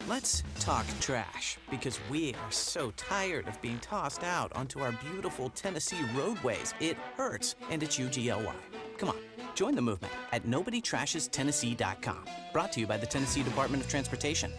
Let's talk trash, because we are so tired of being tossed out onto our beautiful Tennessee roadways. It hurts, and it's UGLY. Come on, join the movement at NobodyTrashesTennessee.com. Brought to you by the Tennessee Department of Transportation.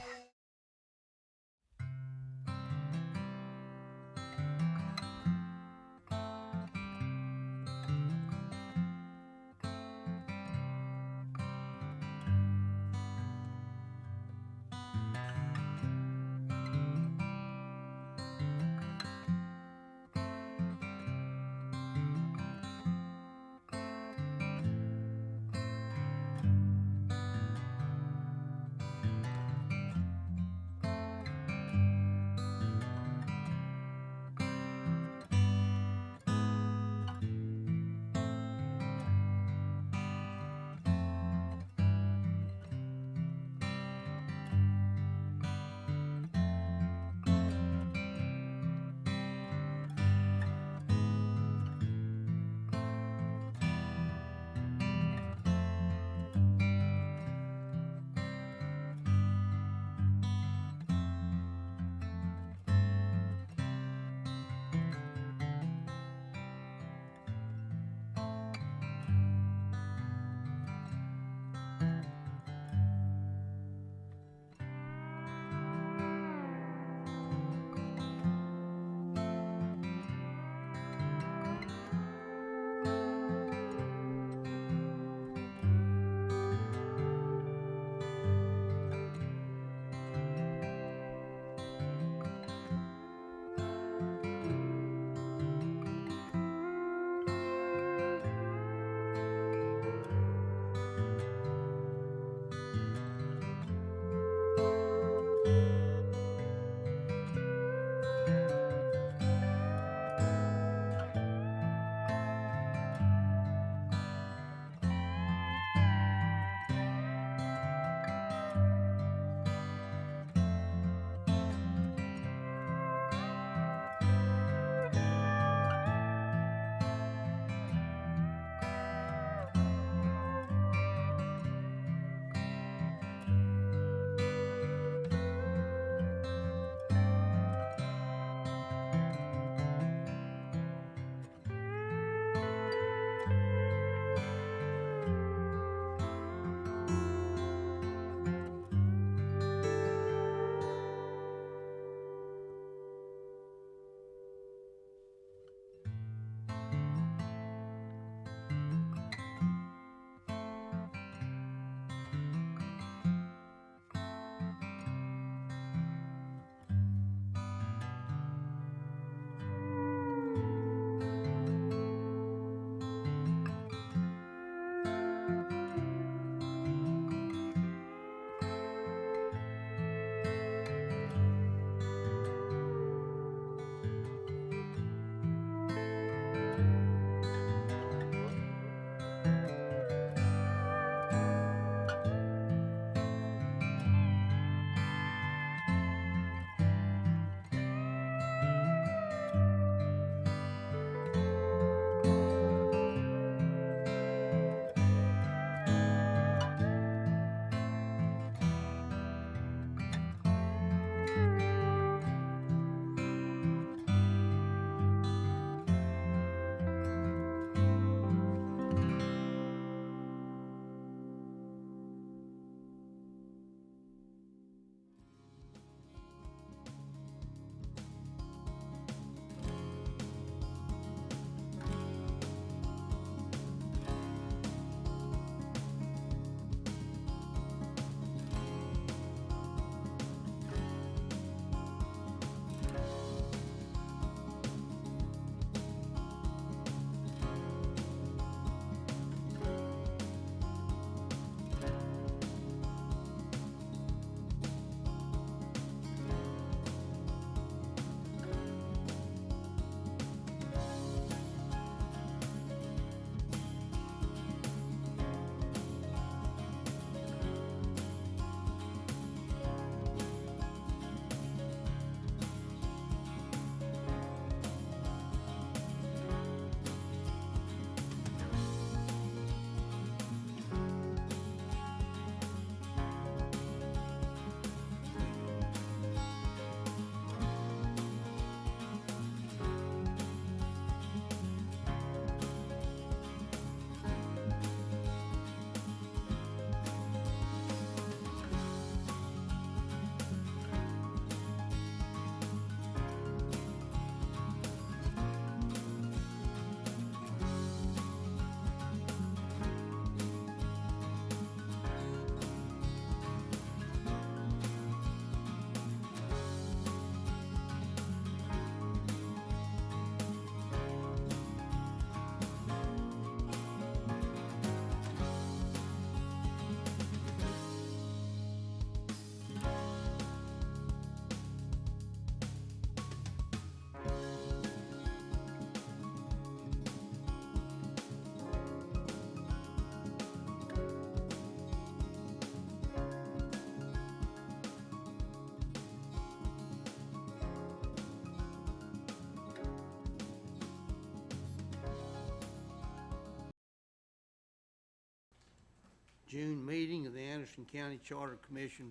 June meeting of the Anderson County Charter Commission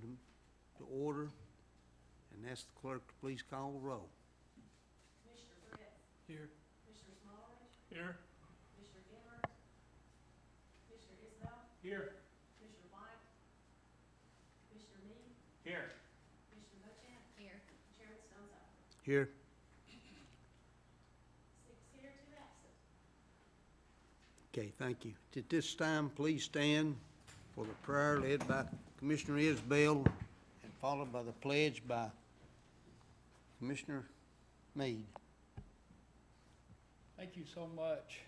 to order, and ask the clerk to please call the roll. Commissioner Fritz. Here. Commissioner Smallridge. Here. Commissioner Emmert. Commissioner Isbell. Here. Commissioner White. Commissioner Meade. Here. Commissioner Bochamp. Here. Chairman Stone's Here. 6 here, 2 absent. Okay, thank you. At this time, please stand for the prayer led by Commissioner Isbell and followed by the pledge by Commissioner Meade. Thank you so much,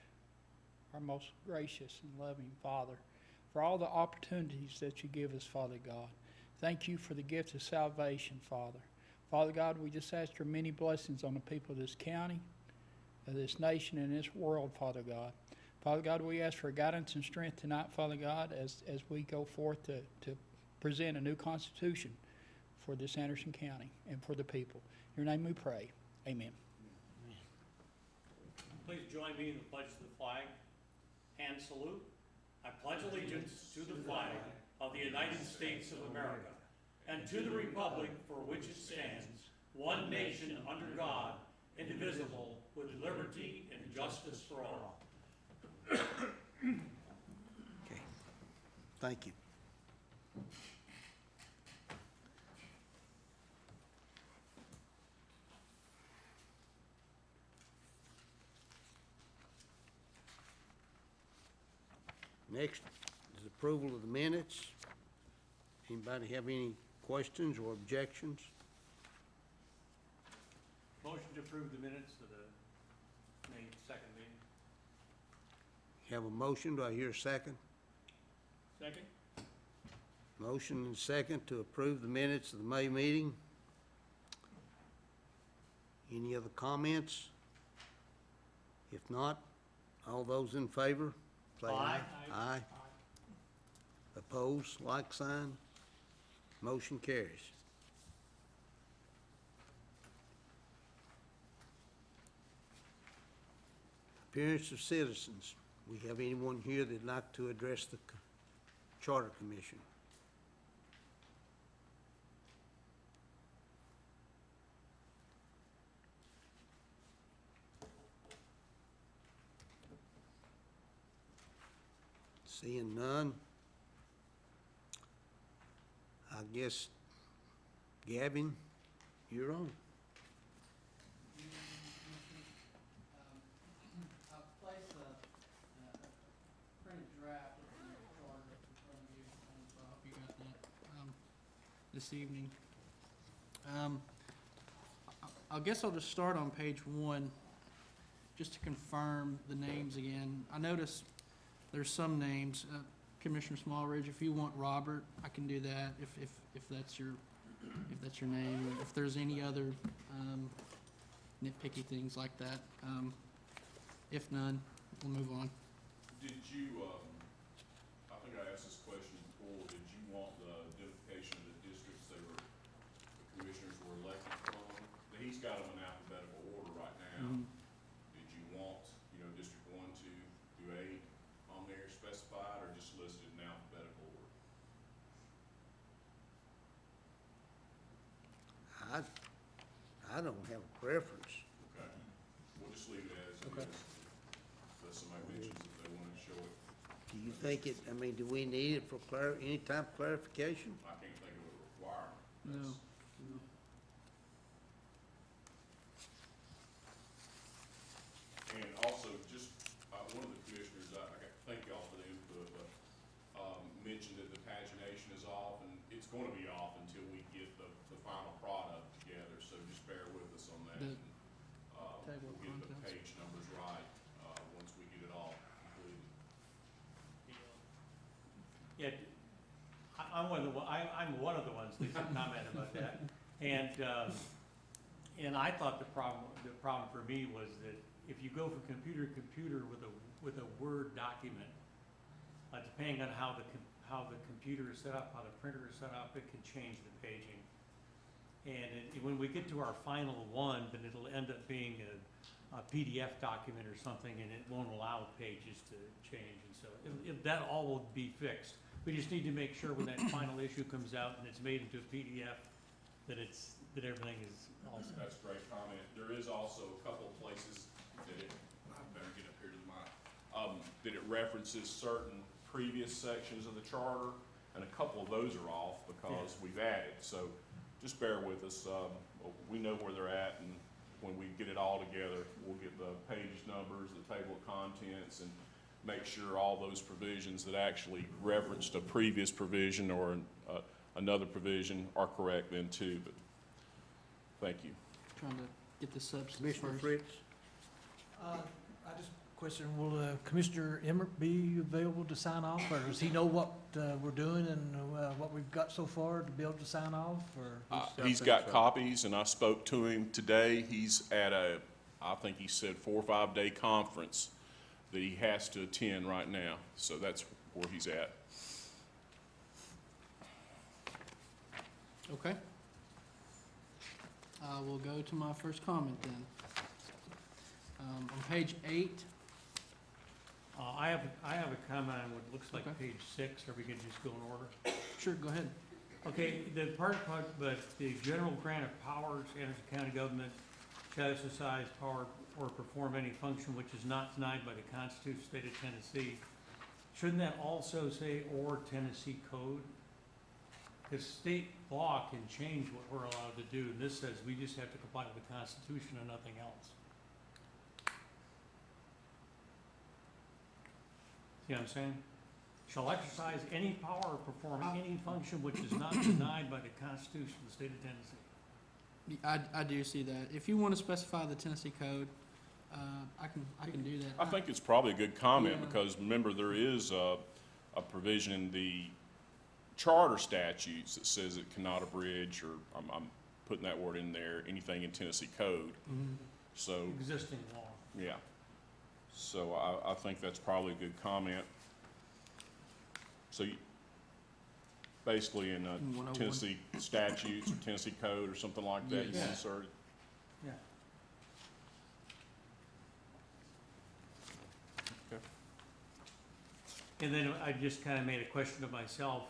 our most gracious and loving Father, for all the opportunities that you give us, Father God. Thank you for the gift of salvation, Father. Father God, we just ask your many blessings on the people of this county, of this nation, and this world, Father God. Father God, we ask for guidance and strength tonight, Father God, as we go forth to present a new constitution for this Anderson County and for the people. In your name we pray. Amen. Please join me in the pledge to the flag and salute. I pledge allegiance to the flag of the United States of America and to the republic for which it stands, one nation under God, indivisible, with liberty and justice for all. Okay, thank you. Next is approval of the minutes. Anybody have any questions or objections? Motion to approve the minutes of the May 2nd meeting. Have a motion, do I hear a second? Second. Motion and second to approve the minutes of the May meeting. Any other comments? If not, all those in favor, say aye. Aye. Opposed, like sign. Motion carries. Appearance of citizens. We have anyone here that'd like to address the Charter Commission? Seeing none, I guess, Gavin, you're on. I've placed a printed draft of the charter in front of you, so I hope you got that this evening. I guess I'll just start on page 1, just to confirm the names again. I noticed there's some names. Commissioner Smallridge, if you want Robert, I can do that. If that's your name. If there's any other nitpicky things like that, if none, we'll move on. Did you, I think I asked this question before, did you want the identification of the districts that the commissioners were elected from? He's got them in alphabetical order right now. Mhm. Did you want, District 1, 2, through 8 on there specified, or just listed in alphabetical order? I don't have a preference. Okay, we'll just leave it as it Okay. is, unless somebody mentions if they want to show it. Do you think it, do we need it for any type of clarification? I can't think of a requirement. No. That's- And also, just, one of the commissioners, I thank y'all for the input, but, mentioned that the pagination is off, and it's gonna be off until we get the final product together, so just bear with us on that. The And, table of we'll get the contents. page numbers right, once we get it all completed. Yeah, I'm one of the ones that commented about that. And I thought the problem for me was that if you go from computer to computer with a Word document, depending on how the computer is set up, how the printer is set up, it can change the paging. And when we get to our final one, then it'll end up being a PDF document or something, and it won't allow pages to change. And so that all will be fixed. We just need to make sure when that final issue comes out and it's made into a PDF, that everything is all set. That's a great comment. There is also a couple of places that I better get up here to the mic, that it references certain previous sections of the charter, and a couple of those are off because we've added. So just bear with us. We know where they're at, and when we get it all together, we'll get the page numbers, the table of contents, and make sure all those provisions that actually referenced a previous provision or another provision are correct then too. But thank you. Trying to get the substance Commissioner first. Fritz? I just question, will Commissioner Emmert be available to sign off, or does he know what we're doing and what we've got so far to be able to sign off, or? He's got copies, and I spoke to him today. He's at I think he said 4 or 5 day conference that he has to attend right now. So that's where he's at. Okay. We'll go to my first comment then. On page 8, I have a comment on what looks like Okay. page 6, or we can just go in order. sure, go ahead. Okay, but the general grant of powers, Anderson County government shall exercise power or perform any function which is not denied by the Constitution of the State of Tennessee. Shouldn't that also say, or Tennessee code? Because state law can change what we're allowed to do, and this says we just have to comply with the Constitution and nothing else. See what I'm saying? Shall exercise any power or perform any function which is not denied by the Constitution of the State of Tennessee. I do see that. If you want to specify the Tennessee code, I can do that. I think it's probably a good comment Yeah. because remember, there is a provision in the charter statutes that says it cannot abridge, or I'm putting that word in there, anything in Tennessee code. Mhm. So, Existing law. yeah. So I think that's probably a good comment. So basically in 101. Tennessee statutes or Tennessee code or something like that, you Yes. insert it. Yeah. Okay. And then I just kind of made a question to myself.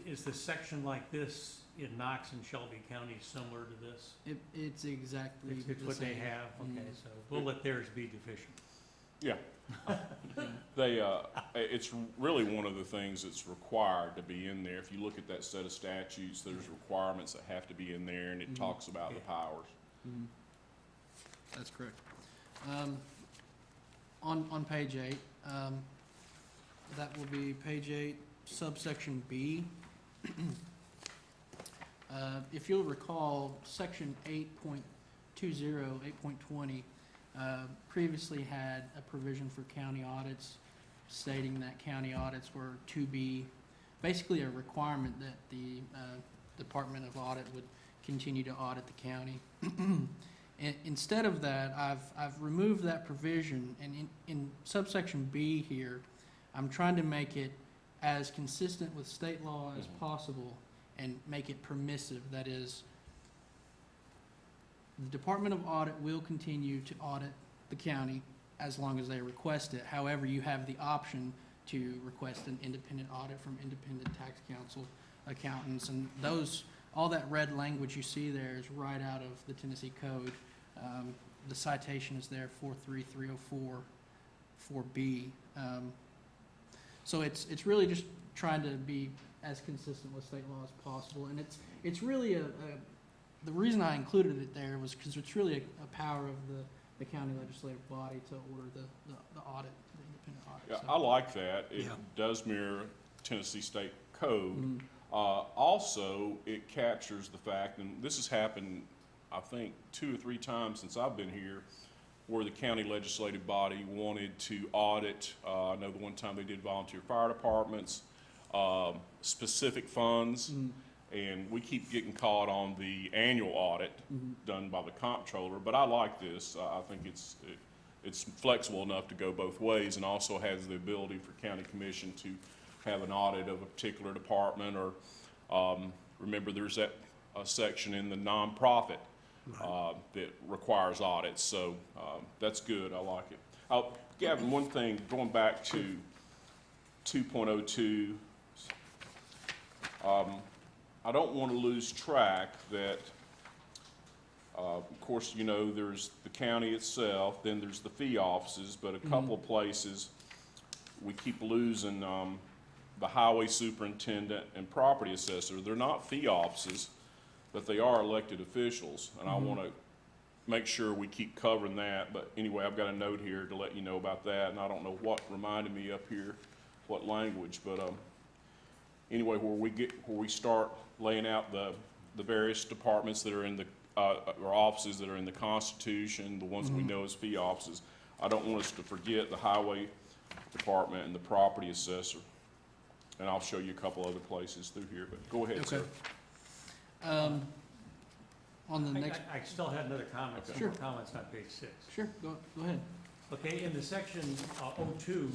Is the section like this in Knox and Shelby counties similar to this? It's exactly It's the what they same. have, okay, Mhm. so we'll let theirs be deficient. Yeah. It's really one of the things that's required to be in there. If you look at that set of statutes, there's requirements that have to be in there, and it Mhm. talks about the Yeah. powers. Mhm. That's correct. On page 8, that will be page 8, subsection B. If you'll recall, section 8.20, 8.20, previously had a provision for county audits stating that county audits were to be basically a requirement that the Department of Audit would continue to audit the county. Instead of that, I've removed that provision, and in subsection B here, I'm trying to make it as consistent with state law as possible and make it permissive. That is, the Department of Audit will continue to audit the county as long as they request it. However, you have the option to request an independent audit from independent tax counsel accountants, and all that red language you see there is right out of the Tennessee Code. The citation is there, 43304 4B. So it's really just trying to be as consistent with state law as possible, and it's really the reason I included it there was because it's really a power of the county legislative body to order the audit, the independent audit. Yeah, So- I like that. It Yeah. does mirror Tennessee state code. Mhm. Also, it captures the fact, and this has happened, I think, 2 or 3 times since I've been here, where the county legislative body wanted to audit, I know the one time they did volunteer fire departments, specific funds, Mhm. and we keep getting caught on the annual audit Mhm. done by the comptroller, but I like this. I think it's flexible enough to go both ways, and also has the ability for county commission to have an audit of a particular department, or, remember, there's that section in the nonprofit that requires audits, so that's good. I like it. Gavin, one thing, going back to 2.02, I don't want to lose track that, of course, you know, there's the county itself, then there's the fee offices, but a couple of places, we keep losing the highway superintendent and property assessor. They're not fee offices, but they are elected officials, and I want to make sure we keep covering that. But anyway, I've got a note here to let you know about that, and I don't know what reminded me up here, what language, but anyway, where we start laying out the various departments that are in the or offices that are in the Constitution, the ones we know as fee offices. I don't want us to forget the highway department and the property assessor. And I'll show you a couple other places through here, but go ahead, sir. On the next, I still had another comment, some more comments on page 6. sure, go ahead. Okay, in the section 02,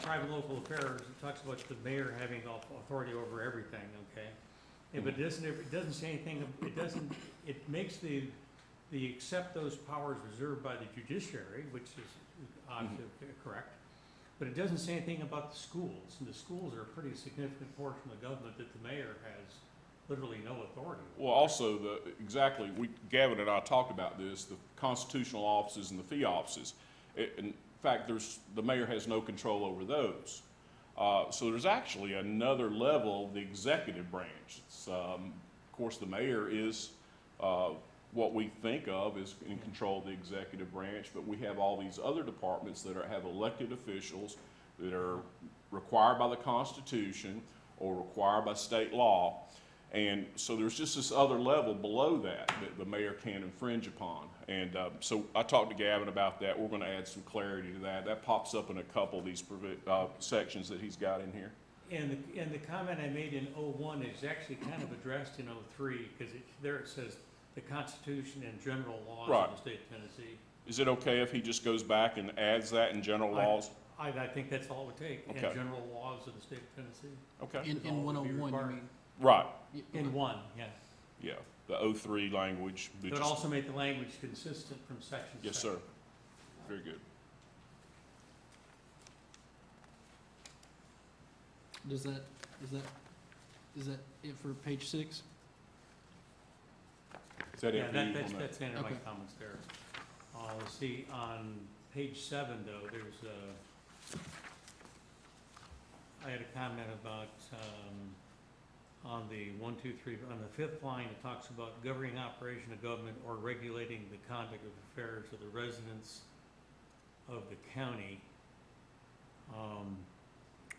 private local affairs, it talks about the mayor having authority over everything, okay? Yeah, but it doesn't say anything, it makes the accept those powers reserved by the judiciary, which is obviously correct, but it doesn't say anything about the schools, and the schools are a pretty significant portion of the government that the mayor has literally no authority over. Well, also, Gavin and I talked about this, the constitutional offices and the fee offices. In fact, the mayor has no control over those. So there's actually another level of the executive branch. It's, of course, the mayor is what we think of as in control of the executive branch, but we have all these other departments that have elected officials that are required by the Constitution or required by state law. And so there's just this other level below that the mayor can infringe upon. And so I talked to Gavin about that. We're going to add some clarity to that. That pops up in a couple of these sections that he's got in here. And the comment I made in 01 is actually kind of addressed in 03, because there it says the Constitution and general laws of the state of Tennessee. Is it okay if he just goes back and adds that in general laws? I think that's all it would take, Okay. and general laws of the state of Tennessee. Okay. In 101, you mean? Right. In 1, yeah. Yeah. The 03 language. But also make the language consistent from section to Yes, section. sir. Very good. Is that it for page 6? Is that Yeah, it? Lee, that's on that? the end of my Okay. comments there. Let's see, on page 7, though, I had a comment about, on the 1, 2, 3, on the 5th line, it talks about governing operation of government or regulating the conduct of affairs of the residents of the county.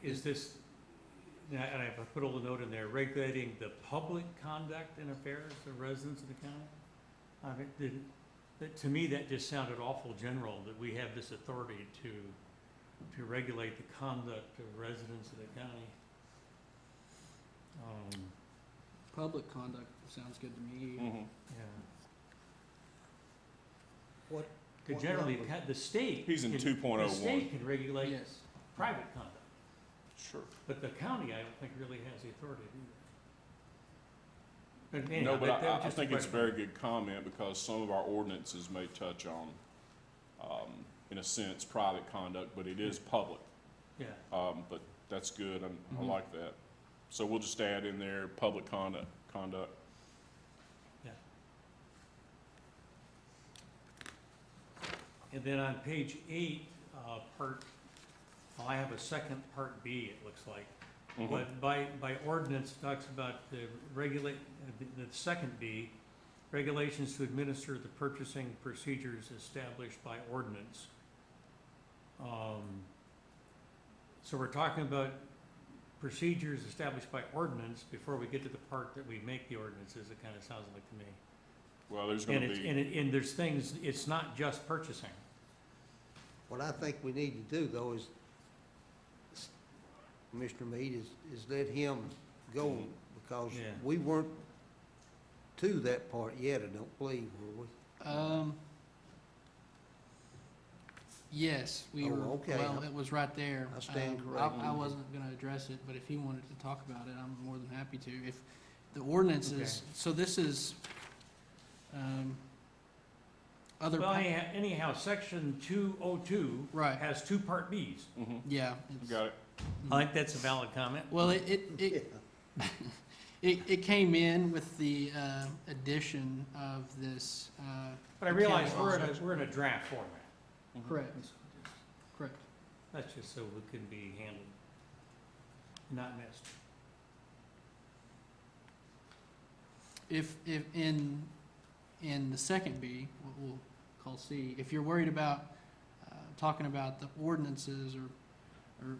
Is this, and I put a little note in there, regulating the public conduct and affairs of residents of the county? I mean, to me, that just sounded awful general, that we have this authority to regulate the conduct of residents of the county. Public conduct sounds good to me. Mhm. Yeah. What? Because generally, the state. He's in can- 2.01. The state can regulate Yes. private conduct, Sure. but the county, I don't think, really has the authority to do that. But anyhow, No, but that was I just a think it's a question. very good comment because some of our ordinances may touch on, in a sense, private conduct, but it is public. Yeah, But that's good. I Mhm. like that. So we'll just add in there public conduct. yeah. And then on page 8, I have a second part B, it looks like. Mhm. But by ordinance, it talks about the second B, regulations to administer the purchasing procedures established by ordinance. So we're talking about procedures established by ordinance before we get to the part that we make the ordinances, it kind of sounds like to me. Well, there's going And to it's, be, and there's things, it's not just purchasing. What I think we need to do, though, is, Commissioner Meade, is let him go, because Yeah. we weren't to that part yet, I don't believe, were we? Yes, we Oh, were, okay. well, it was right there. I stand I corrected. wasn't gonna address it, but if he wanted to talk about it, I'm more than happy to. If the ordinances, so this is, other. Well, anyhow, section 202 Right, has 2 part Bs. Mhm. yeah. You it's- got it? I think that's a valid comment. Well, it It came in with the addition of this. But I realize county we're in a draft format. Correct, correct. That's just so it can be handled, not missed. If in the second B, what we'll call C, if you're worried about talking about the ordinances or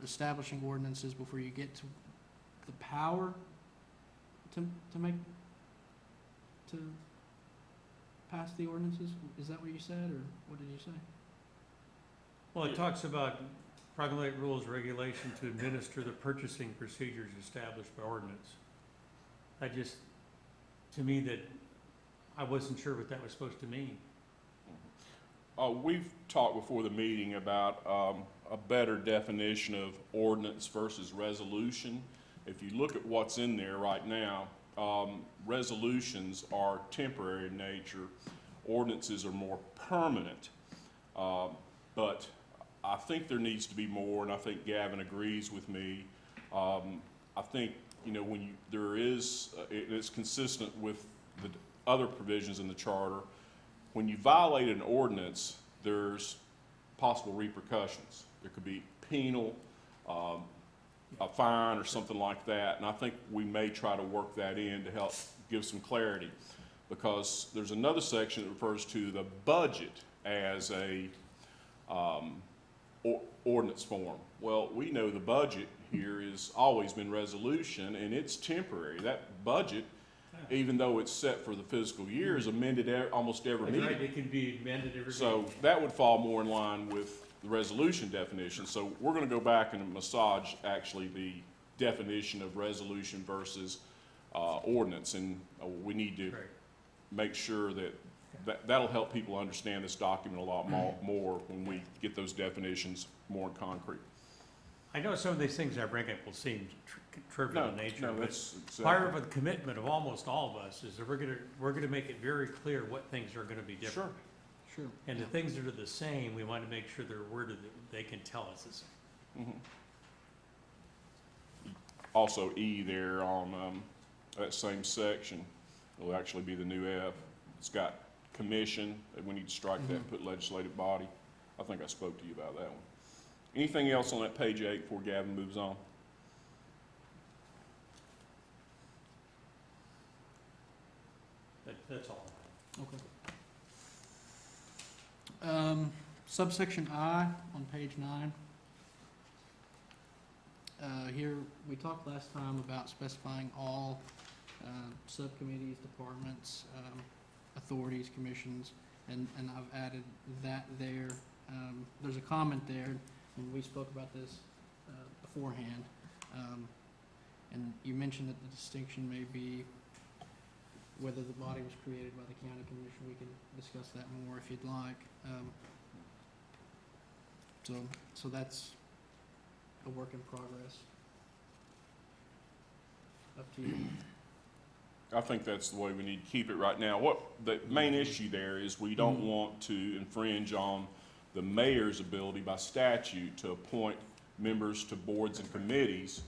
establishing ordinances before you get to the power to pass the ordinances, is that what you said, or what did you say? Well, it talks about promulgate rules, regulation to administer the purchasing procedures established by ordinance. To me, that I wasn't sure what that was supposed to mean. We've talked before the meeting about a better definition of ordinance versus resolution. If you look at what's in there right now, resolutions are temporary in nature. Ordinances are more permanent. But I think there needs to be more, and I think Gavin agrees with me. I think, when it's consistent with the other provisions in the charter. When you violate an ordinance, there's possible repercussions. There could be penal, a fine or something like that, and I think we may try to work that in to help give some clarity, because there's another section that refers to the budget as a ordinance form. Well, we know the budget here has always been resolution, and it's temporary. That budget, even though it's set for the fiscal year, is amended almost every That's meeting. right, it can be amended every So meeting. that would fall more in line with the resolution definition. So we're going to go back and massage actually the definition of resolution versus ordinance, and we need to Right. make sure that'll help people understand this document a lot more when we get those definitions more in concrete. I know some of these things I bring up will seem trivial in nature, No, but that's part exactly. of the commitment of almost all of us is that we're gonna make it very clear what things are gonna be different. Sure. And the things that are the same, we want to make sure they're worded that they can tell us the same. Mhm. Also, E there on that same section will actually be the new F. It's got commission, and we need to strike that and put legislative body. I think I spoke to you about that one. Anything else on that page 8 before Gavin moves on? That's all. Okay. Subsection I on page 9. Here, we talked last time about specifying all subcommittees, departments, authorities, commissions, and I've added that there. There's a comment there, and we spoke about this beforehand. And you mentioned that the distinction may be whether the body was created by the county commission. We can discuss that more if you'd like. So that's a work in progress. Up to you. I think that's the way we need to keep it right now. What the main issue there is, we don't want to infringe on the mayor's ability by statute to appoint members to boards and committees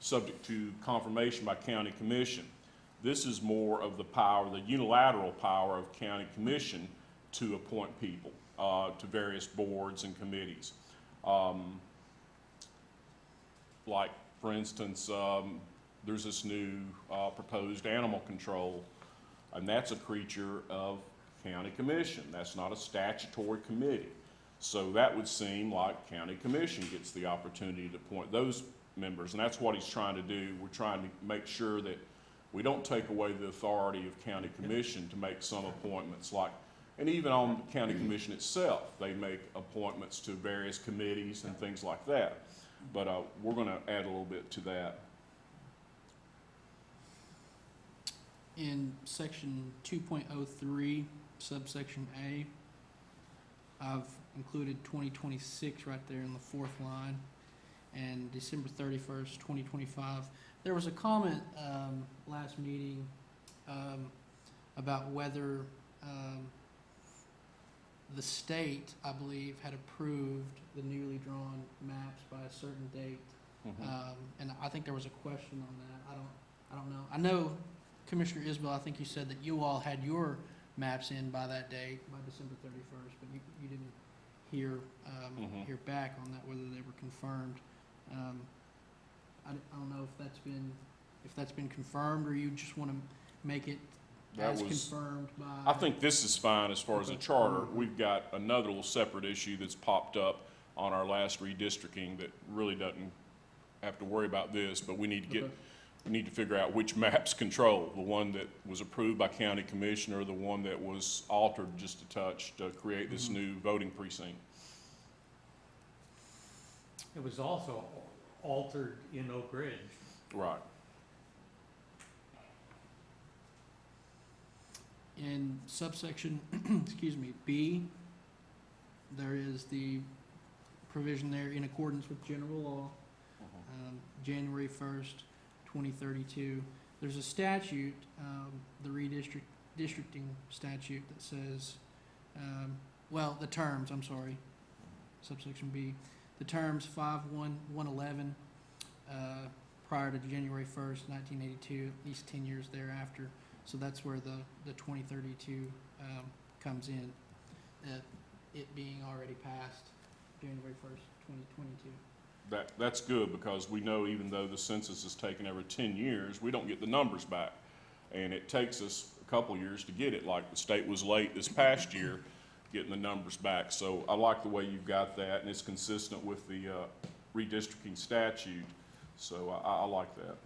subject to confirmation by county commission. This is more of the power, the unilateral power of county commission to appoint people to various boards and committees. Like, for instance, there's this new proposed animal control, and that's a creature of county commission. That's not a statutory committee. So that would seem like county commission gets the opportunity to appoint those members, and that's what he's trying to do. We're trying to make sure that we don't take away the authority of county commission to make some appointments, like, and even on the county commission itself, they make appointments to various committees and things like that. But we're going to add a little bit to that. In section 2.03, subsection A, I've included 2026 right there in the fourth line, and December 31st, 2025. There was a comment last meeting about whether the state, I believe, had approved the newly drawn maps by a certain date. And I think there was a question on that. I don't know. I know Commissioner Isbell, I think you said that you all had your maps in by that date, by December 31st, but you didn't hear, hear back on that, whether they were confirmed. I don't know if that's been confirmed, or you just want to make it That as was- confirmed by. I think this is fine as far as a Okay. charter. We've got another little separate issue that's popped up on our last redistricting that really doesn't have to worry about this, but we need to Okay. we need to figure out which maps control, the one that was approved by county commissioner, or the one that was altered just a touch to create this new voting precinct. It was also altered in Oak Ridge. Right. In subsection, excuse me, B, there is the provision there in accordance with general law, January 1st, 2032. There's a statute, the redistricting statute that says, the terms, I'm sorry, subsection B, the terms 5/1/11, prior to January 1st, 1982, at least 10 years thereafter. So that's where the 2032 comes in, it being already passed January 1st, 2022. That's good, because we know even though the census is taken every 10 years, we don't get the numbers back. And it takes us a couple years to get it, like the state was late this past year getting the numbers back. So I like the way you've got that, and it's consistent with the redistricting statute. So I like that.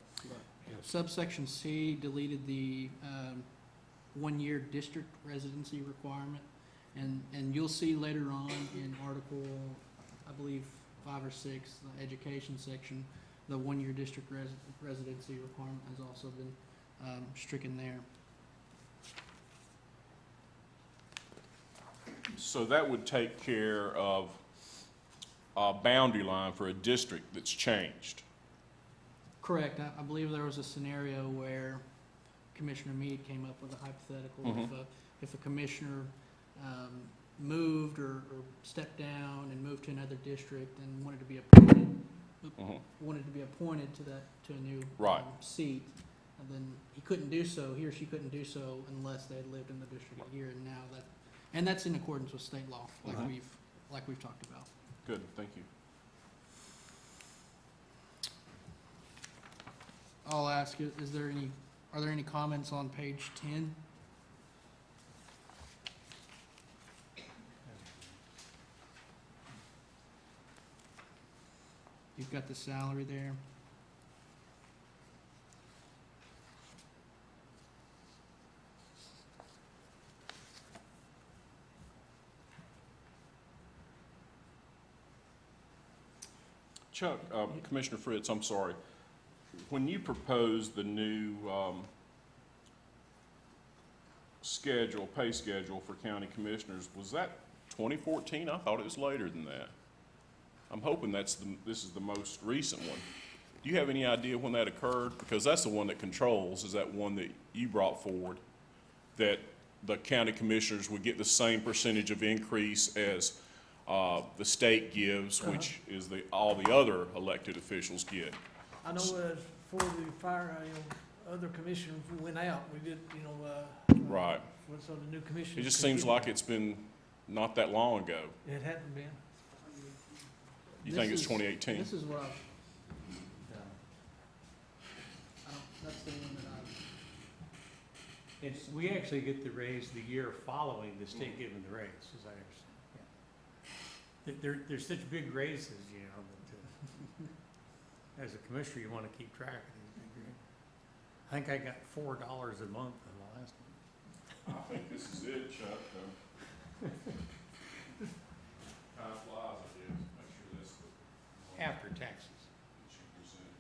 Subsection C deleted the 1-year district residency requirement. And you'll see later on in Article, I believe, 5 or 6, the education section, the 1-year district residency requirement has also been stricken there. So that would take care of a boundary line for a district that's changed. Correct. I believe there was a scenario where Commissioner Meade came up with a hypothetical. If a commissioner moved or stepped down and moved to another district and wanted to be appointed to a new Right. seat, and then he or she couldn't do so unless they had lived in the district a year. And that's in accordance with state law, like we've talked about. Good, thank you. I'll ask, are there any comments on page 10? You've got the salary there. Chuck, Commissioner Fritz, I'm sorry. When you proposed the new pay schedule for county commissioners, was that 2014? I thought it was later than that. I'm hoping this is the most recent one. Do you have any idea when that occurred? Because that's the one that controls, is that one that you brought forward, that the county commissioners would get the same percentage of increase as the state gives, which is all the other elected officials get. I know for the fire, other commissioners who went out, we did, Right. so the new commissioners. It just seems like it's been not that long ago. It hadn't been. You think it's 2018? This is what that's the one that We actually get the raise the year following the state giving the raise, as I understand. They're such big raises, that as a commissioner, you want to keep track of these big raises. I think I got $4 a month in the last one. I think this is it, Chuck. Time flies, I guess. Make sure that's the one After taxes. that you presented.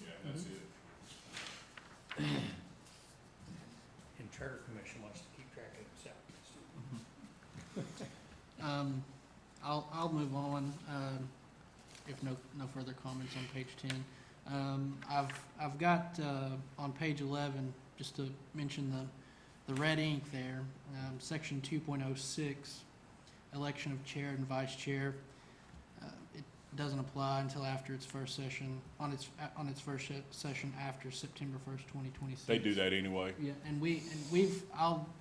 Yeah, that's it. And Charter Commission wants to keep track of itself. I'll move on, if no further comments on page 10. I've got, on page 11, just to mention the red ink there, section 2.06, election of chair and vice chair, it doesn't apply until after its first session, on its first session after September 1st, 2026. They do that anyway. Yeah,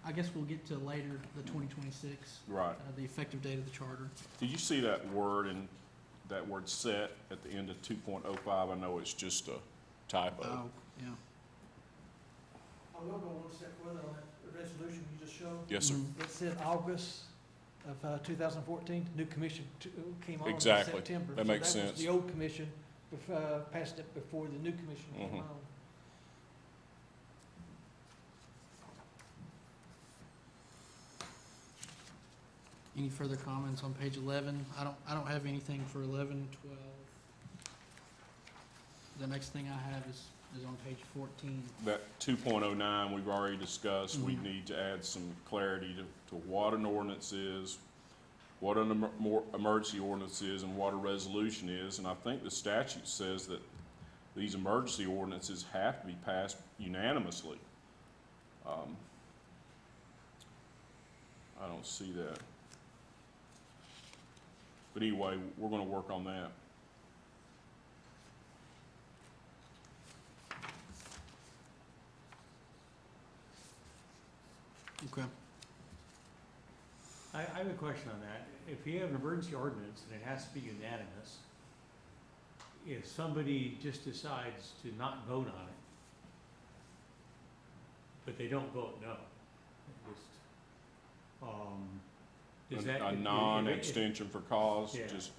I guess we'll get to later, the 2026. Right. The effective date of the charter. Did you see that word set at the end of 2.05? I know it's just a typo. Oh, yeah. I will go one step further on that resolution you just showed. Yes, sir. It said August of 2014, new commission came on in Exactly. September. That makes So that sense. was the old commission, passed it before the new commission came Mhm. on. Any further comments on page 11? I don't have anything for 11, 12. The next thing I have is on page 14. That 2.09 we've already discussed. We Mhm. need to add some clarity to what an ordinance is, what an emergency ordinance is, and what a resolution is. And I think the statute says that these emergency ordinances have to be passed unanimously. I don't see that. But anyway, we're gonna work on that. Okay. I have a question on that. If you have an emergency ordinance and it has to be unanimous, if somebody just decides to not vote on it, but they don't vote no, does that? A non-extension for cause, Yeah. just,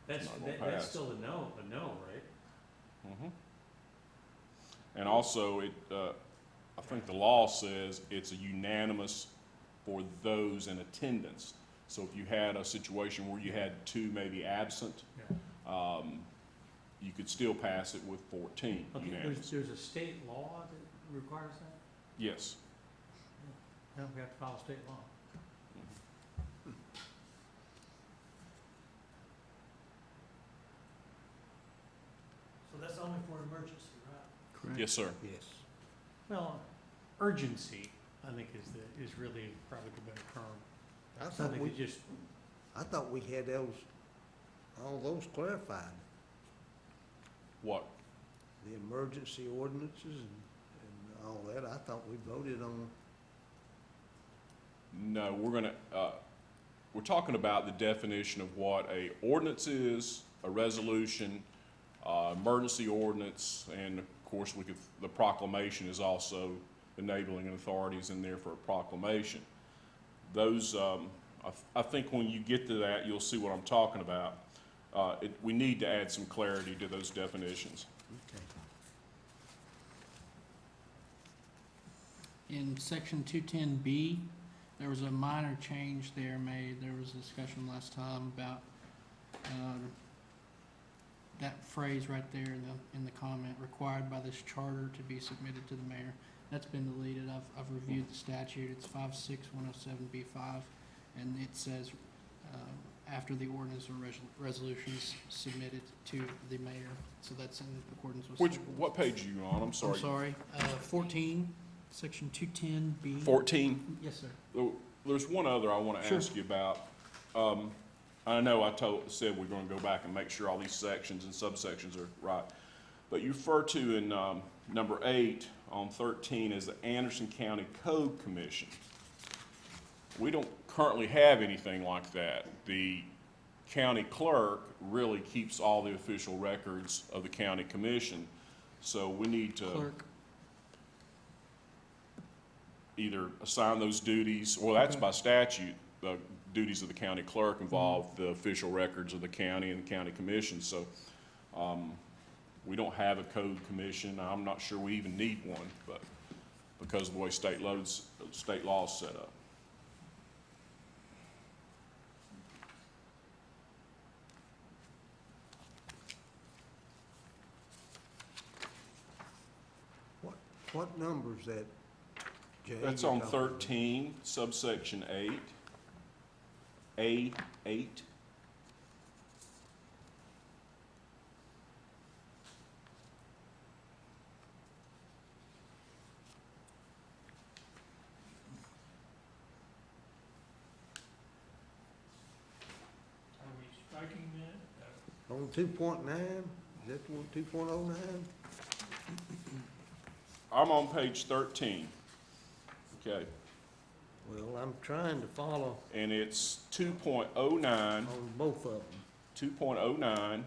That's, not gonna that's pass. still a no, right? mhm. And also, I think the law says it's a unanimous for those in attendance. So if you had a situation where you had two maybe absent, Yeah. you could still pass it with 14 Okay, unanimous. there's a state law that requires that? Yes. No, we have to follow state law. So that's only for emergency, right? Correct. Yes, sir. Yes. Well, urgency, I think is really probably the better term. I Something thought that just, we had all those clarified, What? the emergency ordinances and all that. I thought we voted on. No, we're talking about the definition of what a ordinance is, a resolution, emergency ordinance, and of course, the proclamation is also enabling authorities in there for a proclamation. Those, I think when you get to that, you'll see what I'm talking about. We need to add some clarity to those definitions. Okay. In section 210B, there was a minor change there made. There was a discussion last time about that phrase right there in the comment, required by this charter to be submitted to the mayor. That's been deleted. I've reviewed the statute. It's 56107B5, and it says after the ordinance or resolutions submitted to the mayor. So that's in accordance with. What page are you on? I'm sorry. I'm sorry, 14, section 210B. 14? Yes, sir. There's one other I want to Sure. ask you about. I know I said we're going to go back and make sure all these sections and subsections are right. But you refer to in number 8 on 13 as the Anderson County Code Commission. We don't currently have anything like that. The county clerk really keeps all the official records of the county commission. So we need to Clerk. either assign those duties, well, that's Okay. by statute. The duties of the county clerk involve the official records of the county and the county commission. So we don't have a code commission. I'm not sure we even need one, but because of the way state law is set up. What number is that, Jay? That's you're on talking about? 13, subsection 8, A8. striking that? On 2.9, is that the one, 2.09? I'm on page 13. Okay, Well, I'm trying to follow and it's 2.09. on both of them. 2.09,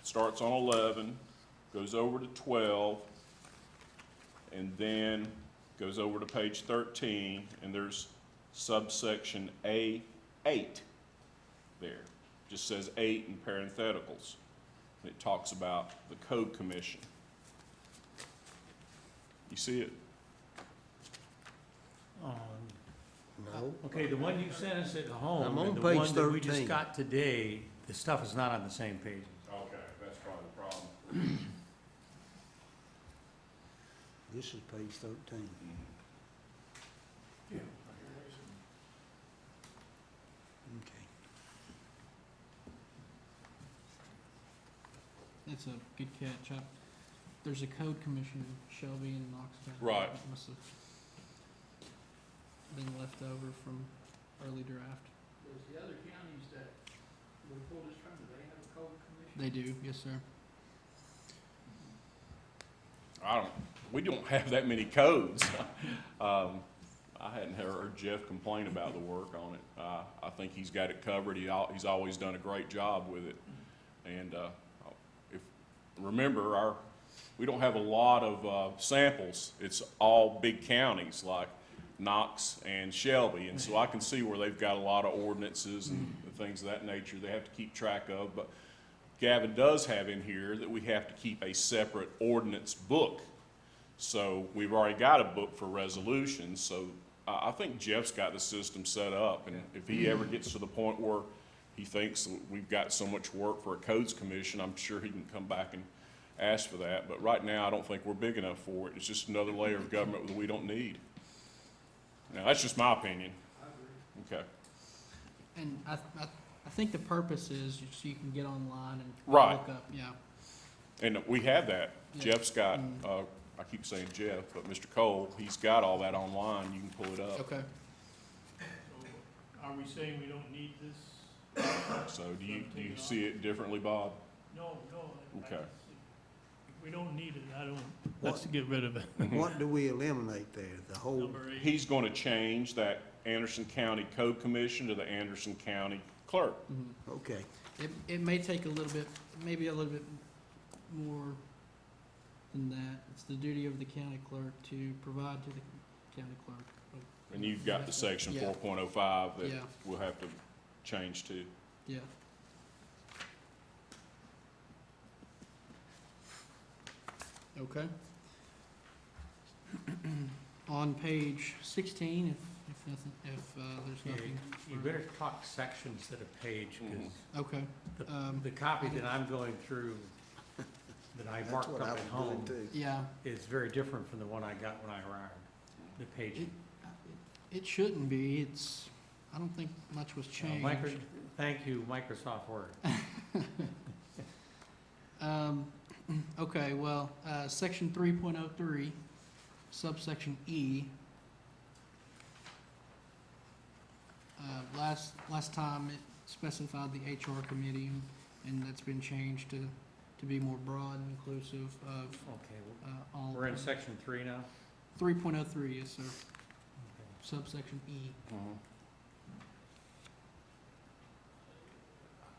starts on 11, goes over to 12, and then goes over to page 13, and there's subsection A8 there. Just says 8 in parentheticals. And it talks about the Code Commission. You see it? No, Okay, the one you sent us at I'm home, on and the page one that we 13. just got today, the stuff is not on the same page. Okay, that's probably the problem. this is page 13. Yeah. Okay. That's a good catch. There's a code commission, Shelby and Knoxville. Right. It must have been left over from early draft. Does the other counties that we pulled this from, do they have a code commission? They do, yes, sir. We don't have that many codes. I hadn't heard Jeff complain about the work on it. I think he's got it covered. He's always done a great job with it. And remember, we don't have a lot of samples. It's all big counties like Knox and Shelby. And so I can see where they've got a lot of ordinances and things of that nature they have to keep track of. But Gavin does have in here that we have to keep a separate ordinance book. So we've already got a book for resolutions, so I think Jeff's got the system set up, and if he ever gets to the point where he thinks we've got so much work for a codes commission, I'm sure he can come back and ask for that, but right now I don't think we're big enough for it. It's just another layer of government that we don't need. Now, that's just my opinion. Okay. And I think the purpose is so you can get online and Right. look up, yeah. And we have that. Yeah. Jeff's got, I keep saying Jeff, but Mr. Cole, he's got all that online. You can pull it up. Okay. So are we saying we don't need this? So do you see it differently, Bob? No. Okay. If we don't need it, let's get rid of it. What do we eliminate there? The whole, Number 8. He's going to change that Anderson County Code Commission to the Anderson County Clerk. Mhm. okay. It may take maybe a little bit more than that. It's the duty of the county clerk to provide to the county clerk. And you've got the section Yeah. 4.05 that Yeah. we'll have to change to. Yeah. Okay. On page 16, if there's Yeah, nothing. you better talk section instead of page, because Okay. the copy that I'm going through, that I That's marked what I up was at doing home, too. Yeah. is very different from the one I got when I arrived, the page. It shouldn't be. I don't think much was changed. Thank you, Microsoft Word. Okay, well, section 3.03, subsection E. Last time it specified the HR committee, and that's been changed to be more broad and inclusive of Okay, all. we're in section 3 now? 3.03, yes, sir. Okay. Subsection E.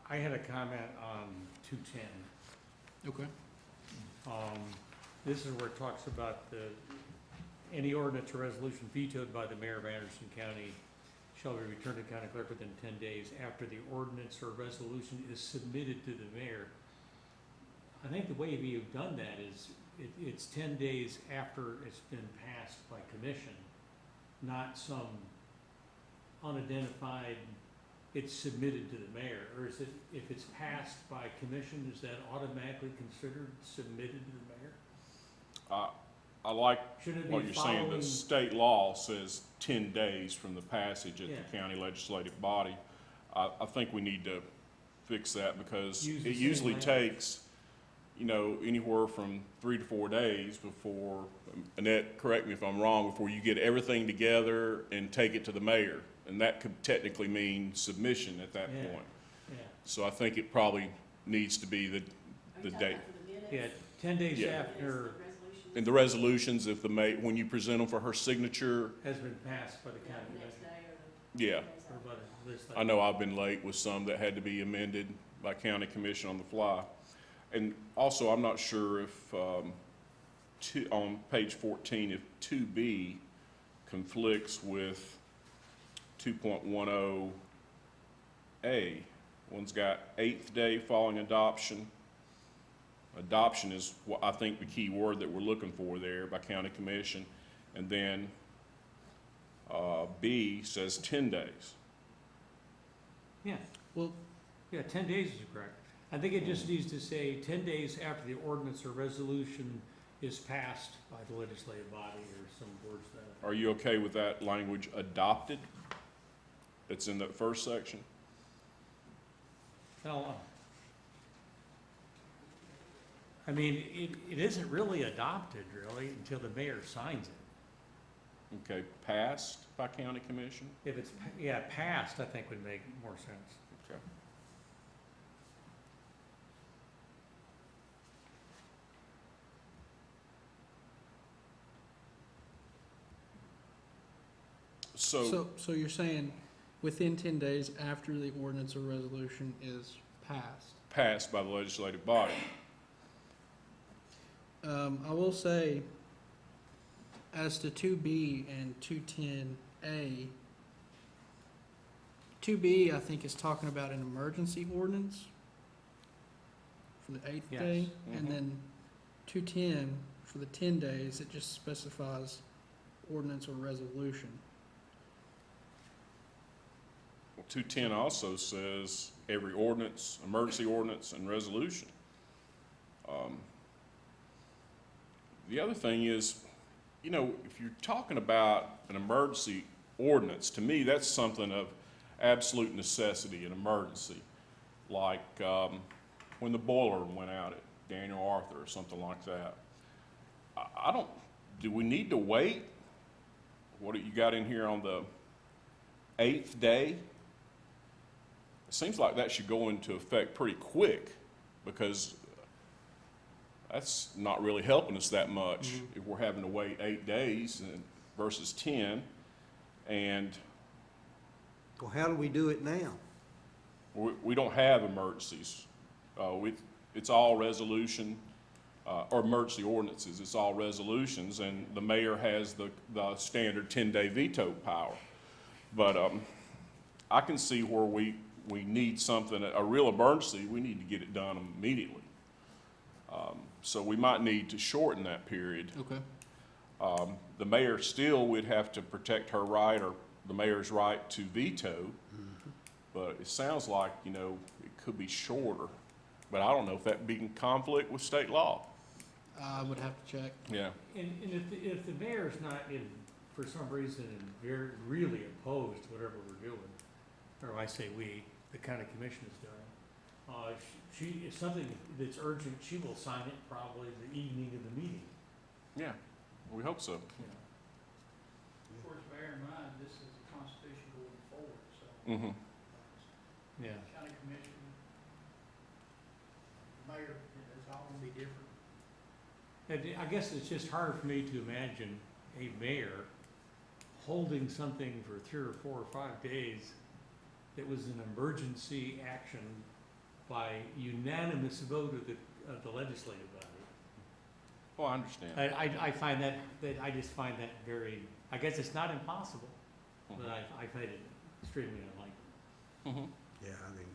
I had a comment on 210. Okay. This is where it talks about any ordinance or resolution vetoed by the mayor of Anderson County shall be returned to county clerk within 10 days after the ordinance or resolution is submitted to the mayor. I think the way we have done that is it's 10 days after it's been passed by commission, not some unidentified, it's submitted to the mayor. Or is it, if it's passed by commission, is that automatically considered submitted to the mayor? I like Shouldn't it what be you're saying. following? The state law says 10 days from the passage at Yeah. the county legislative body. I think we need to fix that because Use the it same usually language. takes, anywhere from 3 to 4 days before, Annette, correct me if I'm wrong, before you get everything together and take it to the mayor. And that could technically mean submission at that Yeah. point. Yeah, So I think it probably needs to be the date. yeah, 10 days Yeah. after And the resolutions, if when you present them for her signature, has been passed by the county commission. yeah. Or by the legislature. I know I've been late with some that had to be amended by county commission on the fly. And also, I'm not sure if, on page 14, if 2B conflicts with 2.10A. One's got 8th day following adoption. Adoption is what I think the key word that we're looking for there by county commission. And then B says 10 days. Yeah, Well, yeah, 10 days is correct. I think it just needs to say 10 days after the ordinance or resolution is passed by the legislative body or some words that. Are you okay with that language, adopted? That's in that first section? Well, I mean, it isn't really adopted, really, until the mayor signs it. Okay, passed by county commission? If it's, yeah, passed, I think would make more sense. Okay. So, so you're saying within 10 days after the ordinance or resolution is passed? passed by the legislative body. I will say, as to 2B and 210A, 2B, I think, is talking about an emergency ordinance for the 8th Yes. day, and Mhm. then 210, for the 10 days, it just specifies ordinance or resolution. 210 also says every ordinance, emergency ordinance, and resolution. The other thing is, you know, if you're talking about an emergency ordinance, to me, that's something of absolute necessity, an emergency. Like when the boiler went out at Daniel Arthur or something like that. I don't, do we need to wait? What do you got in here on the 8th day? It seems like that should go into effect pretty quick, because that's not really helping us that much if we're having to wait 8 days versus 10. And Well, how do we do it now? we don't have emergencies. It's all resolution, or emergency ordinances. It's all resolutions, and the mayor has the standard 10-day veto power. But I can see where we need something, a real emergency, we need to get it done immediately. So we might need to shorten that period. Okay. The mayor still would have to protect her right, or the mayor's right to veto. But it sounds like, you know, it could be shorter. But I don't know if that'd be in conflict with state law. I would have to check. Yeah. And if the mayor's not for some reason, very, really opposed to whatever we're doing, or I say we, the county commission is doing, if something that's urgent, she will sign it probably the evening of the meeting, Yeah, we hope so. you know. Of course, bear in mind, this is the Constitution going forward, so Mm-hmm. Yeah. county commission, mayor, it's all gonna be different. And I guess it's just hard for me to imagine a mayor holding something for 3 or 4 or 5 days that was an emergency action by unanimous vote of the legislative body. Well, I understand. I find that I just find that very, I guess it's not impossible, but I find it extremely unlikely. Mm-hmm. Yeah, I mean,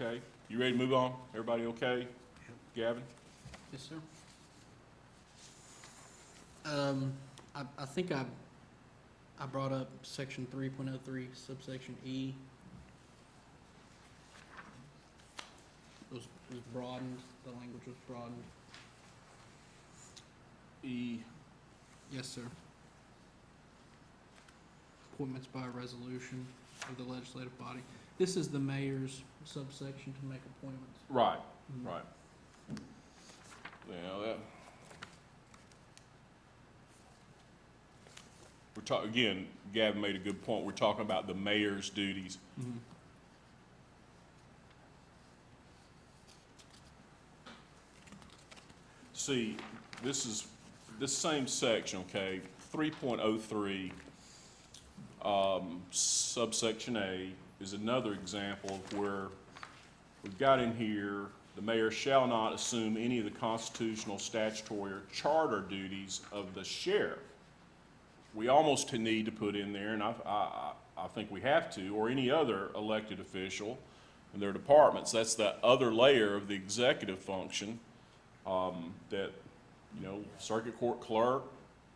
Okay, you ready to move on? Everybody okay? Gavin? Yes, sir. I think I brought up section 3.03 subsection E. It was broadened, the language was broadened. E. Yes, sir. Appointments by resolution of the legislative body. This is the mayor's subsection to make appointments. Right, Mhm. right. Yeah, again, Gavin made a good point, we're talking about the mayor's duties. See, this same section, okay, 3.03, subsection A is another example of where we've got in here, the mayor shall not assume any of the constitutional, statutory, or charter duties of the sheriff. We almost need to put in there, and I think we have to, or any other elected official in their departments. That's that other layer of the executive function, that, you know, circuit court clerk,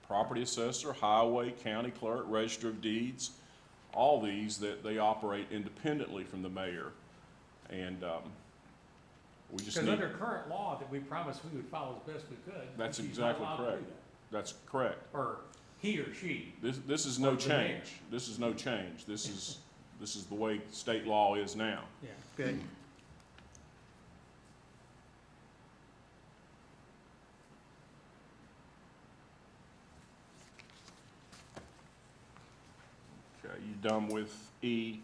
property assessor, highway, county clerk, register of deeds, all these, that they operate independently from the mayor. And we just Because need, under current law that we promised we would follow as best we could. that's she's not exactly allowed to do correct. That's correct. that. Or he or she. This is no Or the mayor. change. This is no change. This is the way state law is now. Yeah. Okay. Okay, you done with E?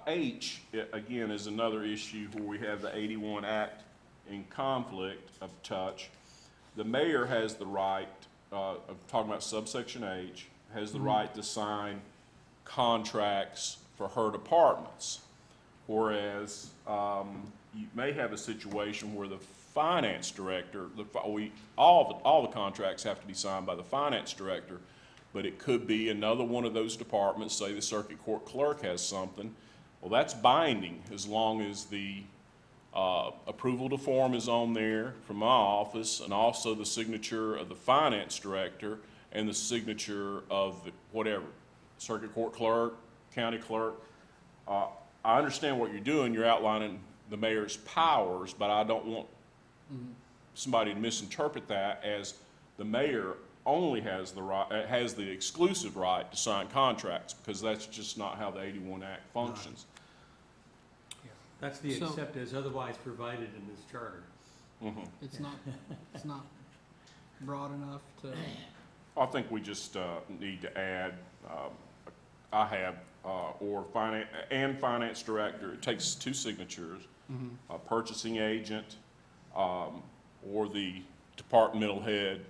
H, again, is another issue where we have the 81 Act in conflict of touch. The mayor has the right, I'm talking about subsection H, has the right to sign contracts for her departments. Whereas you may have a situation where the finance director, all the contracts have to be signed by the finance director, but it could be another one of those departments, say the circuit court clerk has something. Well, that's binding as long as the approval to form is on there from my office, and also the signature of the finance director and the signature of the whatever, circuit court clerk, county clerk. I understand what you're doing. You're outlining the mayor's powers, but I don't want somebody to misinterpret that as the mayor only has the right, has the exclusive right to sign contracts, because that's just not how the 81 Act functions. That's the So- except as otherwise provided in this charter. It's not broad enough to, I think we just need to add, I have, or finance director, it takes two signatures, a purchasing agent, or the departmental head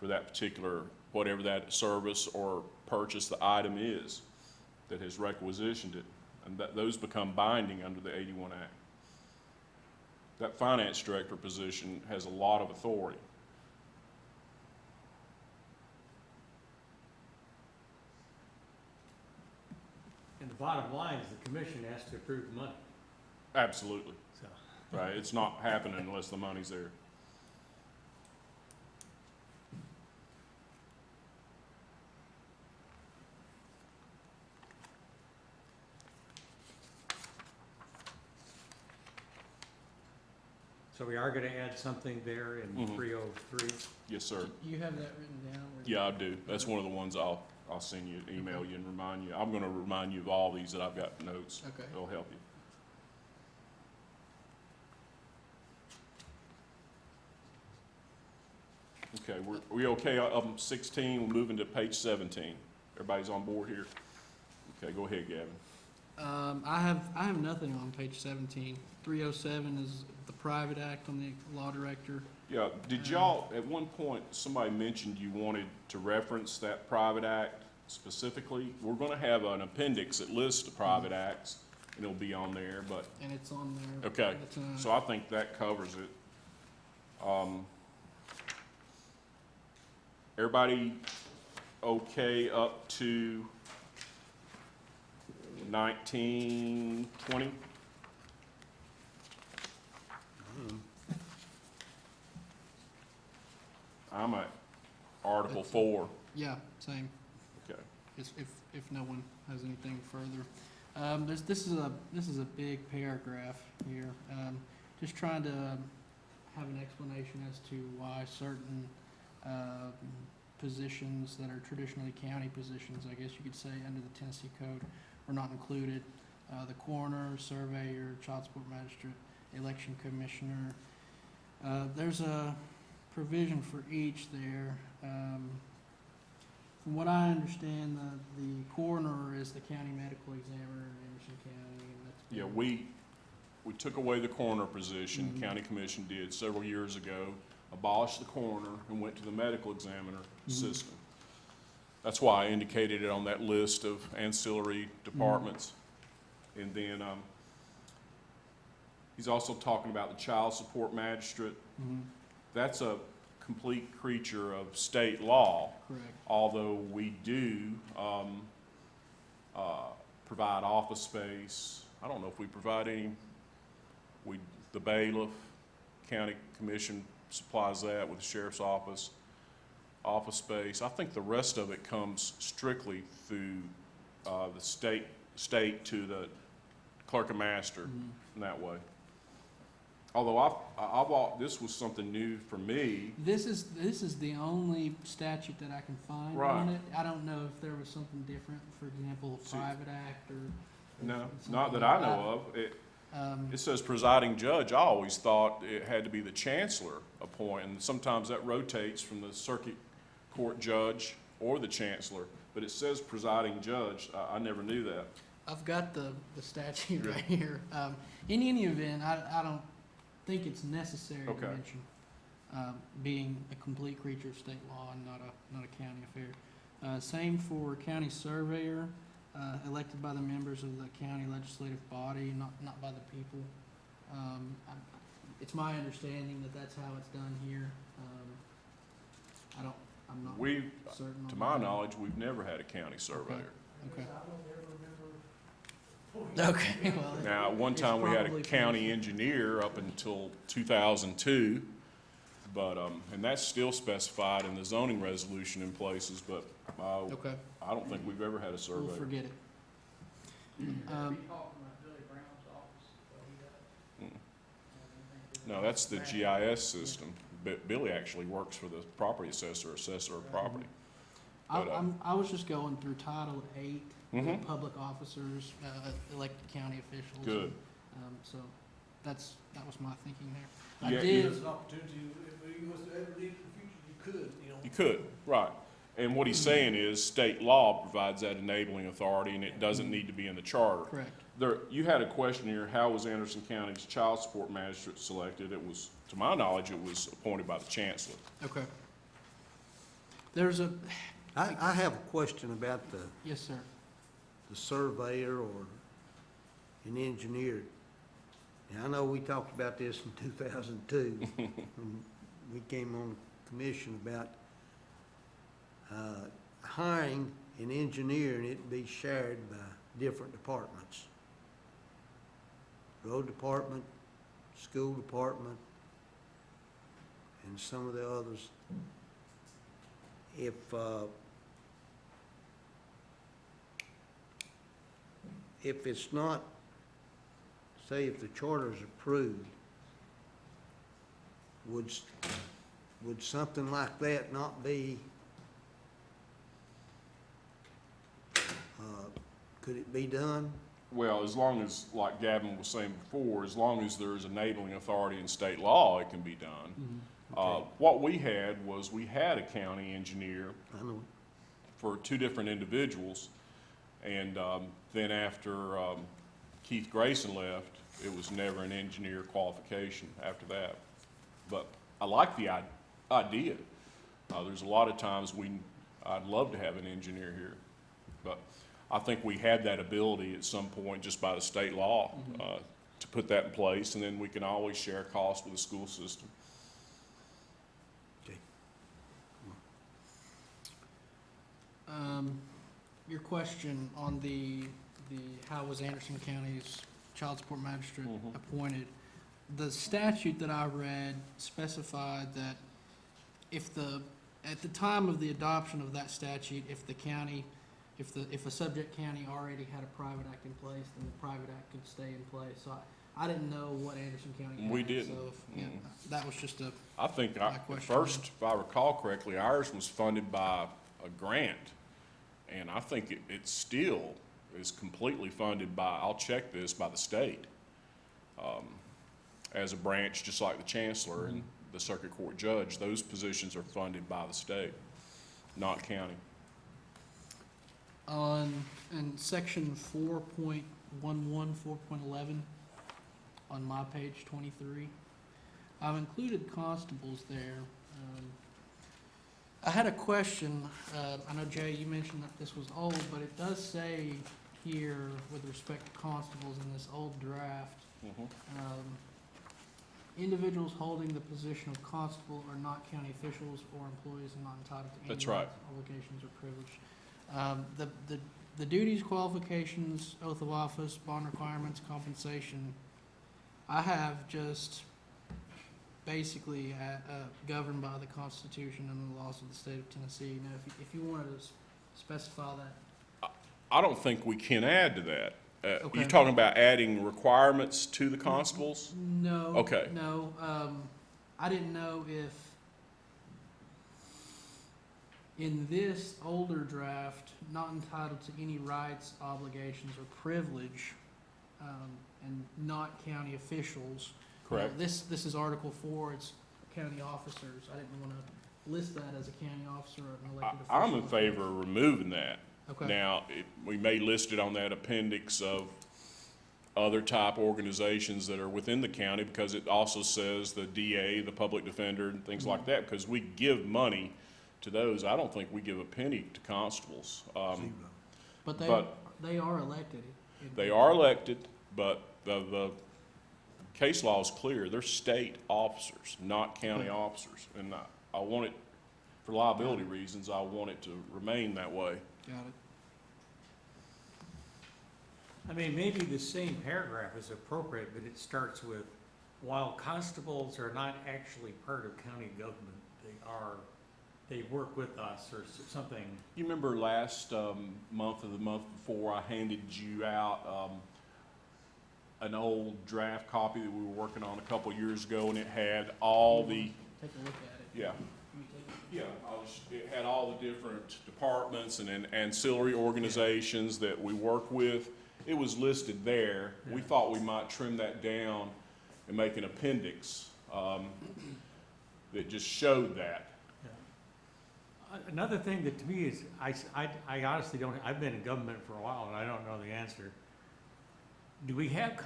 for that particular, whatever that service or purchase the item is that has requisitioned it. And those become binding under the 81 Act. That finance director position has a lot of authority. And the bottom line is the commission has to approve the money, Absolutely, so. right? It's not happening unless the money's there. So we are gonna add something there in Mhm. 303. Yes, sir. you have that written down? or- Yeah, I do. That's one of the ones I'll send you, email you and remind you. I'm gonna remind you of all these that I've got notes. Okay. It'll help you. Okay, we okay up 16, we're moving to page 17. Everybody's on board here? Okay, go ahead, Gavin. I have nothing on page 17. 307 is the private act on the law director. Yeah, did y'all, at one point, somebody mentioned you wanted to reference that private act specifically? We're gonna have an appendix that lists the private acts, and it'll be on there, but, And it's on there. okay. It's, uh, So I think that covers it. Everybody okay up to 19, 20? I'm at Article 4. Yeah, same. Okay. If no one has anything further. This is a big paragraph here. Just trying to have an explanation as to why certain positions that are traditionally county positions, I guess you could say, under the Tennessee Code, are not included. The coroner, surveyor, child support magistrate, election commissioner. There's a provision for each there. From what I understand, the coroner is the county medical examiner in Anderson County, and that's. Yeah, we took away the coroner position, county commission did several years ago, abolished the coroner and went to the medical examiner system. That's why I indicated it on that list of ancillary departments. And then, he's also talking about the child support magistrate. That's a complete creature of state law. Correct. Although we do provide office space. I don't know if we provide any, the bailiff, county commission supplies that with the sheriff's office space. I think the rest of it comes strictly through the state to the clerk and master in that way. Although this was something new for me. This is the only statute that I can find on it. I don't know if there was something different, for example, a private act or. No, something not that like I know of. It says presiding judge. I always thought it had to be the chancellor appoint, and sometimes that rotates from the circuit court judge or the chancellor, but it says presiding judge. I never knew that. I've got the statute right here. In any event, I don't think it's necessary to Okay. mention being a complete creature of state law and not a county affair. Same for county surveyor, elected by the members of the county legislative body, not by the people. It's my understanding that that's how it's done here. I'm not certain. To on my that. knowledge, we've never had a county surveyor. Okay. Okay, well. Now, at one it's time, we had a probably county engineer up until 2002, but, and that's still specified in the zoning resolution in places, but, Okay, I don't think we've ever had a we'll surveyor. forget it. No, that's the GIS system. Billy actually works for the property assessor of property. But, I was just going through Title 8, Mhm. public officers, elected county officials. Good. So that was my thinking there. Yeah, I you- did, There's an opportunity, if you was to ever leave in the future, you could, you know. You could, right. And what he's saying is state law provides that enabling authority, and it doesn't need to be in the charter. correct. You had a question here, how was Anderson County's child support magistrate selected? It was, to my knowledge, it was appointed by the chancellor. Okay. There's a, I have a question about yes, sir. the surveyor or an engineer. Now, I know we talked about this in 2002, when we came on the commission about hiring an engineer and it be shared by different departments. Road department, school department, and some of the others. If it's not, say if the charter's approved, would something like that not be, could it be done? Well, as long as, like Gavin was saying before, as long as there's enabling authority in state law, it can be done. Okay. What we had was, we had a county engineer I know. for two different individuals, and then after Keith Grayson left, it was never an engineer qualification after that. But I like the idea. There's a lot of times I'd love to have an engineer here, but I think we had that ability at some point just by the state law to put that in place, and then we can always share costs with the school system. Okay. Your question on the how was Anderson County's child support magistrate appointed? The statute that I read specified that at the time of the adoption of that statute, if a subject county already had a private act in place, then the private act could stay in place. So I didn't know what Anderson County had. We didn't. So that was just I think, My at question. first, if I recall correctly, ours was funded by a grant. And I think it still is completely funded by, I'll check this, by the state. as a branch, just like the chancellor and the circuit court judge. Those positions are funded by the state, not county. In section 4.11, 4.11, on my page 23, I've included constables there. I had a question. I know, Jay, you mentioned that this was old, but it does say here with respect to constables in this old draft, individuals holding the position of constable are not county officials or employees and not entitled to any That's right. obligations or privilege. The duties, qualifications, oath of office, bond requirements, compensation, I have just basically governed by the Constitution and the laws of the state of Tennessee. Now, if you wanted to specify that. I don't think we can add to that. Okay. You're talking about adding requirements to the constables? No. Okay. No, I didn't know if in this older draft, not entitled to any rights, obligations, or privilege, and not county officials. Correct. This is Article 4, it's county officers. I didn't want to list that as a county officer or an elected official. I'm in favor of removing that. Okay. Now, we may list it on that appendix of other type organizations that are within the county, because it also says the DA, the public defender, and things like that, because we give money to those. I don't think we give a penny to constables. But but- they are elected. They are elected, but the case law is clear. They're state officers, not county officers. And I want it, for liability reasons, I want it to remain that way. Got it. I mean, maybe the same paragraph is appropriate, but it starts with, while constables are not actually part of county government, they work with us or something. You remember last month or the month before, I handed you out an old draft copy that we were working on a couple years ago, and it had all the, Take a look at it. yeah, Can you take it? yeah, it had all the different departments and ancillary organizations that we work with. It was listed there. We thought we might trim that down and make an appendix that just showed that. Another thing that to me is, I honestly don't, I've been in government for a while and I don't know the answer. Do we have,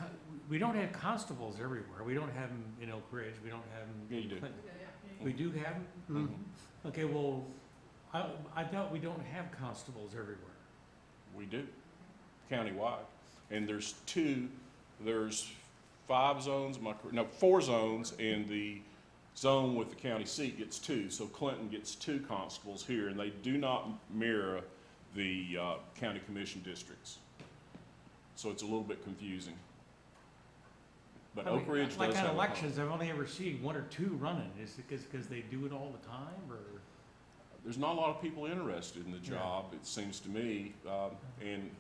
we don't have constables everywhere. We don't have them in Oak Ridge. We don't have them. Yeah, you do. We do have them? Okay, well, I thought we don't have constables everywhere. We do, countywide. And there's 5 zones, 4 zones, and the zone with the county seat gets 2. So Clinton gets 2 constables here, and they do not mirror the county commission districts. So it's a little bit confusing. But Oak Ridge does Like have on a elections, I've only ever seen 1 or 2 running. Is it because they do it all the time, or? There's not a lot of people interested in the job, it seems to me. And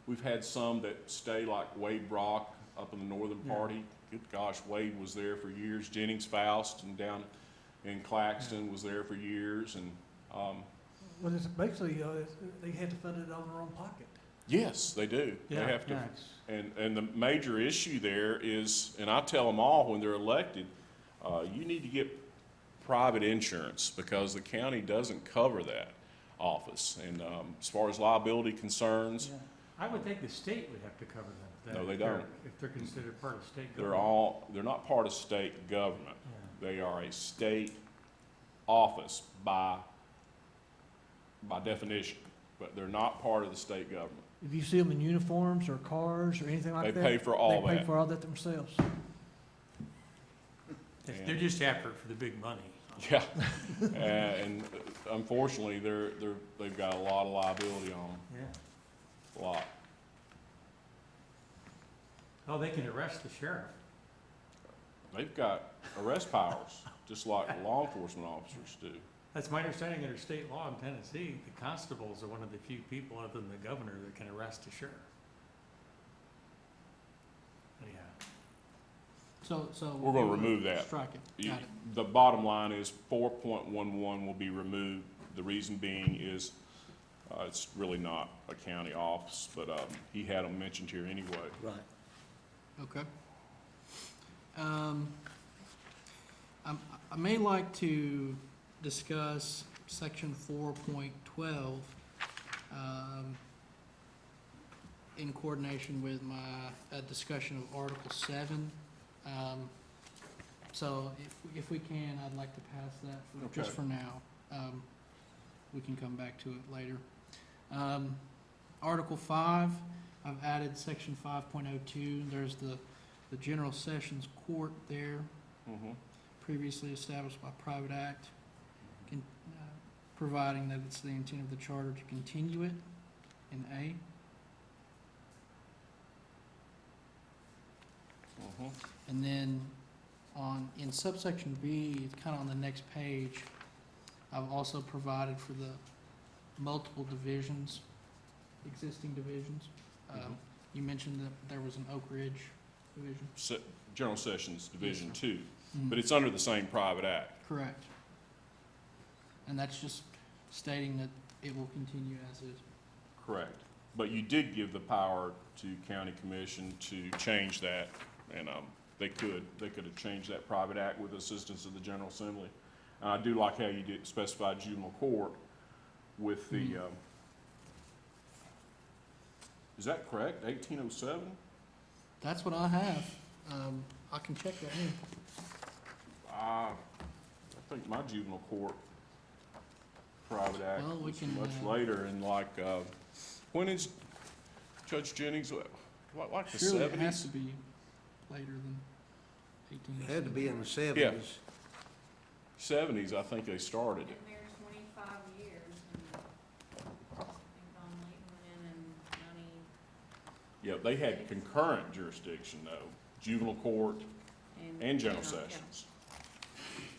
we've had some that stay, like Wade Brock up in the northern party. Good gosh, Wade was there for years. Jennings Faust and down in Claxton was there for years. And Well, it's basically, they had to fund it out of their own pocket. yes, they do. They have to. Yeah, And the major issue there is, and I tell them all when they're elected, you need to get private insurance, because the county doesn't cover that office. And as far as liability concerns, I would think the state would have to cover that. No, they don't. If they're considered part of state government. they're not part of state government. Yeah. They are a state office by definition, but they're not part of the state government. If you see them in uniforms or cars or anything like They that. pay for all They pay that. for all that themselves. They're just after it for the big money. Yeah, and unfortunately, they've got a lot of liability on them, Yeah. a lot. Oh, they can arrest the sheriff. They've got arrest powers, just like law enforcement officers do. That's my understanding under state law in Tennessee. The constables are one of the few people other than the governor that can arrest a sheriff. Anyhow. So. We're gonna remove that. Strike it. You- Got it. The bottom line is 4.11 will be removed. The reason being is, it's really not a county office, but he had them mentioned here anyway. Right. Okay. I may like to discuss section 4.12 in coordination with my discussion of Article 7. So if we can, I'd like to pass that just Okay. for now. We can come back to it later. Article 5, I've added section 5.02. There's the General Sessions Court there, previously established by private act, providing that it's the intent of the charter to continue it in A. And then in subsection B, it's kind of on the next page, I've also provided for the multiple divisions, existing divisions. You mentioned that there was an Oak Ridge division. General Sessions Division Yes, 2, but it's under the same private act. Correct. And that's just stating that it will continue as is. Correct. But you did give the power to county commission to change that, and they could have changed that private act with the assistance of the General Assembly. And I do like how you did specify juvenile court with the, is that correct, 1807? That's what I have. I can check that in. I think my juvenile court private act Well, we was can, much later, and like, when is Judge Jennings, like the Surely it has to 70s? be later than 1807. It had to be in the seventies. 70s, I think they started Been it. there 25 years, and I think Don Layton went in 90. Yeah, they had concurrent jurisdiction though, juvenile court and general sessions.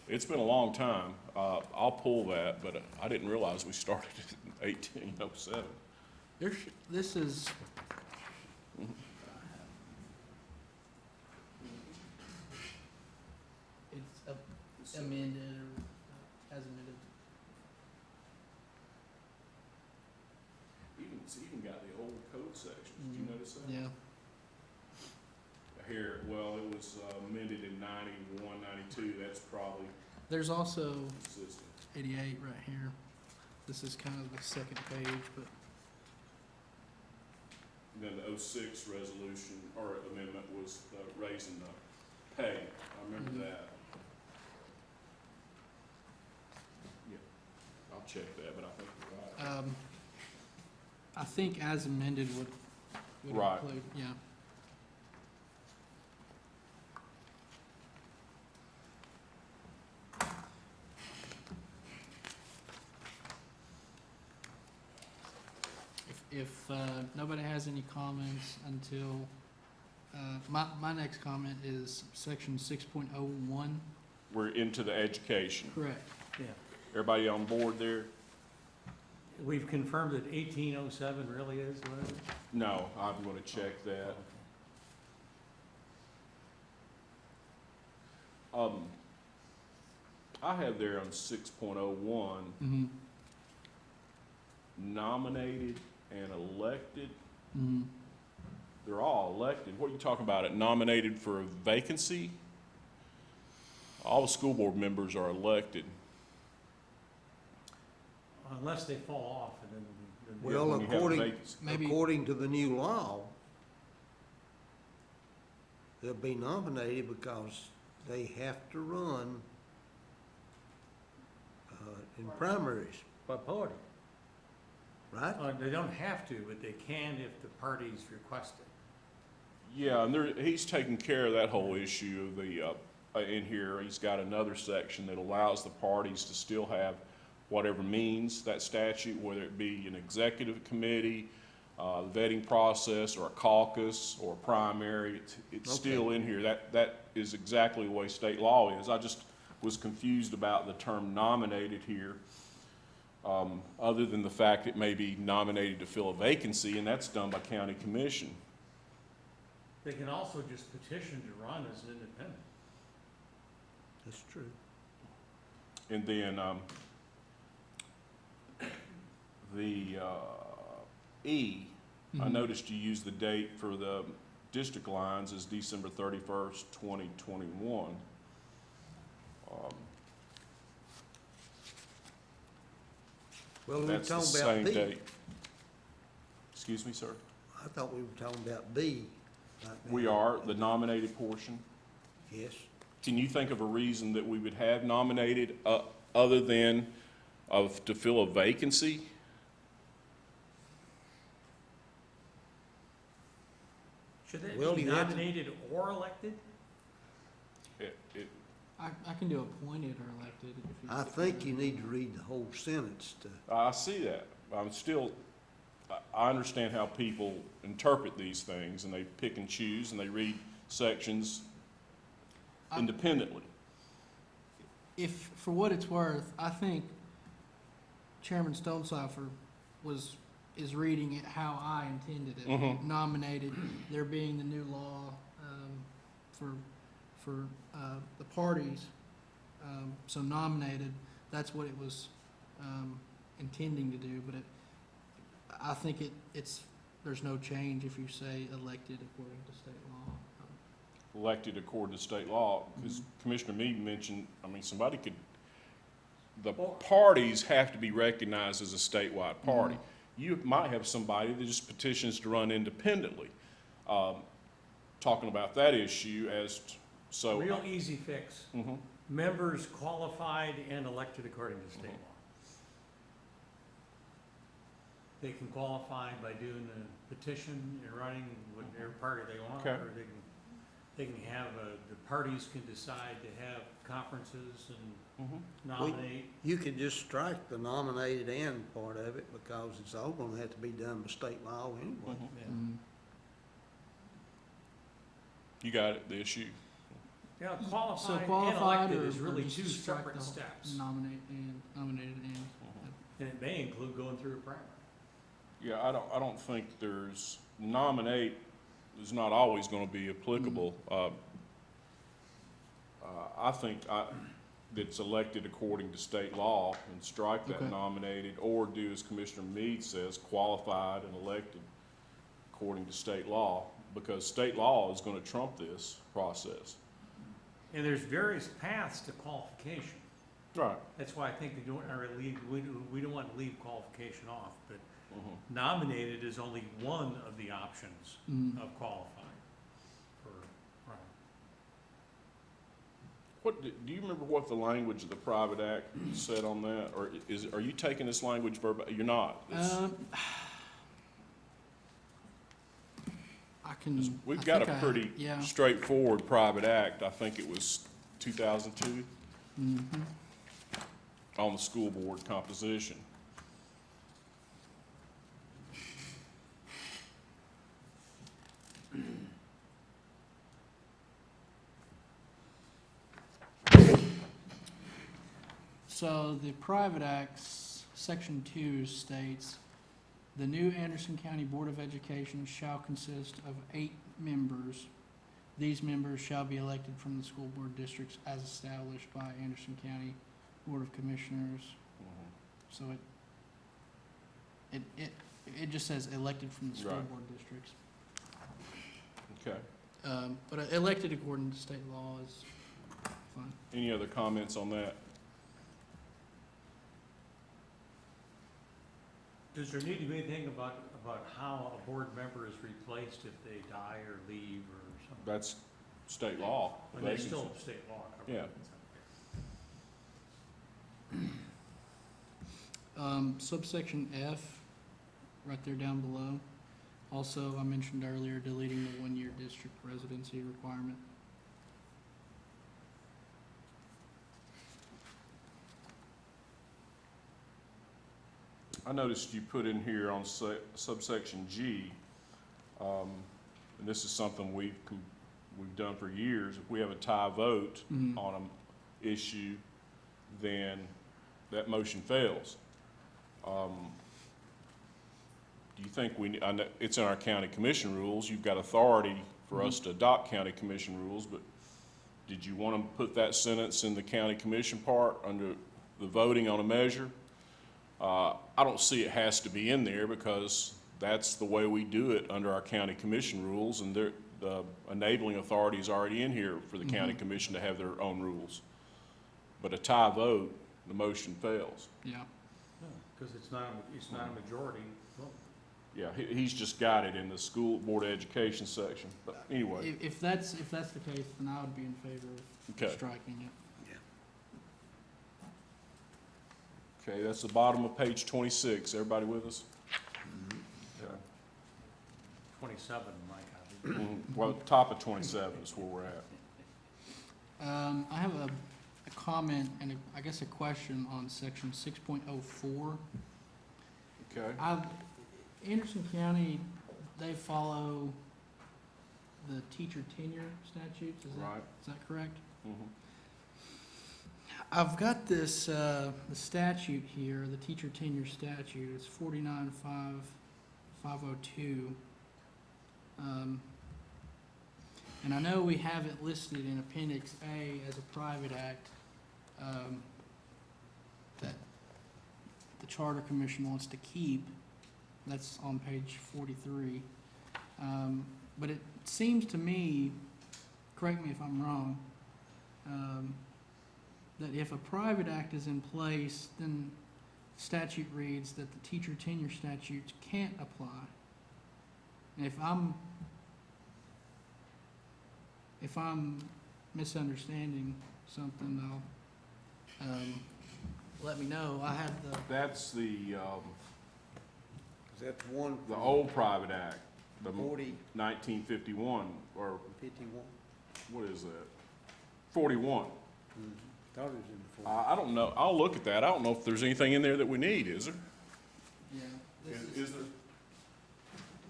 It's been a long time. I'll pull that, but I didn't realize we started it in 1807. This is, it's amended or as amended. It's even got the old code sections. Did you notice that? Yeah. Here, well, it was amended in 91, 92. That's probably There's also consistent. 88 right here. This is kind of the second page, but Then the 06 resolution or amendment was raising the pay. I remember that. Yeah, I'll check that, but I think you're right. I think as amended would Right. include, yeah. If nobody has any comments until, my next comment is section 6.01. We're into the education. Correct. Yeah. Everybody on board there? We've confirmed that 1807 really is what it is? No, I'm going to check that. I have there on 6.01, Mm-hmm. nominated and elected. Mm-hmm. They're all elected. What are you talking about? It nominated for a vacancy? All the school board members are elected. Unless they fall off and then. Well, When you have a according, vacancy. Maybe- according to the new law, they'll be nominated because they have to run in primaries, By party. right? They don't have to, but they can if the parties request it. Yeah, and he's taking care of that whole issue of the, in here, he's got another section that allows the parties to still have whatever means that statute, whether it be an executive committee, vetting process, or a caucus, or a primary, it's Okay. still in here. That is exactly the way state law is. I just was confused about the term nominated here, other than the fact it may be nominated to fill a vacancy, and that's done by county commission. They can also just petition to run as an independent. That's true. And then, the E, I Mhm. noticed you used the date for the district lines is December 31st, 2021. Well, we were That's the talking same about B. date. Excuse me, sir? I thought we were talking about B. right We now. are, the nominated portion. Yes. Can you think of a reason that we would have nominated other than to fill a vacancy? Should that Well, be you have to- nominated or elected? It, I can do appointed or elected if you. I think you need to read the whole sentence to, I see that. I understand how people interpret these things, and they pick and choose, and they read sections independently. If, for what it's worth, I think Chairman Stonecipher is reading it how I intended it. Mhm. Nominated, there being the new law for the parties, so nominated, that's what it was intending to do, but I think there's no change if you say elected according to state law. Elected according to state law, because Commissioner Mead mentioned, the parties have to be recognized as a statewide party. You might have somebody that just petitions to run independently. Talking about that issue so. Real easy fix. Mhm. Members qualified and elected according to state law. They can qualify by doing a petition and running whatever party they want, Okay. or they can have, the parties can decide to have conferences and Mhm. nominate. you could just strike the nominated and part of it because it's all gonna have to be done by state law anyway. Mhm. Yeah. Mhm. You got it, the issue. Yeah, So qualified and qualified elected or is really just two strike separate the whole- steps. Nominated and. And it may include going through a primary. Yeah, I don't think nominate is not always gonna be applicable. I think that's elected according to state law and strike that Okay. nominated, or do as Commissioner Mead says, qualified and elected according to state law, because state law is gonna trump this process. And there's various paths to qualification. Right. That's why I think we don't want to leave qualification off, but Mhm. nominated is only one of the options Mhm. of qualifying for, right. Do you remember what the language of the private act said on that, or are you taking this language verbatim? You're not. I can. We've I got think a I- pretty Yeah. straightforward private act. I think it was 2002 Mhm. on the school board composition. So the private acts, section 2 states, the new Anderson County Board of Education shall consist of 8 members. These members shall be elected from the school board districts as established by Anderson County Board of Commissioners. So it just says elected from the school Right. board districts. Okay. But elected according to state law is fine. Any other comments on that? Does there need to be anything about how a board member is replaced if they die or leave or something? That's state law. And that's still state law. Yeah. Subsection F, right there down below. Also, I mentioned earlier deleting the 1-year district residency requirement. I noticed you put in here on subsection G, and this is something we've done for years. If we have a tie vote Mhm. on an issue, then that motion fails. Do you think I know it's in our county commission rules, you've got authority for us to adopt county commission rules, but did you want to put that sentence in the county commission part under the voting on a measure? I don't see it has to be in there because that's the way we do it under our county commission rules, and the enabling authority is already in here for the county commission to have their own rules. But a tie vote, the motion fails. Yeah. Because it's not a majority vote. Yeah, he's just got it in the school board of education section, but anyway. If that's the case, then I would be in favor of Okay. striking it. Okay, that's the bottom of page 26. Everybody with us? Okay. 27 in my copy. Well, top of 27 is where we're at. I have a comment and I guess a question on section 6.04. Okay? Anderson County, they follow the teacher tenure statutes, Right. is that correct? Mhm. I've got this, the statute here, the teacher tenure statute, it's 49.502. And I know we have it listed in Appendix A as a private act, that the Charter Commission wants to keep. That's on page 43. But it seems to me, correct me if I'm wrong, that if a private act is in place, then statute reads that the teacher tenure statutes can't apply. And if I'm misunderstanding something, let me know. I have the, That's the Is that the one from old private act, the 4051? 1951, or what is that? 41. Thought it was in the 40. I don't know. I'll look at that. I don't know if there's anything in there that we need, is there? yeah. This Is there?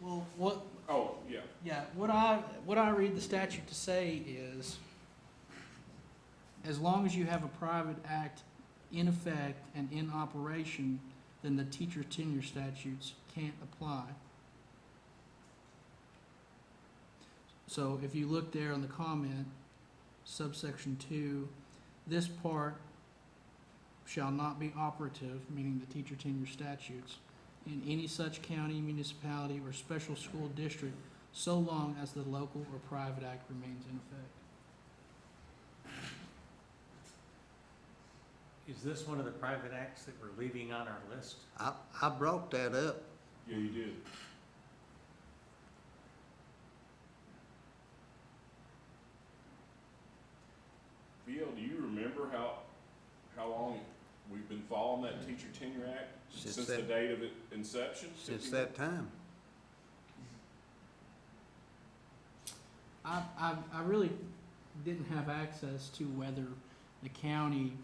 Well, what, Oh, yeah. yeah, what I read the statute to say is, as long as you have a private act in effect and in operation, then the teacher tenure statutes can't apply. So if you look there on the comment, subsection 2, this part shall not be operative, meaning the teacher tenure statutes, in any such county, municipality, or special school district, so long as the local or private act remains in effect. Is this one of the private acts that we're leaving on our list? I brought that up. Yeah, you did. VL, do you remember how long we've been following that teacher tenure act? Since Since the that- date of its inception? Since that time. I really didn't have access to whether the county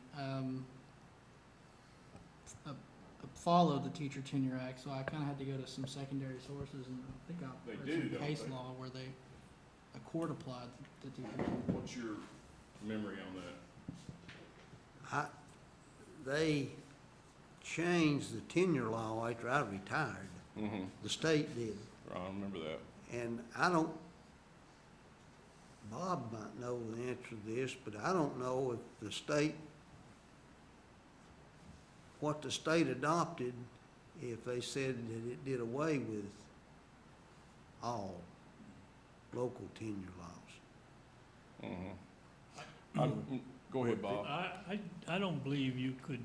followed the Teacher Tenure Act, so I kind of had to go to some secondary sources, and I think I They read do, some don't case they? law where a court applied the teacher tenure. What's your memory on that? They changed the tenure law after I retired. Mm-hmm. The state did. I remember that. And Bob might know the answer to this, but I don't know if what the state adopted, if they said that it did away with all local tenure laws. Mm-hmm. Go ahead, Bob. I don't believe you could,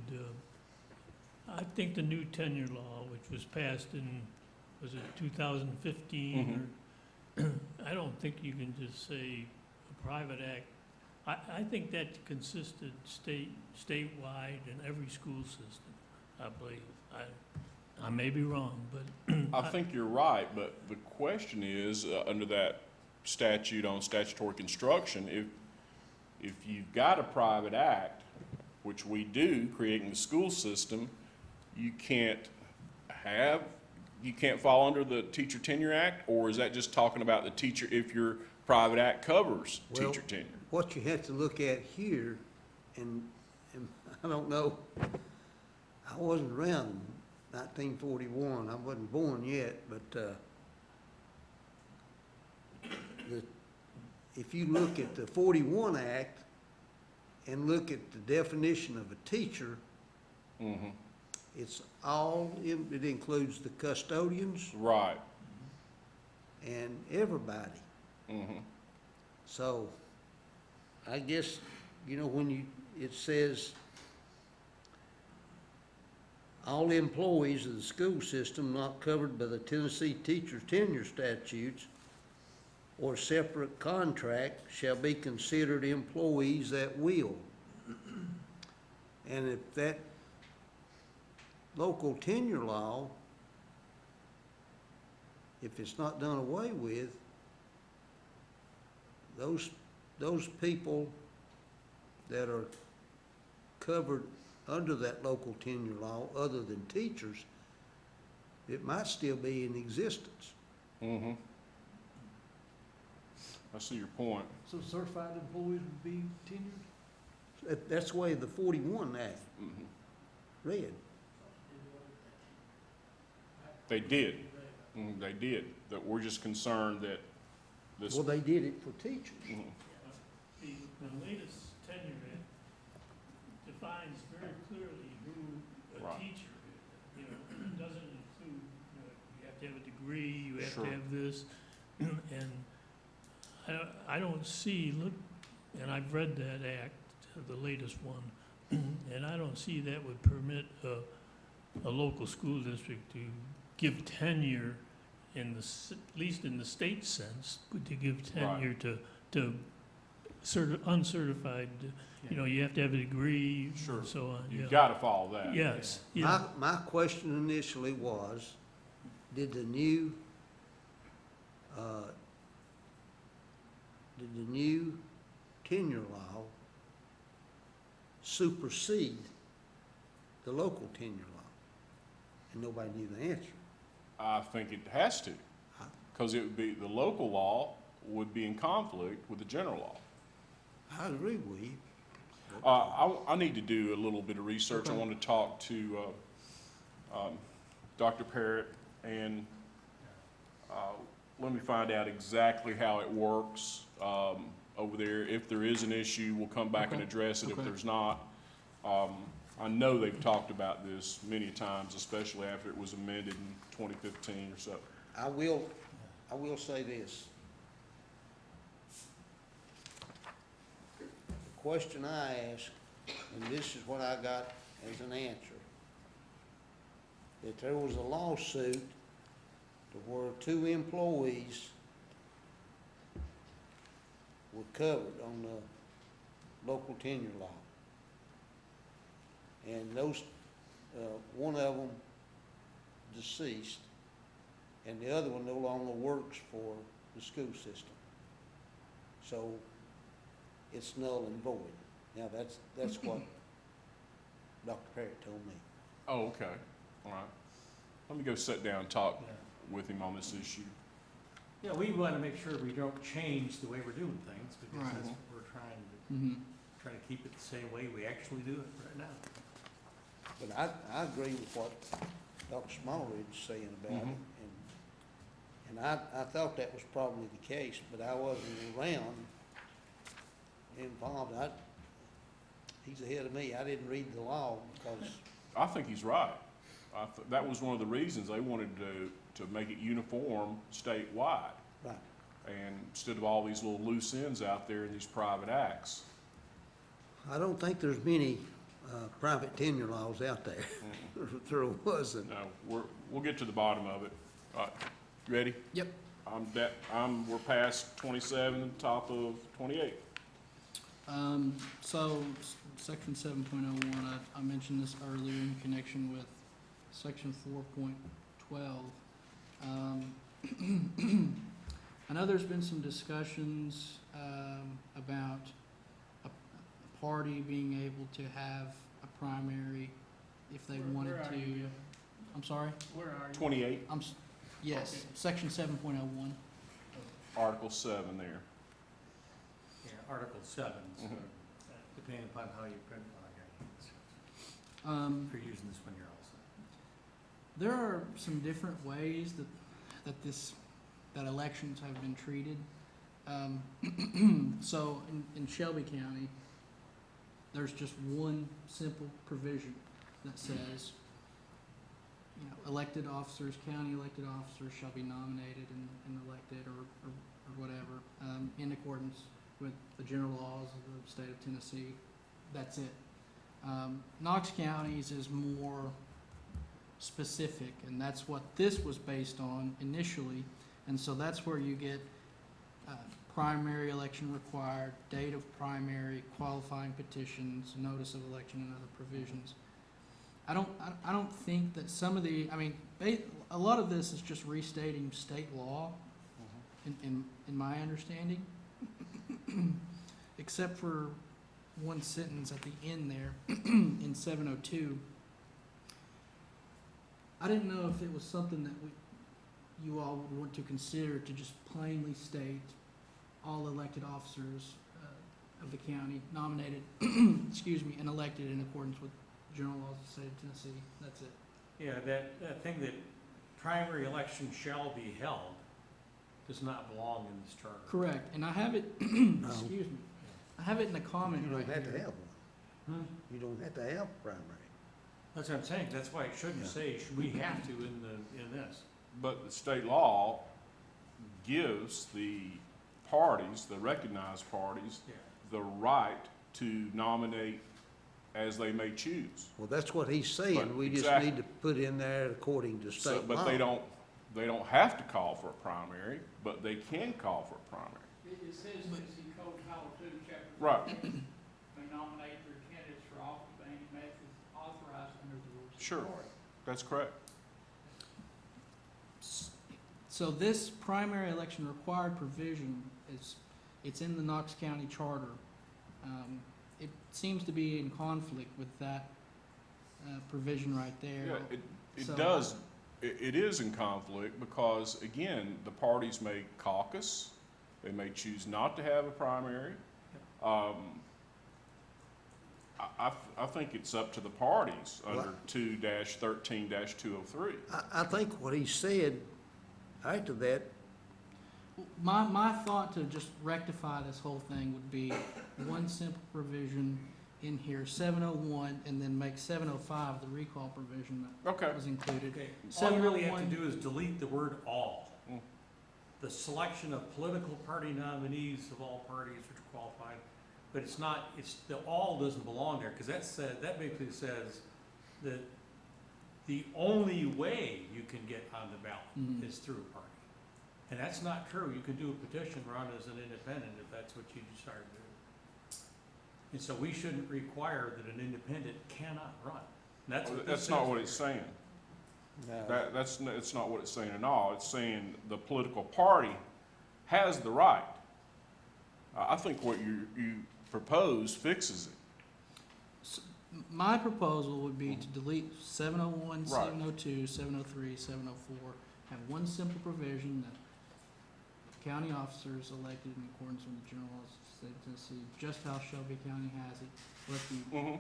I think the new tenure law, which was passed in, was it 2015? I don't think you can just say a private act. I think that consisted statewide in every school system, I believe. I may be wrong, but. I think you're right, but the question is, under that statute on statutory construction, if you've got a private act, which we do, creating the school system, you can't fall under the Teacher Tenure Act, or is that just talking about the teacher, if your private act covers Well, teacher tenure? What you have to look at here, and I don't know, I wasn't around in 1941, I wasn't born yet, but if you look at the 41 Act and look at the definition of a teacher, Mm-hmm. it includes the custodians Right. and everybody. Mm-hmm. So, I guess, when it says, all employees of the school system not covered by the Tennessee Teachers Tenure Statutes or separate contract shall be considered employees at will. And if that local tenure law, if it's not done away with, those people that are covered under that local tenure law, other than teachers, it might still be in existence. Mm-hmm. I see your point. So certified employees would be tenured? That's the way the 41 Act Mm-hmm. read. They did. They did. That we're just concerned that this. Well, they did it for teachers. Mhm. The latest tenure act defines very clearly who a Right. teacher is. It doesn't include, you have to have a degree, you have Sure. to have this. And I don't see, and I've read that act, the latest one, and I don't see that would permit a local school district to give tenure at least in the state sense, to give tenure to uncertified, you have to have a degree Sure. and so on. You've got to follow that. Yes, yeah. My question initially was, did the new tenure law supersede the local tenure law? And nobody knew the answer. I think it has to, because it would be, the local law would be in conflict with the general law. I agree with you. I need to do a little bit of research. I want to talk to Dr. Parrott, and let me find out exactly how it works over there. If there is an issue, we'll come back and address it. If Okay. there's not, I know they've talked about this many times, especially after it was amended in 2015 or so. I will say this. The question I asked, and this is what I got as an answer, that there was a lawsuit to where 2 employees were covered on the local tenure law. And those, one of them deceased, and the other one no longer works for the school system. So it's null and void. Now, that's what Dr. Parrott told me. Oh, okay, all right. Let me go sit down and talk with him on this issue. Yeah, we want to make sure we don't change the way we're doing things, because Right. that's what we're trying Mhm. to keep it the same way we actually do it right now. But I agree with what Dr. Smallridge is saying about it, and I thought that was probably the case, but I wasn't around involved. He's ahead of me. I didn't read the law because, I think he's right. That was one of the reasons they wanted to make it uniform statewide. right, And instead of all these little loose ends out there in these private acts. I don't think there's many private tenure laws out there. There wasn't. No, we'll get to the bottom of it. All right, you ready? Yep. We're past 27 and top of 28. Section 7.01, I mentioned this earlier in connection with section 4.12. I know there's been some discussions about a party being able to have a primary if they wanted Where are to. you? I'm sorry? Where are you? 28, Yes, Okay. section 7.01. Article 7 there. Yeah, Article 7, so Mhm. depending upon how you print on your Um, if you're using this one, you're all set. There are some different ways that elections have been treated. So in Shelby County, there's just one simple provision that says, elected officers, county elected officers shall be nominated and elected or whatever, in accordance with the general laws of the state of Tennessee. That's it. Knox County's is more specific, and that's what this was based on initially. And so that's where you get primary election required, date of primary, qualifying petitions, notice of election, and other provisions. I don't think that some of the, I mean, a lot of this is just restating state law, in my understanding, except for one sentence at the end there in 702. I didn't know if it was something that you all would want to consider to just plainly state all elected officers of the county nominated, excuse me, and elected in accordance with general laws of the state of Tennessee. That's it. Yeah, that thing that primary election shall be held does not belong in this charter. Correct, and I have it, No. excuse me, I have it in the comment You right don't have to here. have one. You don't have to have primary. That's what I'm saying, that's why it shouldn't Yeah. say, we have to in this. But the state law gives the parties, the recognized parties, Yeah. the right to nominate as they may choose. Well, that's what he's saying. But We just exactly. need to put in there according to So, state law. but they don't have to call for a primary, but they can call for a primary. It says Tennessee Code Title II, Chapter Right. 13, may nominate their candidates for office by any method authorized under the rules of Sure. authority. That's correct. So this primary election required provision it's in the Knox County Charter. It seems to be in conflict with that provision right there. Yeah, it So- does, it is in conflict because, again, the parties may caucus, they may choose not to have a primary. I think it's up to the parties under 2-13-203. I think what he said after that, My thought to just rectify this whole thing would be one simple provision in here, 701, and then make 705 the recall provision Okay. that was included. Okay, all you really have to 701 do is delete the word all. Mm. The selection of political party nominees of all parties which are qualified, but it's not, the all doesn't belong there, because that basically says that the only way you can get on the ballot Mhm. is through a party. And that's not true. You can do a petition run as an independent if that's what you desire to do. And so we shouldn't require that an independent cannot run. And that's what this That's not says what it's here. saying. It's not what it's saying at all. It's saying the political party has the right. I think what you propose fixes it. My proposal would be to delete 701, Right. 702, 703, 704, have one simple provision that county officers elected in accordance with the general laws of the state of Tennessee, just how Shelby County has it,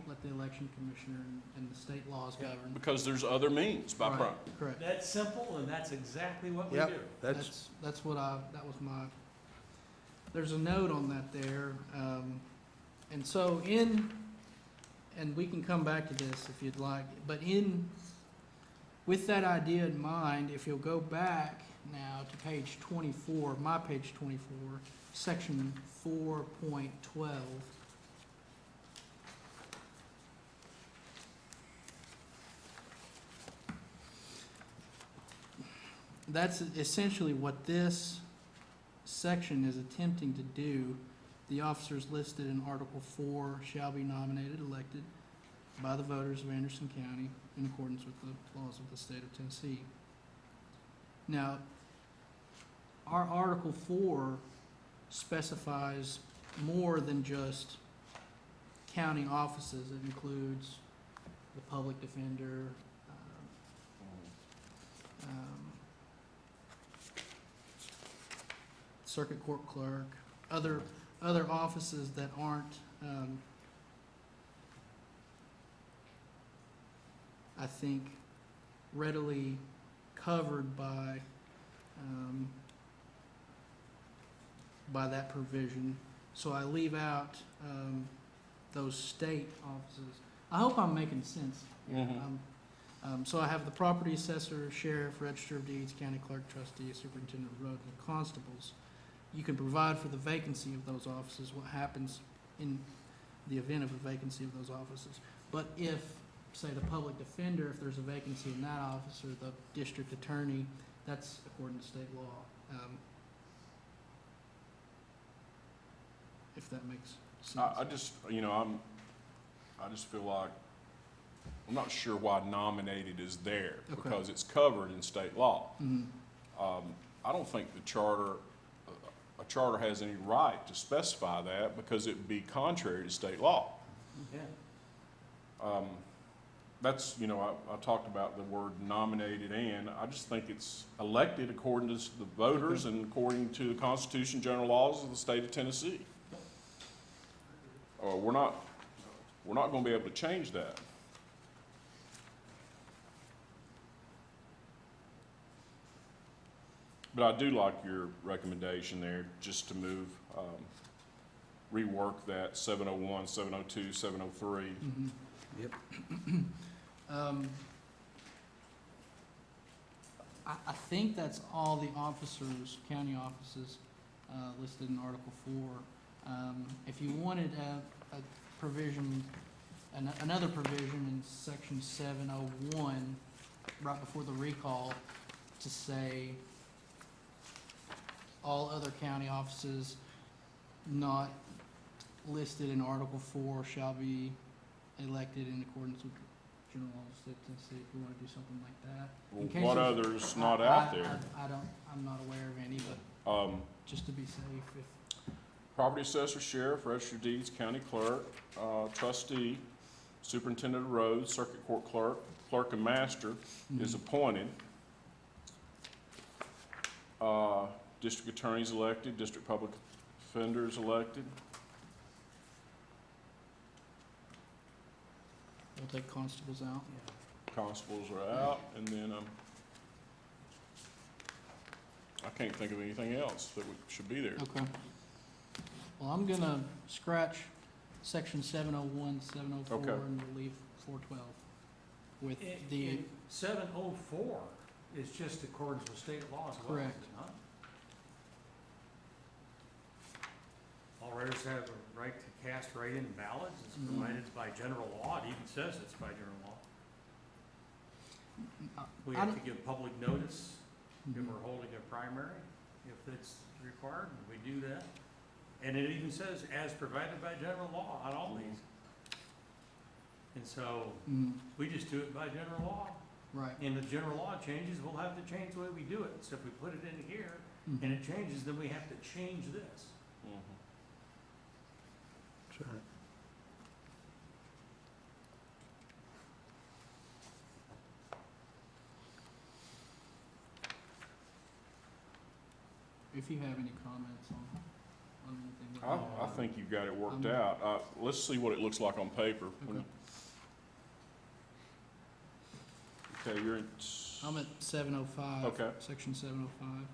let the election commissioner and the state laws govern. Because there's other means by Right, primary. correct. That's simple, and that's exactly what we yep, do. that's, That's what that was my, there's a note on that there. And so and we can come back to this if you'd like, but with that idea in mind, if you'll go back now to page 24, my page 24, section 4.12. That's essentially what this section is attempting to do. The officers listed in Article 4 shall be nominated, elected by the voters of Anderson County in accordance with the laws of the state of Tennessee. Now, our Article 4 specifies more than just county offices. It includes the public defender, circuit court clerk, other offices that aren't, I think, readily covered by that provision. So I leave out those state offices. I hope I'm making sense. Mhm. So I have the property assessor, sheriff, register of deeds, county clerk, trustee, superintendent of roads, and constables. You can provide for the vacancy of those offices, what happens in the event of a vacancy of those offices. But if, say, the public defender, if there's a vacancy in that office, or the district attorney, that's according to state law. If that makes sense. I just, you know, I just feel like, I'm not sure why nominated is there, Okay. because it's covered in state law. Mhm. I don't think the charter, a charter has any right to specify that, because it would be contrary to state law. Yeah. That's, you know, I talked about the word nominated, and I just think it's elected according to the voters and according to the Constitution, general laws of the state of Tennessee. We're not gonna be able to change that. But I do like your recommendation there, just to move, rework that 701, 702, 703. Mhm. Yep. I think that's all the officers, county offices, listed in Article 4. If you wanted a provision, another provision in Section 701, right before the recall, to say all other county offices not listed in Article 4 shall be elected in accordance with general laws of the state of Tennessee, if you want to do something like that. In case What there's- others not out I- there? I'm not aware of any, but just to be safe, if, Property assessor, sheriff, register of deeds, county clerk, trustee, superintendent of roads, circuit court clerk, clerk and master is appointed. District attorney's elected, district public defender's elected. we'll take constables out. Constables are out, and then, I can't think of anything else that should be there. Okay. Well, I'm gonna scratch Section 701, 704, Okay. and we'll leave 412 with the, In 704 is just accordance with state law as well, is Correct. it not? All writers have a right to cast write-in ballots, it's Mhm. provided by general law, it even says it's by general law. We I have don't- to give public notice if Mhm. we're holding a primary, if it's required, and we do that. And it even says, as provided by general law on all these. And so, Mhm. we just do it by general law. Right. And the general law changes, we'll have to change the way we do it. So if we put it in here and Mhm. it changes, then we have to change this. That's right. If you have any comments on anything. let me know. I think you've got it worked out. Let's see what it looks like on paper. Okay. Okay, you're at, I'm at 705. Okay. Section 705.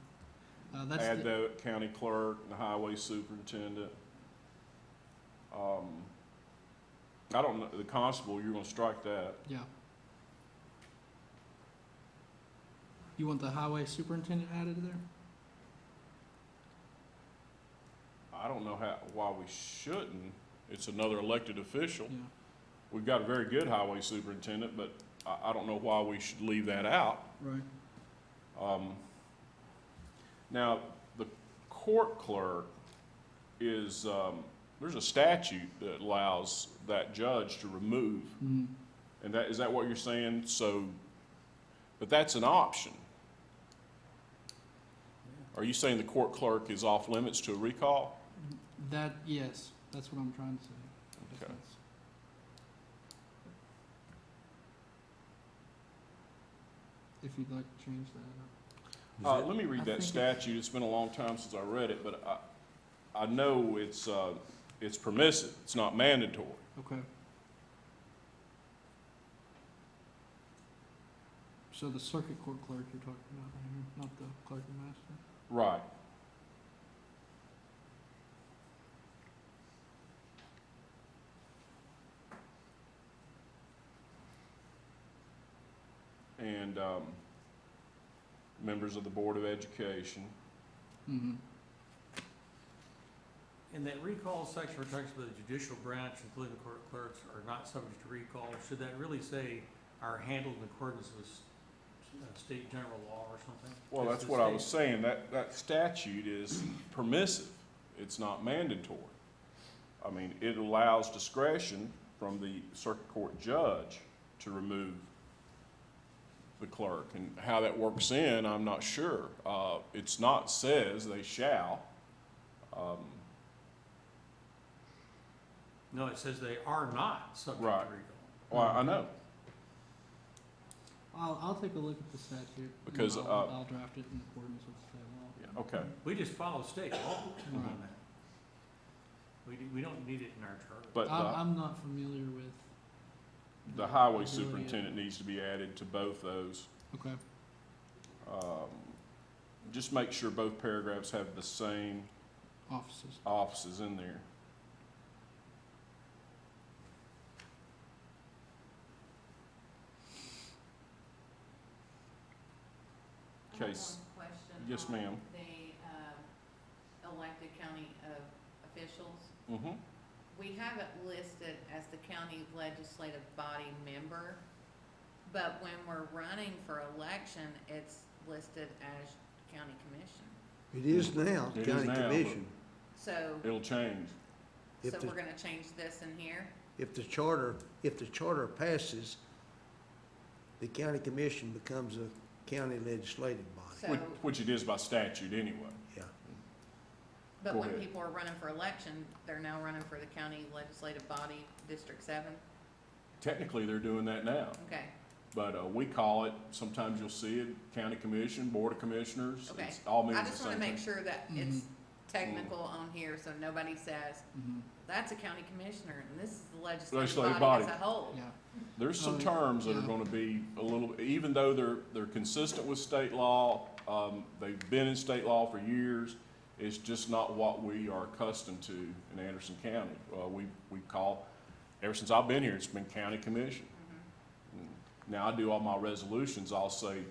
That's add the, the county clerk, the highway superintendent. I don't know, the constable, you're gonna strike that. yeah. You want the highway superintendent added there? I don't know why we shouldn't. It's another elected official. Yeah. We've got a very good highway superintendent, but I don't know why we should leave that out. Right. Now, the court clerk is, there's a statute that allows that judge to remove. Mhm. And is that what you're saying? So, but that's an option. Are you saying the court clerk is off limits to a recall? That, yes, that's what I'm trying to say. If Okay. that's- If you'd like to change that. Let me read I that think statute. It's been a long time since I read it, but I know it's permissive. It's not mandatory. Okay. So the circuit court clerk you're talking about right here, not the clerk and master? Right. and, members of the Board of Education. Mhm. In that recall section where it talks about the judicial branch, including the court clerks, are not subject to recall, should that really say are handled in accordance with state general law or something? Well, Just that's the what I state- was saying, that statute is permissive, it's not mandatory. I mean, it allows discretion from the circuit court judge to remove the clerk, and how that works in, I'm not sure. It's not says they shall. No, it says they are not subject Right. to recall. Well, I know, I'll take a look at the statute. and Because, I'll draft it in accordance with state law. yeah, okay. We just follow state law on Right. that. We don't need it in our charter. But I'm not familiar with. the highway ability of- superintendent needs to be added to both those. Okay. Just make sure both paragraphs have the same Offices. offices in there. I have Case. one question. Yes, on ma'am. The elected county officials. Mm-hmm. We have it listed as the county legislative body member, but when we're running for election, it's listed as county commission. It is now, It is county now, but- commission. So, It'll change. If so the- we're gonna change this in here? If the charter passes, the county commission becomes a county legislative body. So, Which it is by statute anyway. Yeah. but go when ahead. people are running for election, they're now running for the county legislative body, District 7? Technically, they're doing that now, Okay, but we call it, sometimes you'll see it, county commission, board of commissioners. okay. It all means I the just wanna same make thing. sure that it's technical on here, so nobody says, that's a county commissioner, and this is the legislative Legislative body as body. a whole. Yeah. There's some Oh, terms that are yeah. gonna be a little, even though they're consistent with state law, they've been in state law for years, it's just not what we are accustomed to in Anderson County. We call, ever since I've been here, it's been county commission. Now, I do all my resolutions, I'll say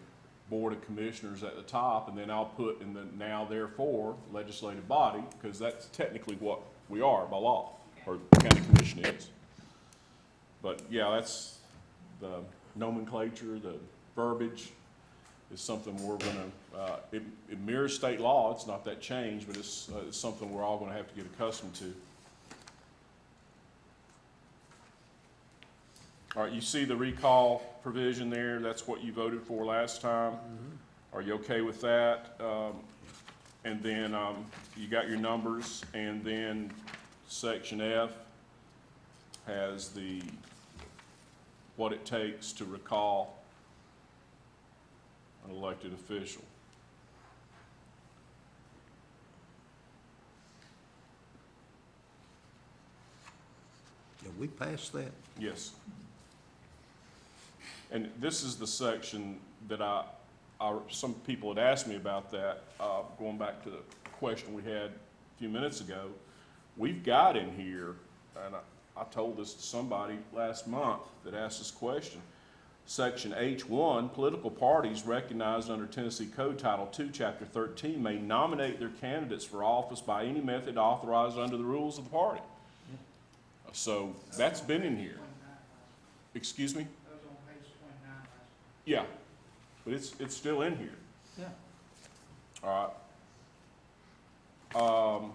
Board of Commissioners at the top, and then I'll put in the now therefore legislative body, because that's technically what we are by law, or county commission is. But, yeah, that's the nomenclature, the verbiage is something we're gonna, it mirrors state law, it's not that change, but it's something we're all gonna have to get accustomed to. All right, you see the recall provision there, that's what you voted for last time. Are you okay with that? And then, you got your numbers, and then section F has what it takes to recall an elected official. Yeah, we passed that. Yes. And this is the section that some people had asked me about that, going back to the question we had a few minutes ago. We've got in here, and I told this to somebody last month that asked this question, Section H1, political parties recognized under Tennessee Code Title II, Chapter 13, may nominate their candidates for office by any method authorized under the rules of the party. So that's been in here. Excuse me? That was on page 29 last. Yeah, but it's still in here. Yeah. All right.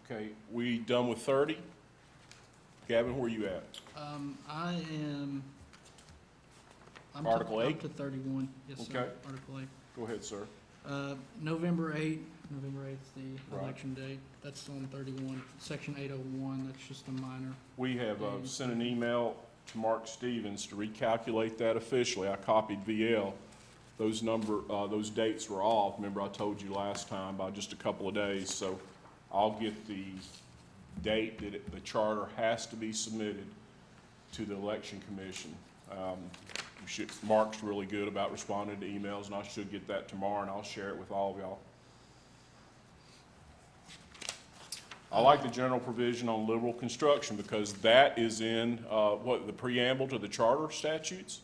Okay, we done with 30? Gavin, where you at? I'm Article up 8? to 31, yes, sir. Okay. Article 8. Go ahead, sir. November 8th, the Right. election date. That's on 31. Section 801, that's just a minor. We have sent an email to Mark Stevens to recalculate that officially. I copied VL. Those dates were off. Remember, I told you last time by just a couple of days. So I'll get the date that the charter has to be submitted to the election commission. Mark's really good about responding to emails, and I should get that tomorrow, and I'll share it with all of y'all. I like the general provision on liberal construction because that is in, the preamble to the charter statutes.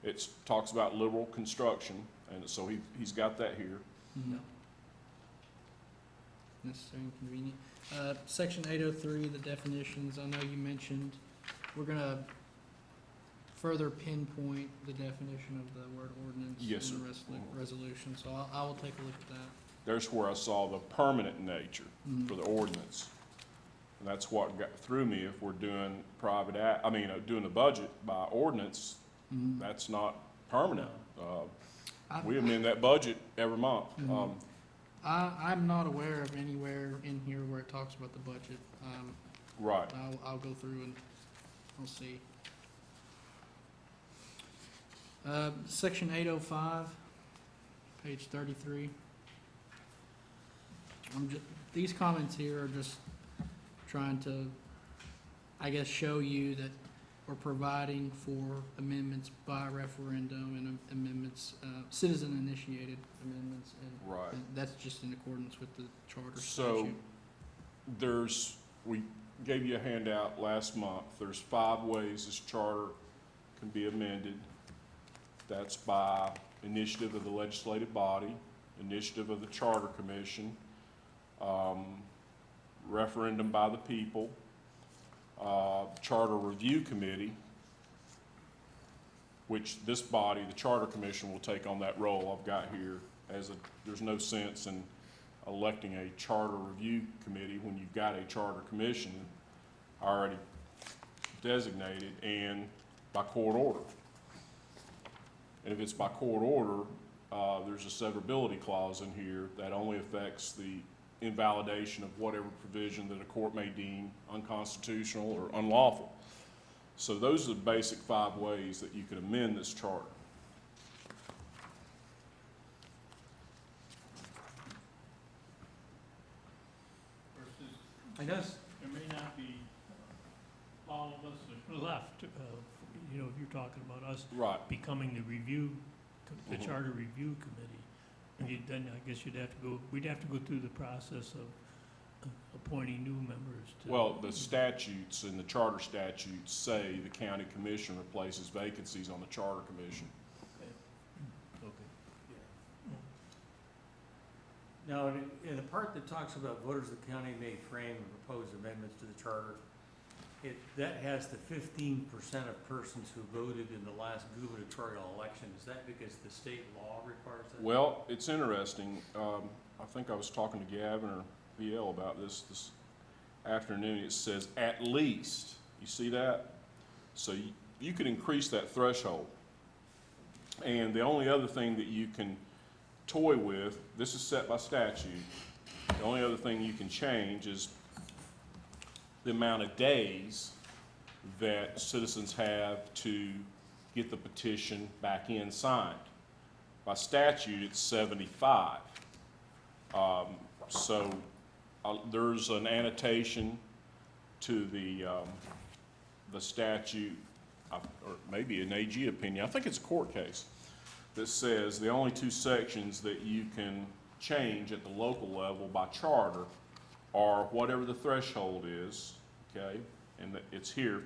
It talks about liberal construction, and so he's got that here. Necessary and convenient. Section 803, the definitions, I know you mentioned, we're gonna further pinpoint the definition of the word ordinance Yes, in the sir. resolution, so I will take a look at that. There's where I saw the permanent nature for the ordinance. And that's what threw me. If we're doing doing the budget by ordinance, that's not permanent. We amend that budget every month. I'm not aware of anywhere in here where it talks about the budget. Right. I'll go through and I'll see. Section 805, page 33. These comments here are just trying to, I guess, show you that we're providing for amendments by referendum and amendments, citizen-initiated amendments, and Right. that's just in accordance with the charter So statute. we gave you a handout last month. There's 5 ways this charter can be amended. That's by initiative of the legislative body, initiative of the charter commission, referendum by the people, charter review committee, which this body, the charter commission, will take on that role I've got here. There's no sense in electing a charter review committee when you've got a charter commission already designated and by court order. And if it's by court order, there's a severability clause in here that only affects the invalidation of whatever provision that a court may deem unconstitutional or unlawful. So those are the basic 5 ways that you could amend this charter. I guess there may not be all of us that are left, you know, if you're talking about us Right. becoming the charter review committee. And then I guess we'd have to go through the process of appointing new members to. Well, the statutes and the charter statutes say the county commission replaces vacancies on the charter commission. Okay. Now, in the part that talks about voters of the county may frame and propose amendments to the charter, that has the 15% of persons who voted in the last gubernatorial election. Is that because the state law requires that? Well, it's interesting. I think I was talking to Gavin or VL about this afternoon. It says at least. You see that? So you could increase that threshold. And the only other thing that you can toy with, this is set by statute, the only other thing you can change is the amount of days that citizens have to get the petition back in signed. By statute, it's 75. There's an annotation to the statute, or maybe an AG opinion, I think it's a court case, that says the only 2 sections that you can change at the local level by charter are whatever the threshold is, okay? And it's here,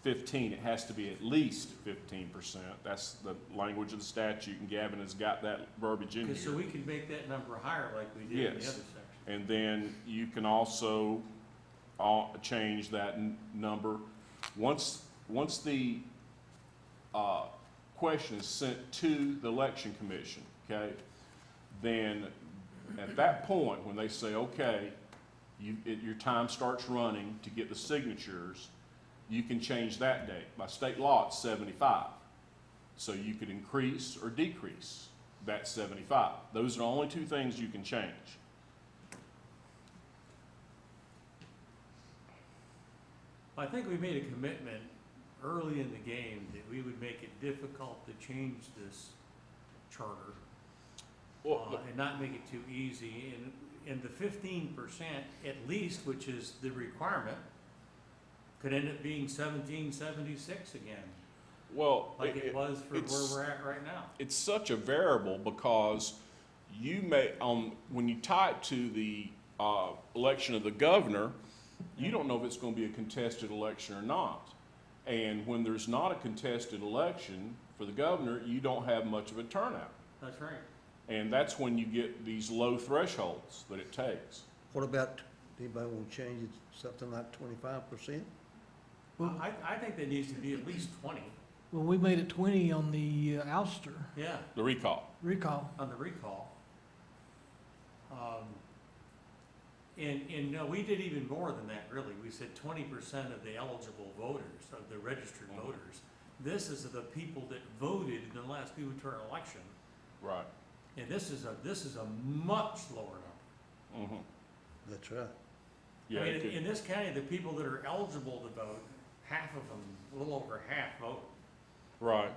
15, it has to be at least 15%. That's the language of the statute, and Gavin has got that verbiage in here. So we could make that number higher like we did in the other Yes. section. And then you can also change that number. Once the question is sent to the election commission, okay, then at that point, when they say, okay, your time starts running to get the signatures, you can change that date. By state law, it's 75. So you could increase or decrease that 75. Those are the only 2 things you can change. I think we made a commitment early in the game that we would make it difficult to change this charter and not make it too easy. And the 15% at least, which is the requirement, could end up being 1776 again. Well, like it was for where it's- we're at right now. it's such a variable because you may, when you tie it to the election of the governor, you don't know if it's going to be a contested election or not. And when there's not a contested election for the governor, you don't have much of a turnout. That's right. And that's when you get these low thresholds that it takes. What about, anybody want to change it to something like 25%? I think there needs to be at least 20, Well, we made it 20 on the ouster yeah, The recall. recall. on the recall. And no, we did even more than that, really. We said 20% of the eligible voters, of the registered Mhm. voters. This is the people that voted in the last gubernatorial election, Right. and this is a much lower number. Mm-hmm. That's right. Yeah, I mean, it could- in this county, the people that are eligible to vote, half of them, a little over half vote. right.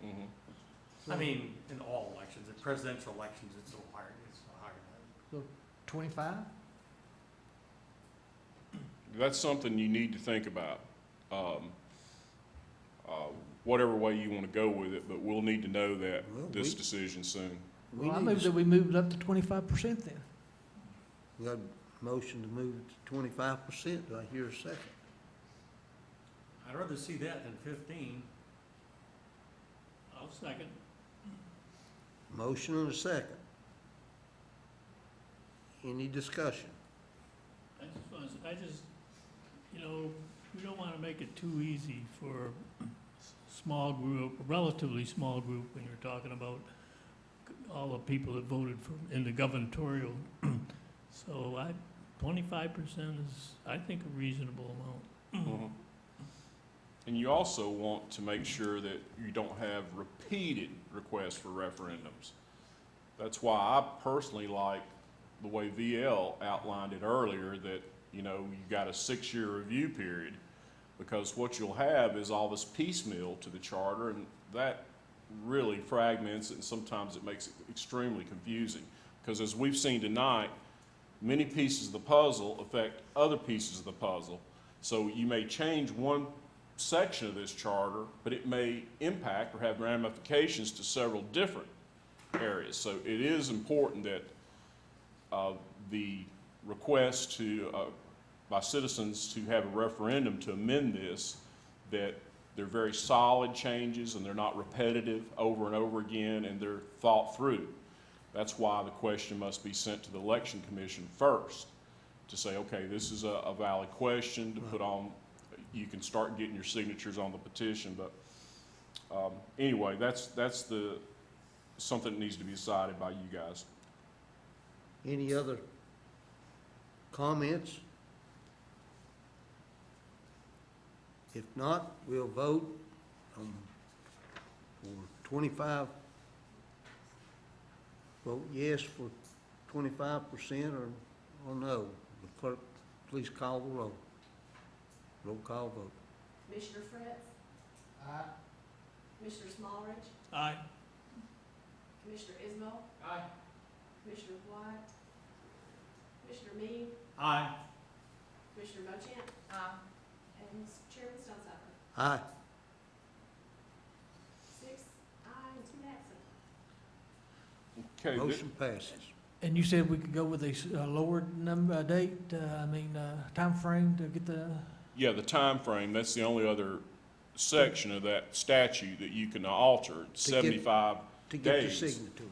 Mm-hmm. I mean, in all elections, in presidential elections, it's a little higher, than that. 25? That's something you need to think about. Whatever way you want to go with it, but we'll need to know that Well, this we- decision soon. We Well, I need moved to- that we moved up to 25% then. We got a motion to move it to 25%. Do I hear a second? I'd rather see that than 15. I'll second. Motion and a second. Any discussion? You know, we don't want to make it too easy for small group, a relatively small group, when you're talking about all the people that voted for, in the gubernatorial. So 25% is, I think, a reasonable amount. Mhm. And you also want to make sure that you don't have repeated requests for referendums. That's why I personally like the way VL outlined it earlier, that, you know, you got a 6-year review period, because what you'll have is all this piecemeal to the charter, and that really fragments it, and sometimes it makes it extremely confusing. Because as we've seen tonight, many pieces of the puzzle affect other pieces of the puzzle. So you may change one section of this charter, but it may impact or have ramifications to several different areas. So it is important that the request to, by citizens to have a referendum to amend this, that they're very solid changes and they're not repetitive over and over again, and they're thought through. That's why the question must be sent to the Election Commission first, to say, okay, this is a valid question to put on. You can start getting your signatures on the petition, but anyway, that's something that needs to be decided by you guys. Any other comments? If not, we'll vote for 25. Vote yes for 25% or no. The clerk, please call the roll. Roll call vote. Commissioner Fritz? Aye. Commissioner Smallridge? Aye. Commissioner Ismail? Aye. Commissioner White? Commissioner Mead? Aye. Commissioner Bochamp? And Chairman Stonesifer? Aye. 6 ayes and 2 absent. Okay. Motion passes. And you said we could go with a lower number, date, timeframe to get the, Yeah, the time frame. That's the only other section of that statute that you can alter, 75 To get the days. signatures.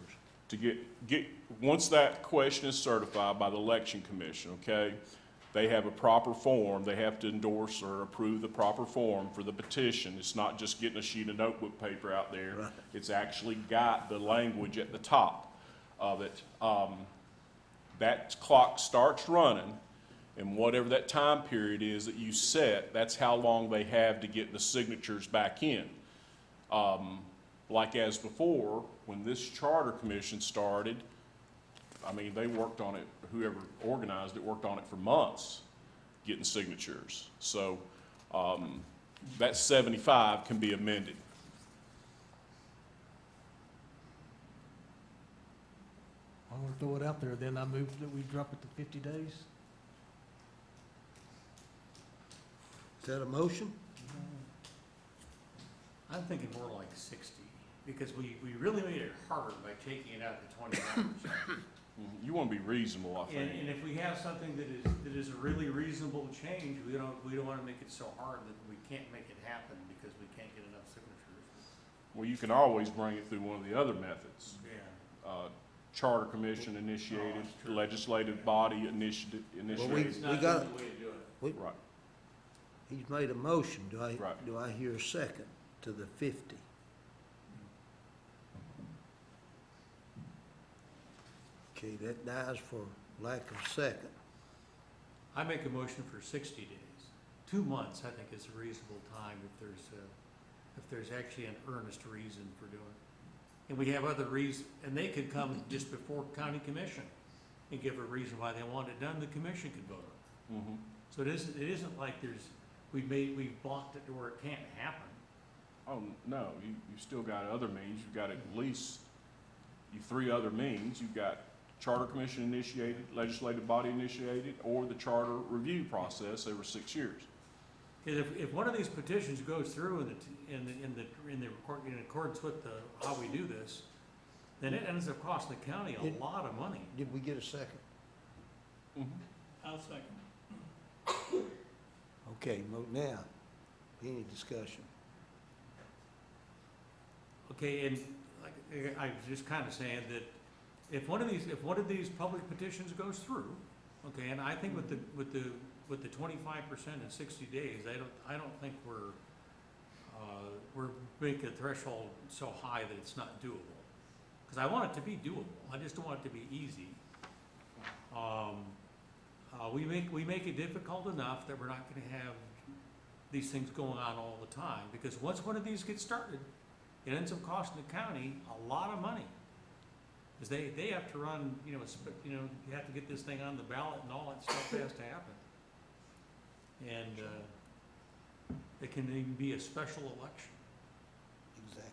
To get, once that question is certified by the Election Commission, okay, they have a proper form, they have to endorse or approve the proper form for the petition. It's not just getting a sheet of notebook paper out there. Right. It's actually got the language at the top of it. That clock starts running, and whatever that time period is that you set, that's how long they have to get the signatures back in. Like as before, when this charter commission started, I mean, they worked on it, whoever organized it worked on it for months, getting signatures. So that 75 can be amended. I want to throw it out there, then I move that we drop it to 50 days. Is that a motion? I'm thinking more like 60, because we really made it hard by taking it out to 25%. You want to be reasonable, I And think. if we have something that is a really reasonable change, we don't want to make it so hard that we can't make it happen because we can't get enough signatures. Well, you can always bring it through one of the other methods. Yeah. Charter commission initiated, that's true. legislative body initiated. It's not the got- only way to do it. Right. He's made a motion. Right. Do I hear a second to the 50? Okay, that dies for lack of second. I make a motion for 60 days. 2 months, I think, is a reasonable time if there's actually an earnest reason for doing it. And we have other reasons, and they could come just before county commission and give a reason why they want it done, the commission could vote on it. Mhm. So it isn't like we've blocked it to where it can't happen. Oh, no, you still got other means. You've got at least 3 other means. You've got charter commission initiated, legislative body initiated, or the charter review process over 6 years. Because if one of these petitions goes through in accordance with how we do this, then it ends up costing the county a lot of money. Did we get a second? I'll second. Okay, now, any discussion? Okay, and like, I was just kind of saying that if one of these public petitions goes through, okay, and I think with the 25% in 60 days, I don't think we're making the threshold so high that it's not doable. Because I want it to be doable. I just don't want it to be easy. We make it difficult enough that we're not going to have these things going on all the time. Because once one of these gets started, it ends up costing the county a lot of money. Because they have to run, you have to get this thing on the ballot and all that stuff has to happen. And it can even be a special election. Exactly.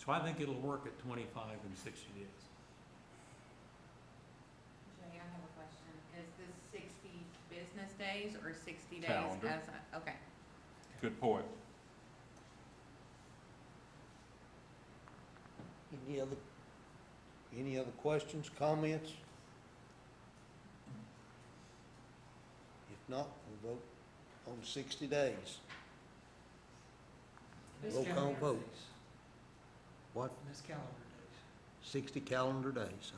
So I think it'll work at 25 and 60 days. Jay, I have a question. Is this 60 business days or 60 days Calendar. okay. Good point. Any other questions, comments? If not, we'll vote on 60 days. Roll call vote. What? This calendar days. 60 calendar days,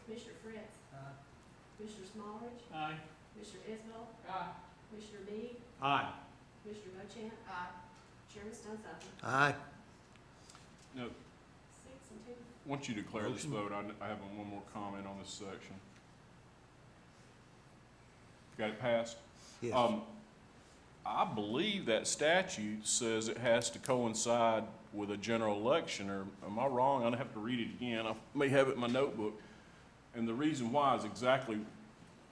Commissioner Fritz, Commissioner Smallridge, Aye. Commissioner Isbell, Aye. Commissioner Meade, Aye. Commissioner Bochamp, Chairman Stonehouse. Aye. Now, 6 and 2. once you declare this Motion. vote, I have one more comment on this section. Got it passed? Yes. I believe that statute says it has to coincide with a general election, or am I wrong? I'd have to read it again. I may have it in my notebook. And the reason why is exactly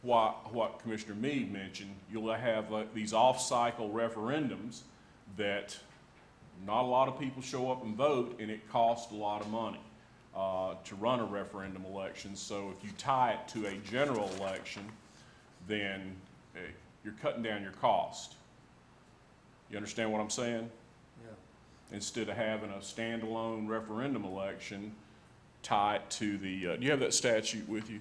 what Commissioner Meade mentioned. You'll have like these off-cycle referendums that not a lot of people show up and vote, and it costs a lot of money to run a referendum election. So if you tie it to a general election, then you're cutting down your cost. You understand what I'm saying? Yeah. Instead of having a standalone referendum election, tie it to the, do you have that statute with you?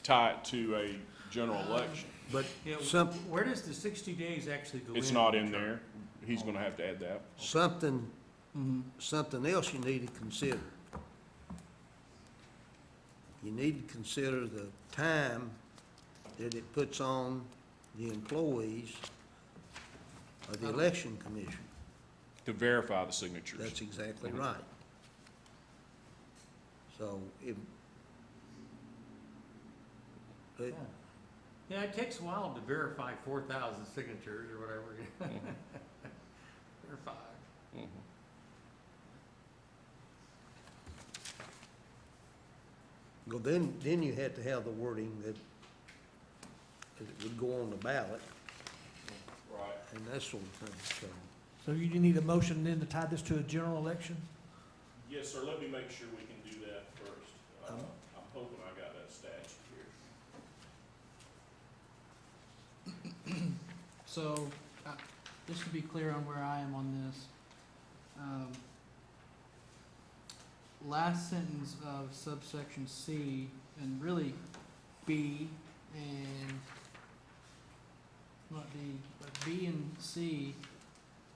Tie it to a general election. But Yeah, some, where does the 60 days actually go in? It's not in there. He's gonna have to add that. something else you need to consider. You need to consider the time that it puts on the employees of the election commission. To verify the signatures. That's exactly right. So Yeah, it takes a while to verify 4,000 signatures or whatever. Or 5. Mhm. well, then you had to have the wording that it would go on the ballot Right. and that sort of thing, So you need a motion then to tie this to a general election? Yes, sir. Let me make sure we can do that first. I'm Um, hoping I got that statute here. So, just to be clear on where I am on this, last sentence of subsection C, and really B and, not D, but B and C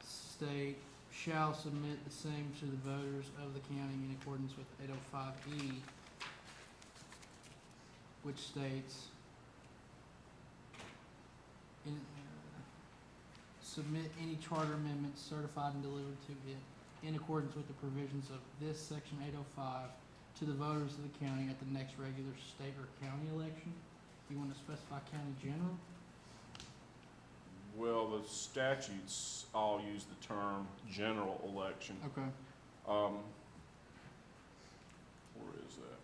state, shall submit the same to the voters of the county in accordance with 805E, which states, submit any charter amendments certified and delivered to it in accordance with the provisions of this section 805 to the voters of the county at the next regular state or county election. You want to specify county general? Well, the statutes all use the term general election. Okay. Where is that?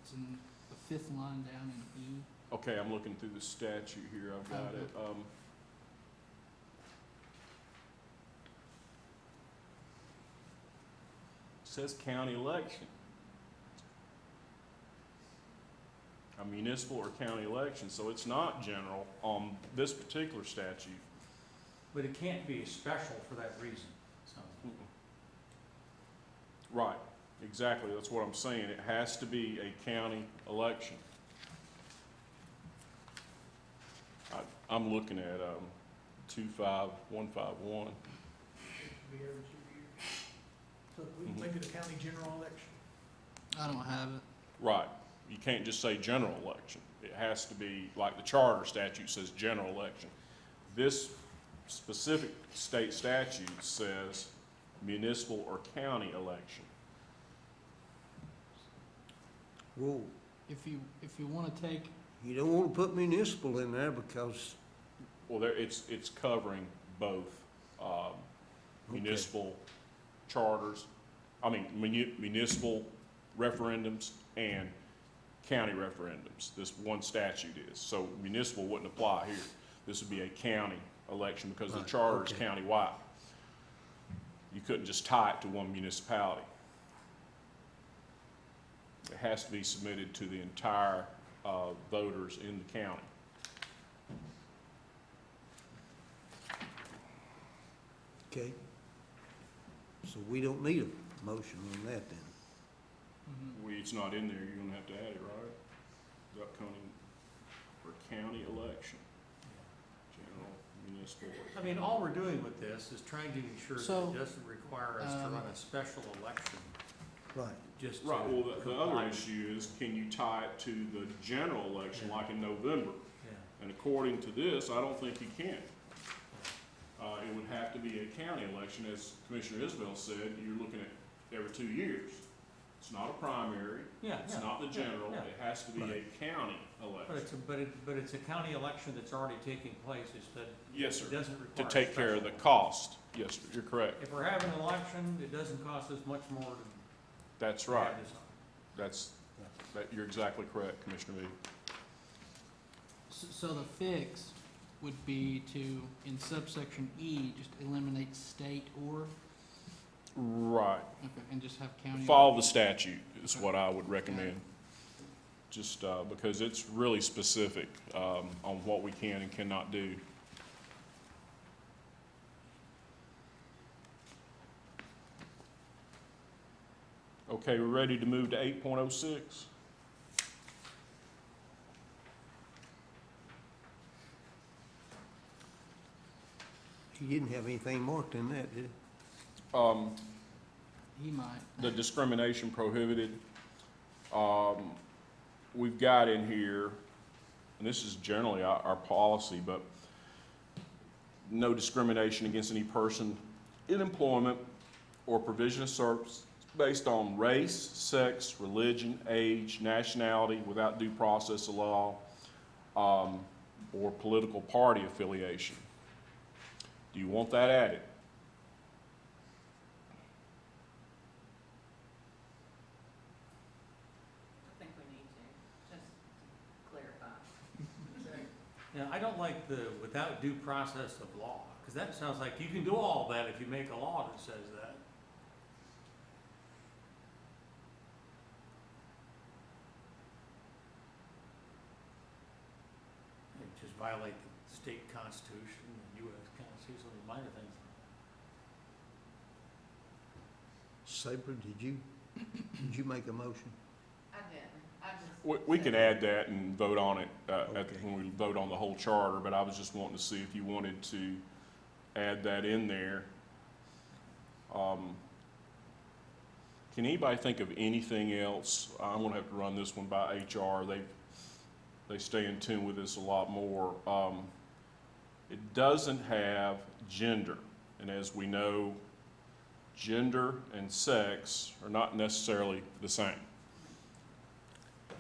It's in the fifth line down in E. Okay, I'm looking through the statute here, I've got it. Says county election. A municipal or county election, so it's not general on this particular statute. But it can't be special for that reason, so. Right, exactly, that's what I'm saying. It has to be a county election. I'm looking at 25151. So we can make it a county general election? I don't have it. Right, you can't just say general election. It has to be, like the charter statute says general election. This specific state statute says municipal or county election. Whoa, If you want to take, you don't wanna put municipal in there because, Well, there, it's covering both, municipal charters, municipal referendums and county referendums. This one statute is. So municipal wouldn't apply here. This would be a county election because the Right, charter is okay. countywide. You couldn't just tie it to one municipality. It has to be submitted to the entire, voters in the county. okay. So we don't need a motion on that then. It's not in there, you're gonna have to add it, right? The upcoming for county election, general, municipal. I mean, all we're doing with this is trying to ensure that So, it doesn't require us to run a special election, Right, just to Right, well, the other comply. issue is, can you tie it to the general election like in November? Yeah. And according to this, I don't think you can. It would have to be a county election, as Commissioner Isbell said, you're looking at every 2 years. It's not a primary, Yeah, it's yeah, not the yeah, general, yeah. it has to be a Right. county But election. it's a county election that's already taking place, Yes, it sir, doesn't to require. take care of the special. cost. Yes, sir, you're correct. If we're having an election, it doesn't cost us much more to That's to right. have this on. You're exactly correct, Commissioner Bee. so the fix would be to, in subsection E, just eliminate state or, Right. okay, and just have county. Follow the statute is what I would recommend. Just because it's really specific on what we can and cannot do. Okay, we're ready to move to 8.06. he didn't have anything marked in that, did he? He might. The discrimination prohibited. We've got in here, and this is generally our policy, but no discrimination against any person in employment or provision of service based on race, sex, religion, age, nationality, without due process of law, or political party affiliation. Do you want that added? I think we need to, just to clarify. Yeah, I don't like the without due process of law, because that sounds like you can do all that if you make a law that says that. It just violate the state constitution and US constitution, those minor things. Saber, did you make a motion? I didn't, I just. We can said- add that and vote on it, Okay. when we vote on the whole charter, but I was just wanting to see if you wanted to add that in there. Can anybody think of anything else? I'm gonna have to run this one by HR. They stay in tune with this a lot more. It doesn't have gender, and as we know, gender and sex are not necessarily the same.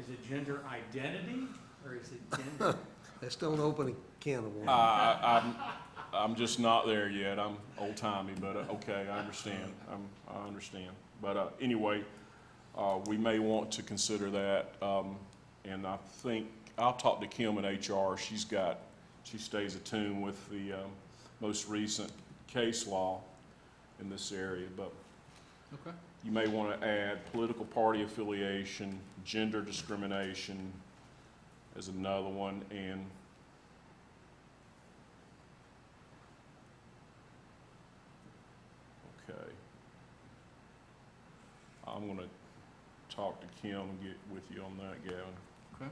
Is it gender identity, or is it gender? Let's don't open a can of worms. I'm just not there yet. I'm old timey, but okay, I understand. I understand. But anyway, we may want to consider that, and I think I'll talk to Kim in HR. She stays attuned with the most recent case law in this area, but Okay. you may want to add political party affiliation, gender discrimination as another one, and okay. I'm going to talk to Kim and get with you on that, Gavin. Okay.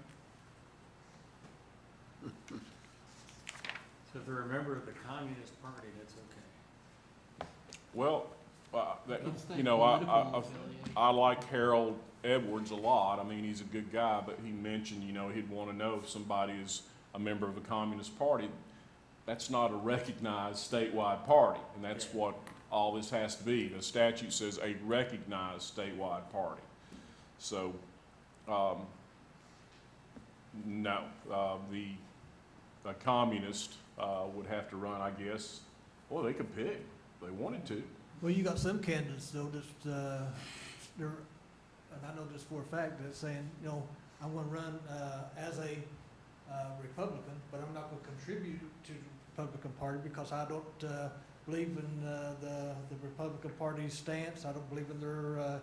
So if they're a member of the Communist Party, that's okay. Well, that, Let's think you know, political I affiliation. like Harold Edwards a lot. I mean, he's a good guy, but he mentioned, you know, he'd want to know if somebody is a member of the Communist Party. That's not a recognized statewide party, and that's Yeah. what all this has to be. The statute says a recognized statewide party. So, no, a communist would have to run, I guess. Well, they could pick if they wanted to. Well, you got some candidates though, that, they're, and I know this for a fact, that's saying, you know, I'm gonna run, as a, Republican, but I'm not gonna contribute to the Republican Party because I don't, believe in, the Republican Party's stance. I don't believe in their,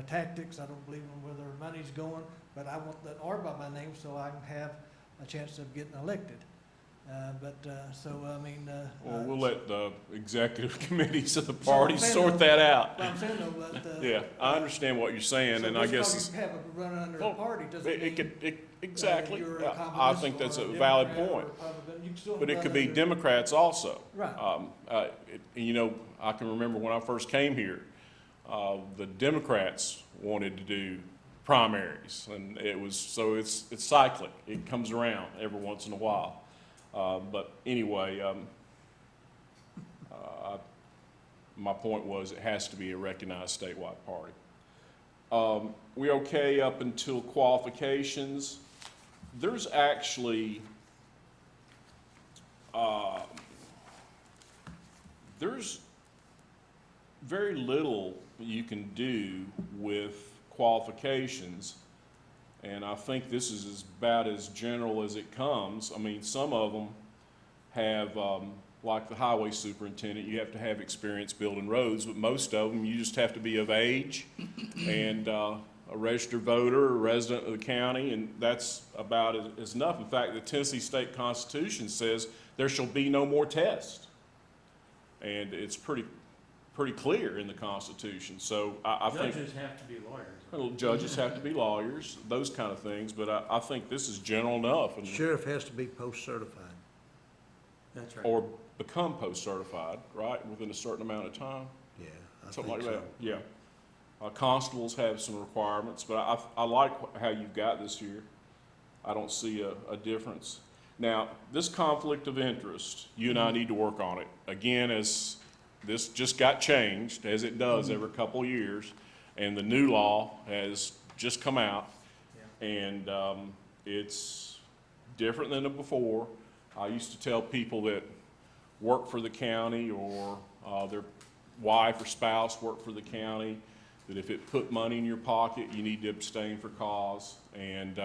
tactics. I don't believe in where their money's going, but I want that R by my name so I can have a chance of getting elected. So, I mean, Well, we'll let the executive committees of the So I'm parties saying sort though- that out. But I'm saying though, but, Yeah, I understand what you're saying, and I guess just because you have a run under Well, a party doesn't mean. it could, exactly. You're a I communist think that's or a valid Democrat or point. Republican. You can still But it run could be under- Democrats also. Right. You know, I can remember when I first came here, the Democrats wanted to do primaries, and it was, so it's cyclic. It comes around every once in a while. But anyway, my point was it has to be a recognized statewide party. We okay up until qualifications. There's actually, there's very little you can do with qualifications, and I think this is about as general as it comes. I mean, some of them have, like the highway superintendent, you have to have experience building roads, but most of them, you just have to be of age and a registered voter, a resident of the county, and that's about as enough. In fact, the Tennessee State Constitution says there shall be no more tests. And it's pretty clear in the Constitution. So I think Judges have to be lawyers. well, judges have to be lawyers, those kind of things, but I think this is general enough. And Sheriff has to be post-certified. That's right. or become post-certified, right, within a certain amount of time, Yeah, I something think like so. that, yeah. Constables have some requirements, but I like how you've got this here. I don't see a difference. Now, this conflict of interest, you and I need to work on it. Again, as this just got changed, as it does every couple of years, and the new law has just come out, and it's different than before. I used to tell people that work for the county or their wife or spouse work for the county, that if it put money in your pocket, you need to abstain for cause. And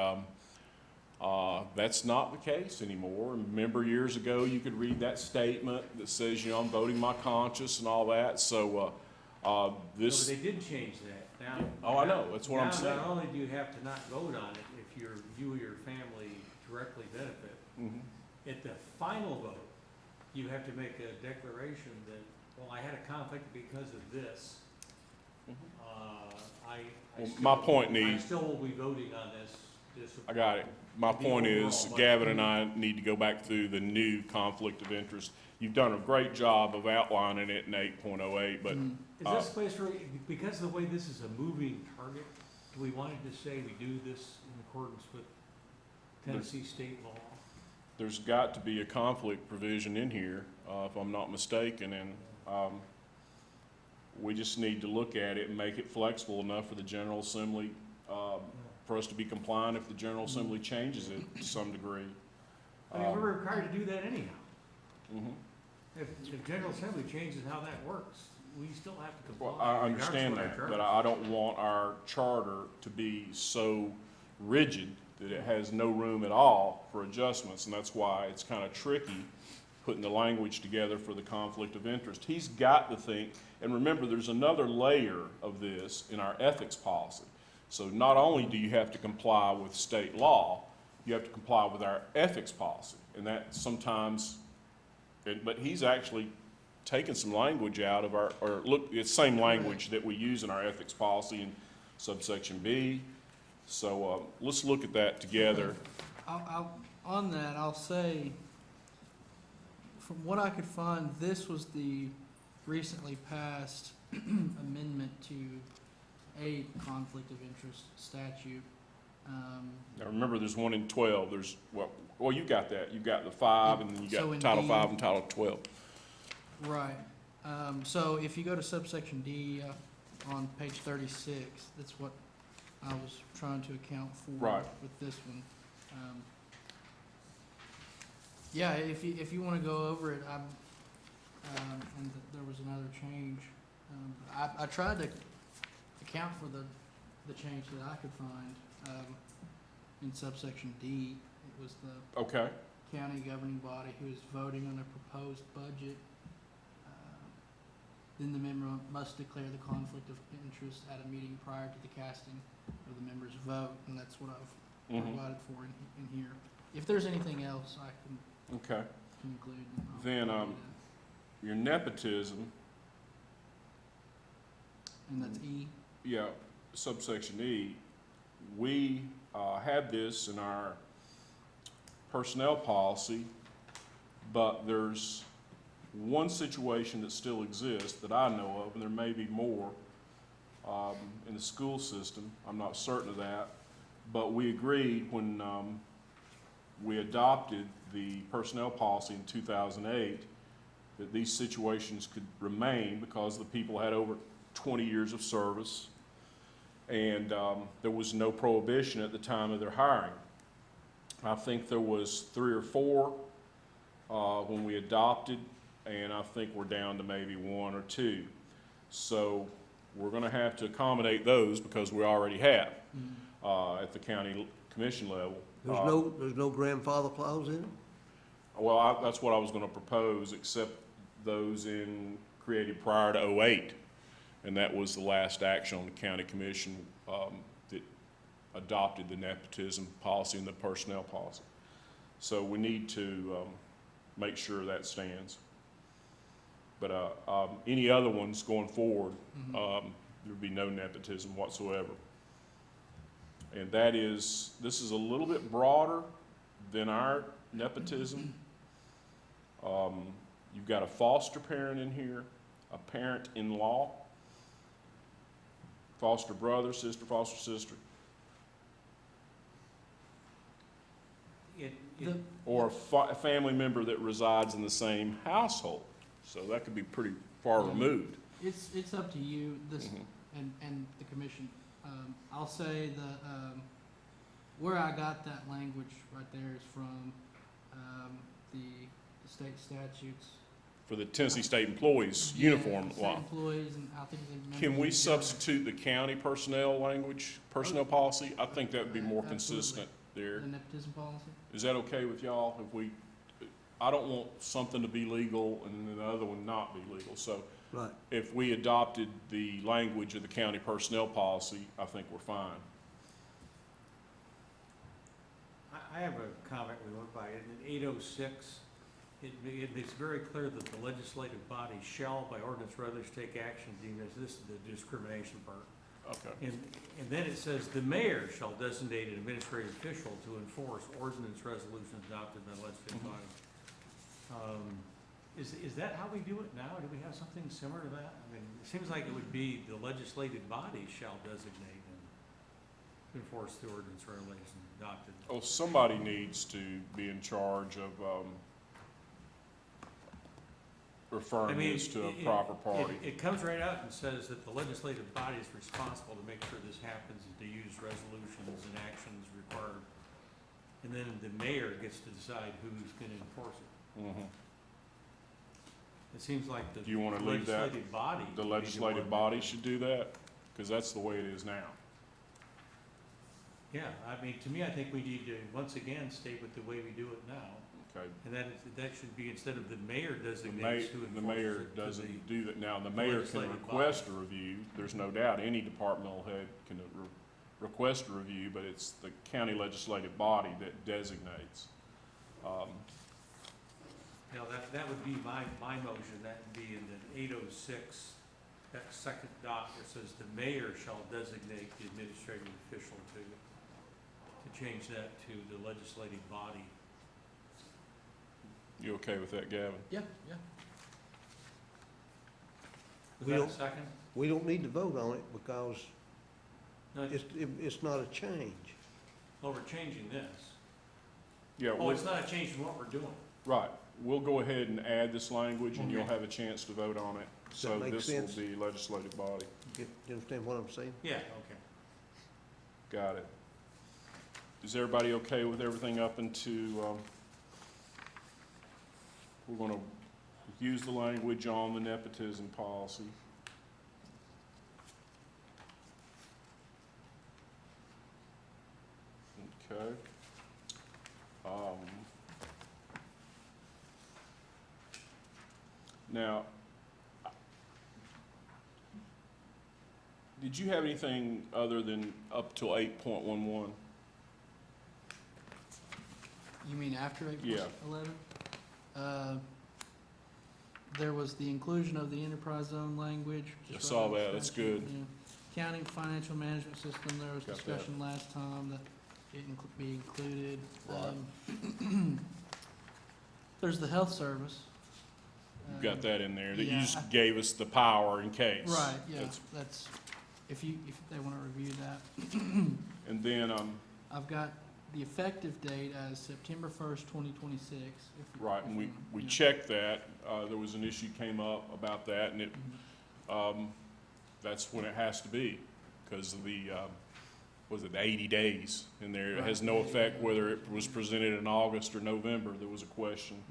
that's not the case anymore. Remember years ago, you could read that statement that says, you know, I'm voting my conscience and all that. So this. No, but they did change that. Now. Oh, I know. That's what I'm now, saying. Not only do you have to not vote on it if you or your family directly benefit, Mhm. at the final vote, you have to make a declaration that, well, I had a conflict because of this. Well, my point I needs, still will be voting on this. I got it. My The point is, overall, but- Gavin and I need to go back through the new conflict of interest. You've done a great job of outlining it in 8.08, but Is this place where, because of the way this is a moving target, do we want to just say we do this in accordance with Tennessee state law? there's got to be a conflict provision in here, if I'm not mistaken, and we just need to look at it and make it flexible enough for the General Assembly, for us to be compliant if the General Assembly changes it to some degree. I mean, we're required to do that anyhow. Mhm. If the General Assembly changes how that works, we still have to comply. Well, I regardless understand of what our that, charter but I don't want our charter to be so rigid that it has no room at all for adjustments, and that's why it's kind of tricky putting the language together for the conflict of interest. He's got to think, and remember, there's another layer of this in our ethics policy. So not only do you have to comply with state law, you have to comply with our ethics policy, and that sometimes, but he's actually taken some language out of our, or look, it's the same language that we use in our ethics policy in subsection B. So let's look at that together. On that, I'll say, from what I could find, this was the recently passed amendment to a conflict of interest statute. Now remember, there's one in 12. There's, well, you got that. You got the 5, and then you So got in Title D- 5 and Title 12. Right. So if you go to subsection D on page 36, that's what I was trying to account for Right. with this one. Yeah, if you want to go over it, and there was another change. I tried to account for the change that I could find in subsection D. It was the Okay. county governing body who is voting on a proposed budget. Then the member must declare the conflict of interest at a meeting prior to the casting of the member's vote, and that's what I've Mhm. provided for in here. If there's anything else I can Okay. include. I'll Then, do your nepotism, that. And that's E. yeah, subsection E, we had this in our personnel policy, but there's one situation that still exists that I know of, and there may be more in the school system. I'm not certain of that, but we agreed when we adopted the personnel policy in 2008 that these situations could remain because the people had over 20 years of service, and there was no prohibition at the time of their hiring. I think there was 3 or 4 when we adopted, and I think we're down to maybe 1 or 2. So we're going to have to accommodate those because we already have at the county commission level. There's no grandfather clause in it? Well, that's what I was going to propose, except those created prior to '08. And that was the last action on the county commission that adopted the nepotism policy and the personnel policy. So we need to make sure that stands. But any other ones going forward, there'd be no nepotism whatsoever. And this is a little bit broader than our nepotism. You've got a foster parent in here, a parent-in-law, foster brother, sister, foster sister, or a family member that resides in the same household. So that could be pretty far removed. It's up to you, this, and the commission. I'll say where I got that language right there is from the state statutes. For the Tennessee State Employees uniform State law. employees, and I think they. Can we substitute the county personnel language, personnel policy? I think that would be more consistent there. The nepotism policy? Is that okay with y'all? I don't want something to be legal and then the other one not be legal. So Right. if we adopted the language of the county personnel policy, I think we're fine. I have a comment we went by. In 806, it's very clear that the legislative body shall, by ordinance or others, take action deemed as, this is the discrimination part. Okay. And then it says, the mayor shall designate an administrative official to enforce ordinance resolutions adopted by the legislative body. Is that how we do it now? Do we have something similar to that? I mean, it seems like it would be the legislative body shall designate and enforce the ordinance or resolution adopted. Oh, somebody needs to be in charge of, referring this to a proper party. It comes right out and says that the legislative body is responsible to make sure this happens and to use resolutions and actions required. And then the mayor gets to decide who's gonna enforce it. Mhm. It seems like the Do you wanna leave that, legislative body. the would be the legislative one- body should do that? Because that's the way it is now. Yeah, I mean, to me, I think we need to, once again, stay with the way we do it now. Okay. And that should be, instead of the mayor The designates who the mayor enforces it, to doesn't the, do that. Now, the mayor can legislative request a review. There's no doubt any departmental head can request a review, but it's the county legislative body that designates. you know, that would be my motion. That would be in the 806, that second dot, that says the mayor shall designate the administrative official to change that to the legislative body. You okay with that, Gavin? Yeah, yeah. Was We that a don't- second? We don't need to vote on it because No, it's not a change. well, we're changing this. Yeah, Oh, it's not a change in what we're doing. right. We'll go ahead and add this language and you'll Okay. have a chance to vote on it. Does So that make this sense? will be legislative body. You understand what I'm saying? Yeah, okay. Got it. Is everybody okay with everything up into, we're gonna use the language on the nepotism policy. Okay. Now, did you have anything other than up till 8.11? You mean after April Yeah. 11? There was the inclusion of the enterprise zone language. I just saw right in that. That's statute, good. yeah. County financial management system, there was Got that. discussion last time that it be included. Right. There's the health service. You got that in there, that you yeah, just gave us the power in case. Right, yeah, That's- that's, if they wanna review that. And then, I've got the effective date as September 1st, 2026. right, and we checked that, there was an issue came up about that, and it, that's when it has to be, because of the, was it the 80 days in there? It has no effect whether it was presented in August or November, there was a question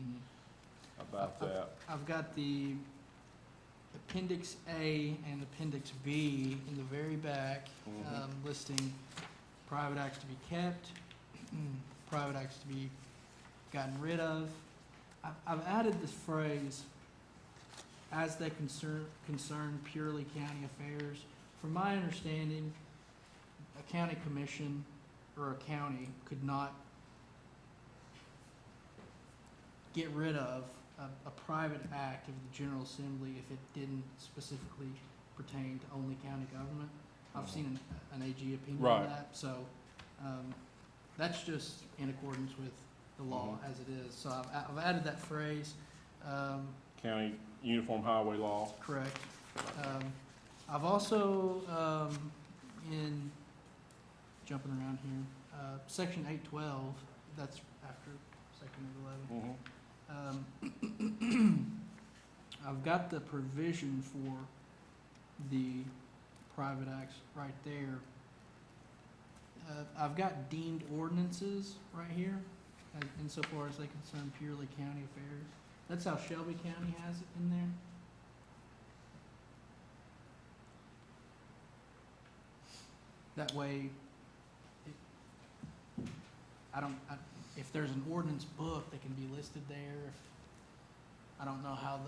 about that. I've got the Appendix A and Appendix B in the very back, Mhm. listing private acts to be kept, private acts to be gotten rid of. I've added this phrase, as they concern purely county affairs. From my understanding, a county commission or a county could not get rid of a private act of the General Assembly if it didn't specifically pertain to only county government. I've seen an AG opinion on Right. that, so, that's just in accordance with the law as it is. So I've added that phrase, County Uniform Highway Law. correct. I've also, jumping around here, section 812, that's after section 11. I've got the provision for the private acts right there. I've got deemed ordinances right here, insofar as they concern purely county affairs. That's how Shelby County has it in there. That way, if there's an ordinance book, they can be listed there. I don't know how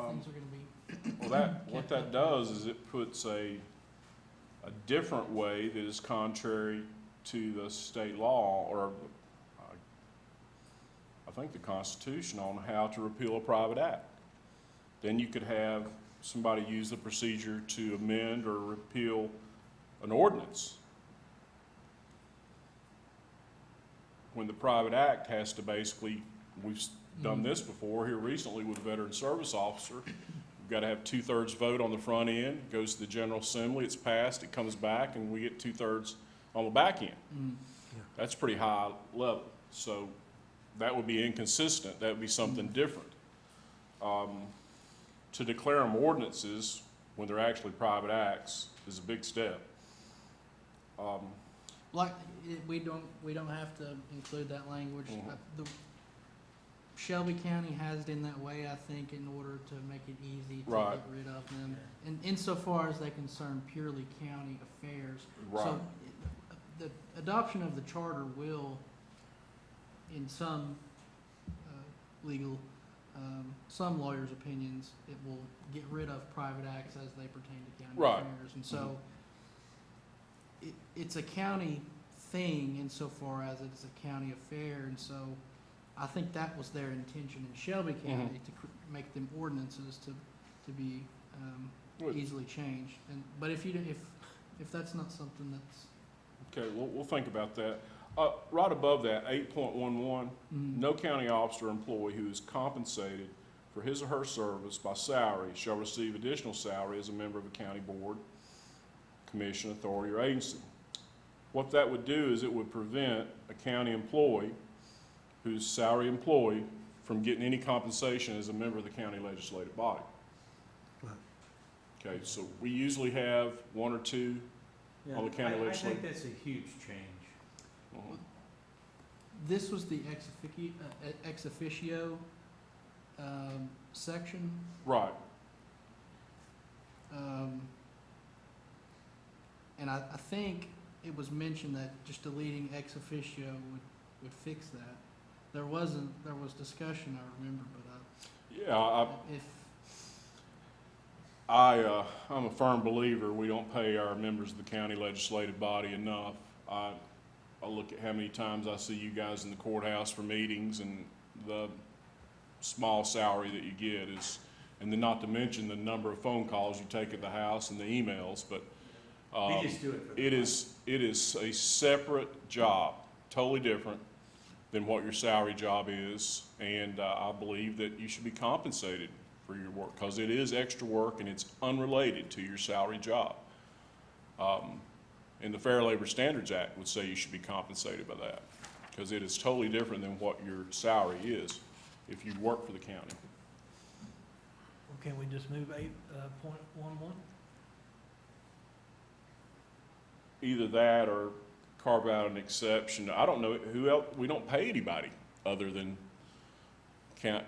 things are gonna be. Well, what that does is it puts a different way that is contrary to the state law, or I think, the Constitution on how to repeal a private act. Then you could have somebody use the procedure to amend or repeal an ordinance. When the private act has to basically, we've done this before here recently with a veteran service officer. We've got to have 2/3 vote on the front end, goes to the General Assembly, it's passed, it comes back, and we get 2/3 on the back end. That's pretty high level. So that would be inconsistent. That would be something different. To declare them ordinances when they're actually private acts is a big step. Like, we don't have to include that language. The Shelby County has it in that way, I think, in order to make it easy to Right. get rid of them. And insofar as they concern purely county affairs. Right. So the adoption of the charter will, in some legal, some lawyers' opinions, it will get rid of private acts as they pertain to county Right. affairs. And so it's a county thing insofar as it's a county affair, and so I think that was their intention in Shelby County, to make them ordinances to be Good. easily changed. But if that's not something that's Okay, we'll think about that. Right above that, 8.11, no county officer or employee who is compensated for his or her service by salary shall receive additional salary as a member of a county board, commission, authority, or agency. What that would do is it would prevent a county employee who's salary employee from getting any compensation as a member of the county legislative body. Right. Okay, so we usually have one or two on the county I legislative. think that's a huge change. this was the ex officio section. Right, And I think it was mentioned that just deleting ex officio would fix that. There was discussion, I remember, but yeah, if, I'm a firm believer we don't pay our members of the county legislative body enough. I look at how many times I see you guys in the courthouse for meetings, and the small salary that you get is, and then not to mention the number of phone calls you take at the house and the emails, but We just do it for the it is a separate job, totally different than what your salary job is, and I believe that you should be compensated for your work, because it is extra work and it's unrelated to your salary job. And the Fair Labor Standards Act would say you should be compensated by that, because it is totally different than what your salary is if you work for the county. Well, can we just move 8.11? Either that or carve out an exception. I don't know who else, we don't pay anybody other than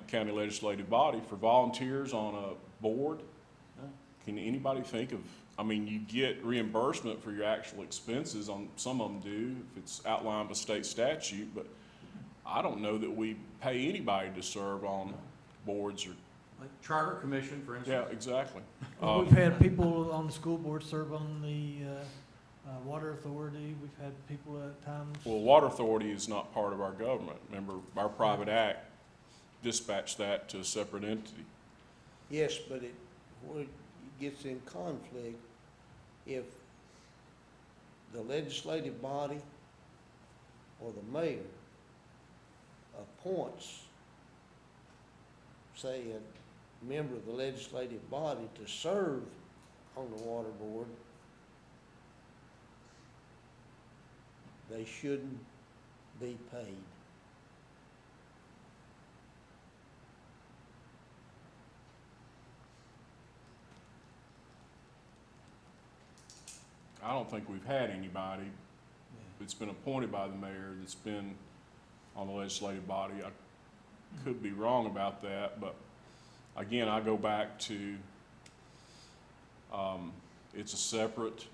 county legislative body for volunteers on a board. Can anybody think of, I mean, you get reimbursement for your actual expenses on, some of them do, if it's outlined by state statute, but I don't know that we pay anybody to serve on boards or, Like Charter Commission, for instance. yeah, exactly. We've had people on the school board serve on the water authority. We've had people at times. Well, Water Authority is not part of our government. Remember, our private act dispatched that to a separate entity. Yes, but where it gets in conflict, if the legislative body or the mayor appoints, say, a member of the legislative body to serve on the water board, they shouldn't be paid. I don't think we've had anybody that's been appointed by the mayor that's been on the legislative body. I could be wrong about that, but again, I go back to, it's a separate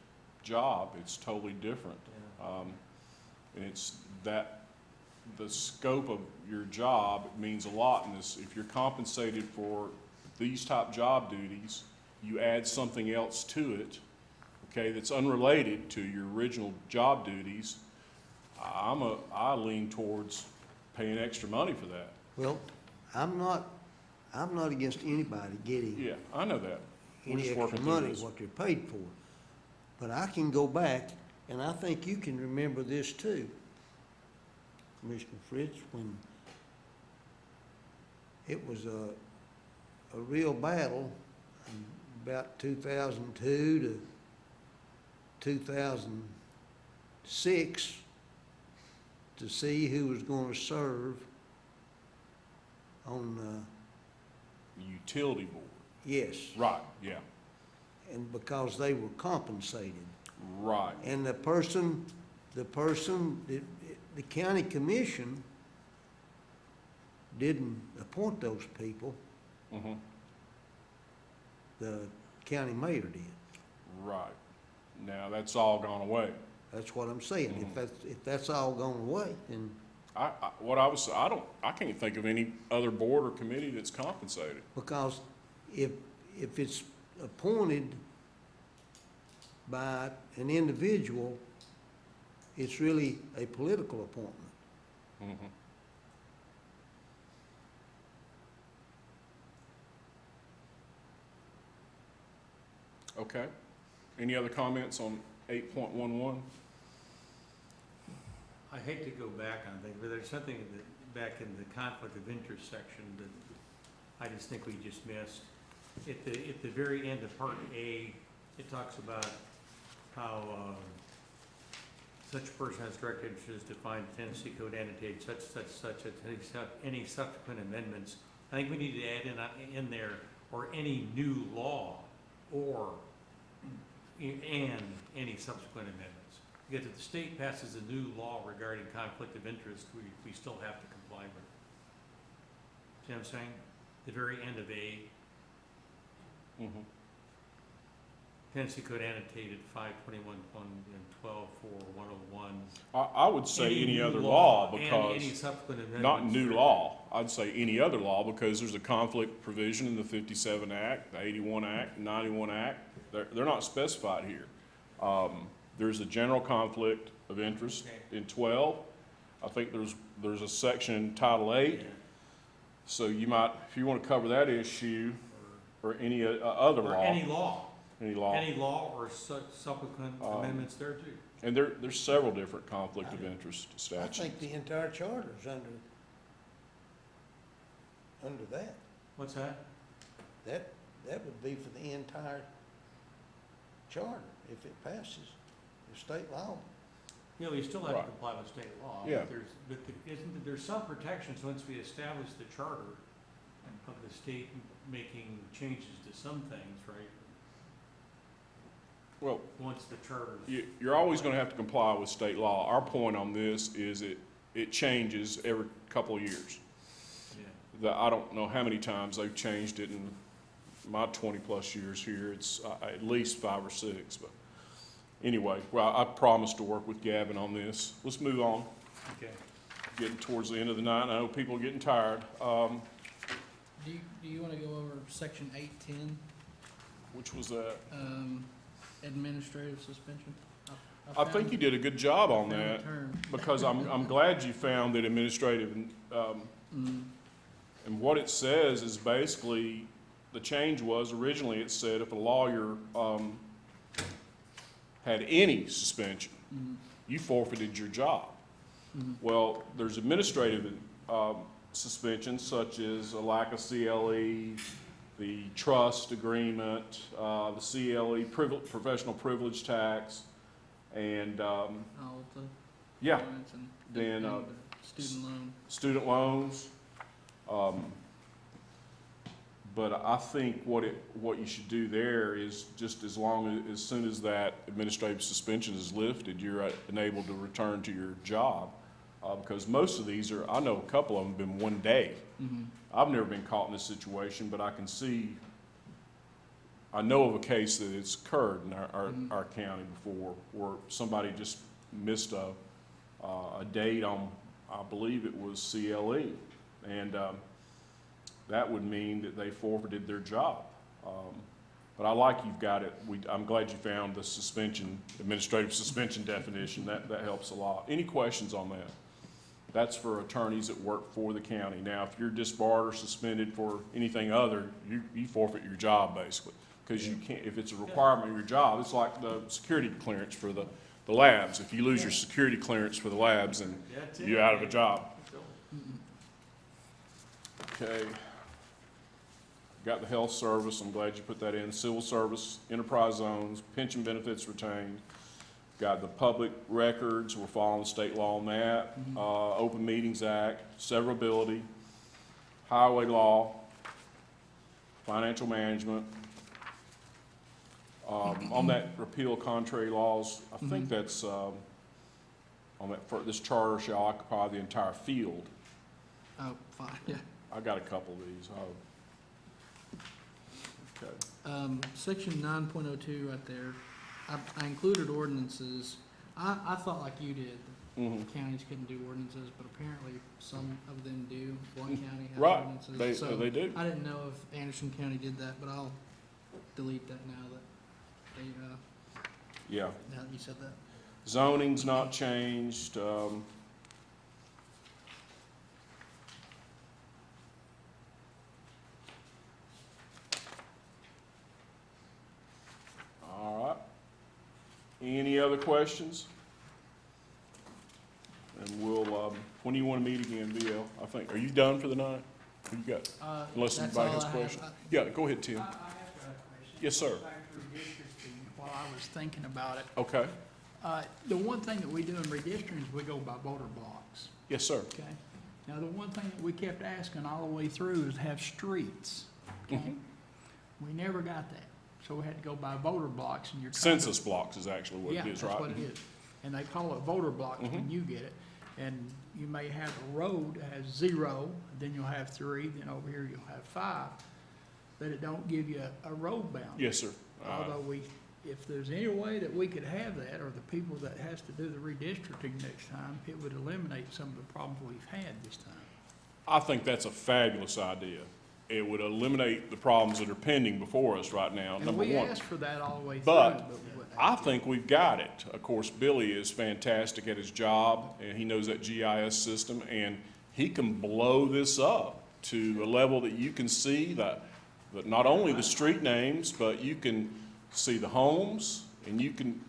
job. It's totally different. And it's that, the scope of your job means a lot in this. If you're compensated for these type job duties, you add something else to it, okay, that's unrelated to your original job duties, I lean towards paying extra money for that. Well, I'm not against anybody getting Yeah, I know that. We're any just extra working through money, this. what they're paid for. But I can go back, and I think you can remember this too, Commissioner Fritz, when it was a real battle in about 2002 to 2006 to see who was going to serve on, The utility board. yes, Right, yeah, and because they were compensated. right. And the county commission didn't appoint those people, Mm-hmm, the county mayor did. right. Now, that's all gone away. That's what I'm saying. Mhm. If that's all gone away, then, I can't think of any other board or committee that's compensated. because if it's appointed by an individual, it's really a political appointment. Mhm. Okay. Any other comments on 8.11? I hate to go back on things, but there's something that, back in the conflict of interest section that I just think we just missed. At the very end of Part A, it talks about how, such person has direct interest defined in Tennessee Code annotated such, any subsequent amendments. I think we need to add in there, or any new law, or, and any subsequent amendments. Because if the state passes a new law regarding conflict of interest, we still have to comply with it. See what I'm saying? The very end of A, Mhm. Tennessee Code annotated 521.12.4.101. I would say any new other law and because. any subsequent amendments. Not new law. I'd say any other law because there's a conflict provision in the 57 Act, the 81 Act, 91 Act. They're not specified here. There's a general conflict of interest Okay. in 12. I think there's a section in Title 8. So you might, if you want to cover that issue or any other Or law. any law. Any law. Any law or subsequent amendments there too. And there's several different conflict of interest I statutes. think the entire charter is under that. What's that? That would be for the entire charter, if it passes the state law. You know, you still have to Right. comply with state law. Yeah. There's some protections once we establish the charter of the state making changes to some things, right? Well, Once the charter's. you're always going to have to comply with state law. Our point on this is it changes every couple of years. Yeah. I don't know how many times they've changed it in my 20-plus years here. It's at least 5 or 6. But anyway, well, I promised to work with Gavin on this. Let's move on. Okay. Getting towards the end of the night. I know people are getting tired. Do you want to go over section 810, Which was that? administrative suspension? I think you did a good job on found the that term. because I'm glad you found that administrative and what it says is basically the change was originally it said if a lawyer had any suspension, you forfeited your job. Well, there's administrative suspensions such as a lack of CLE, the trust agreement, the CLE, professional privilege tax, and All the yeah, payments and then, the student loan. student loans. But I think what you should do there is just as soon as that administrative suspension is lifted, you're enabled to return to your job. Because most of these I know a couple of them have been 1 day. I've never been caught in this situation, but I know of a case that it's occurred in our county before where somebody just missed a date on, I believe it was CLE. And that would mean that they forfeited their job. But I like you've got it. I'm glad you found the suspension, administrative suspension definition. That helps a lot. Any questions on that? That's for attorneys that work for the county. Now, if you're disbarred or suspended for anything other, you forfeit your job basically. Because you can't, if it's a requirement of your job, it's like the security clearance for the labs. If you lose your security clearance for the labs, then you're out of a job. Okay. Got the health service, I'm glad you put that in. Civil service, enterprise zones, pension benefits retained. Got the public records, we're following state law on that. Open Meetings Act, severability, highway law, financial management. On that repeal contrary laws, I think that's, on that, this charter shall occupy the entire field. Oh, fine, yeah. I got a couple of these. Okay. Section 9.02 right there, I included ordinances. I thought like you did, counties couldn't do ordinances, but apparently some of them do. One county has Right, ordinances. So they do. I didn't know if Anderson County did that, but I'll delete that now that they, Yeah. now that you said that. Zoning's not changed. All right. Any other questions? And we'll, when do you want to meet again, VL? I think, are you done for the night? What you got? Unless That's anybody all has I have. questions. Yeah, go ahead, Tim. I have got a question. Yes, sir. Back to redistricting, while I was thinking about it. Okay. The one thing that we do in redistricting is we go by voter blocks, Yes, sir. okay? Now, the one thing that we kept asking all the way through is have streets, okay? We never got that, so we had to go by voter blocks, and you're trying to. Census blocks is actually what it is, right? Yeah, that's what it is. And they call it voter blocks when you get it. And you may have a road that has 0, then you'll have 3, then over here you'll have 5. But it don't give you a road boundary. Yes, sir. Although if there's any way that we could have that, or the people that has to do the redistricting next time, it would eliminate some of the problems we've had this time. I think that's a fabulous idea. It would eliminate the problems that are pending before us right now, And number we one. asked for that all the way through. But we wouldn't I have. think we've got it. Of course, Billy is fantastic at his job, and he knows that GIS system, and he can blow this up to a level that you can see that not only the street names, but you can see the homes, and you can,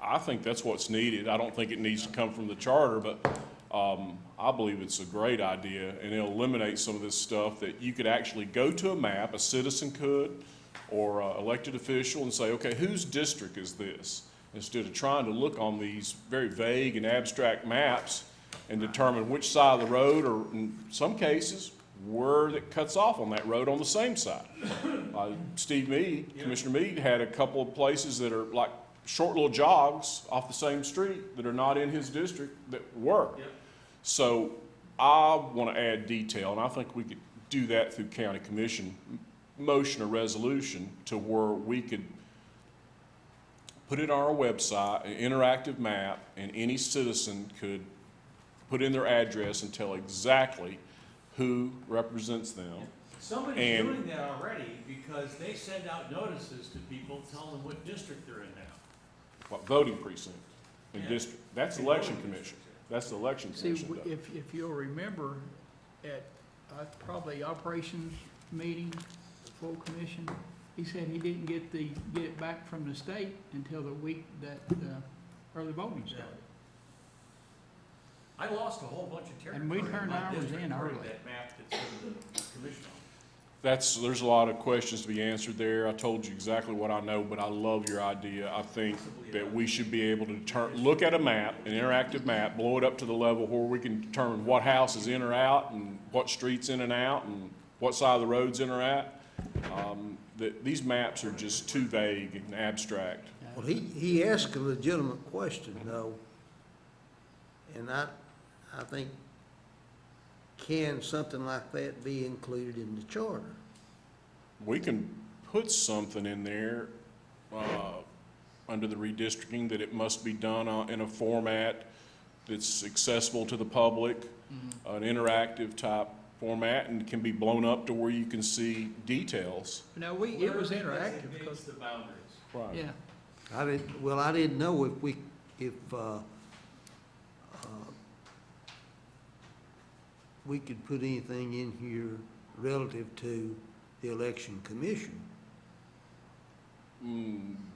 I think that's what's needed. I don't think it needs to come from the charter, but I believe it's a great idea, and it'll eliminate some of this stuff that you could actually go to a map, a citizen could, or an elected official, and say, okay, whose district is this? Instead of trying to look on these very vague and abstract maps and determine which side of the road, or in some cases, where it cuts off on that road on the same side. Steve Meade, Commissioner Meade, had a couple of places that are like short little jogs off the same street that are not in his district that were. So I want to add detail, and I think we could do that through county commission motion or resolution to where we could put it on our website, an interactive map, and any citizen could put in their address and tell exactly who represents them. Somebody's And- doing that already, because they send out notices to people telling them what district they're in now. What, voting precinct and Yeah. district? That's And election voting commission. districts, That's the election See, commission. does. if you'll remember, at probably operations meeting, the full commission, he said he didn't get it back from the state until the week that early voting Yeah. started. I lost a whole bunch of territory. And we turned my ours district in according to early. That map that's in the commission office. There's a lot of questions to be answered there. I told you exactly what I know, but I love your idea. I think that we should be able to look at a map, an interactive map, blow it up to the level where we can determine what house is in or out, and what street's in and out, and what side of the road's in or out. These maps are just too vague and abstract. Well, he asked a legitimate question, though, and I think, can something like that be included in the charter? We can put something in there, under the redistricting, that it must be done in a format that's accessible to the public, an interactive type format, and can be blown up to where you can see details. Now, it was Whatever interactive designates because, the boundaries. Right. yeah, I didn't know if we could put anything in here relative to the election commission.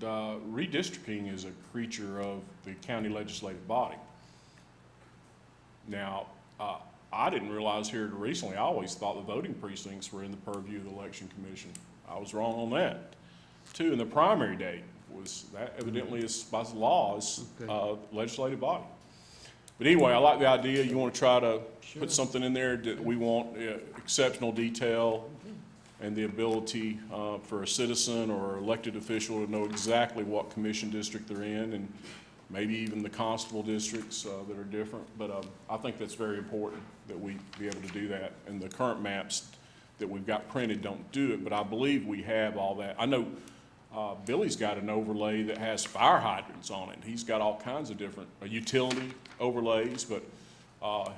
The redistricting is a creature of the county legislative body. Now, I didn't realize here recently, I always thought the voting precincts were in the purview of the election commission. I was wrong on that. Two, and the primary date was, that evidently is by law, is legislative body. But anyway, I like the idea. You want to try to put something in there that we want exceptional detail and the ability for a citizen or elected official to know exactly what commission district they're in, and maybe even the constable districts that are different. But I think that's very important that we be able to do that. And the current maps that we've got printed don't do it, but I believe we have all that. I know Billy's got an overlay that has fire hydrants on it. He's got all kinds of different utility overlays, but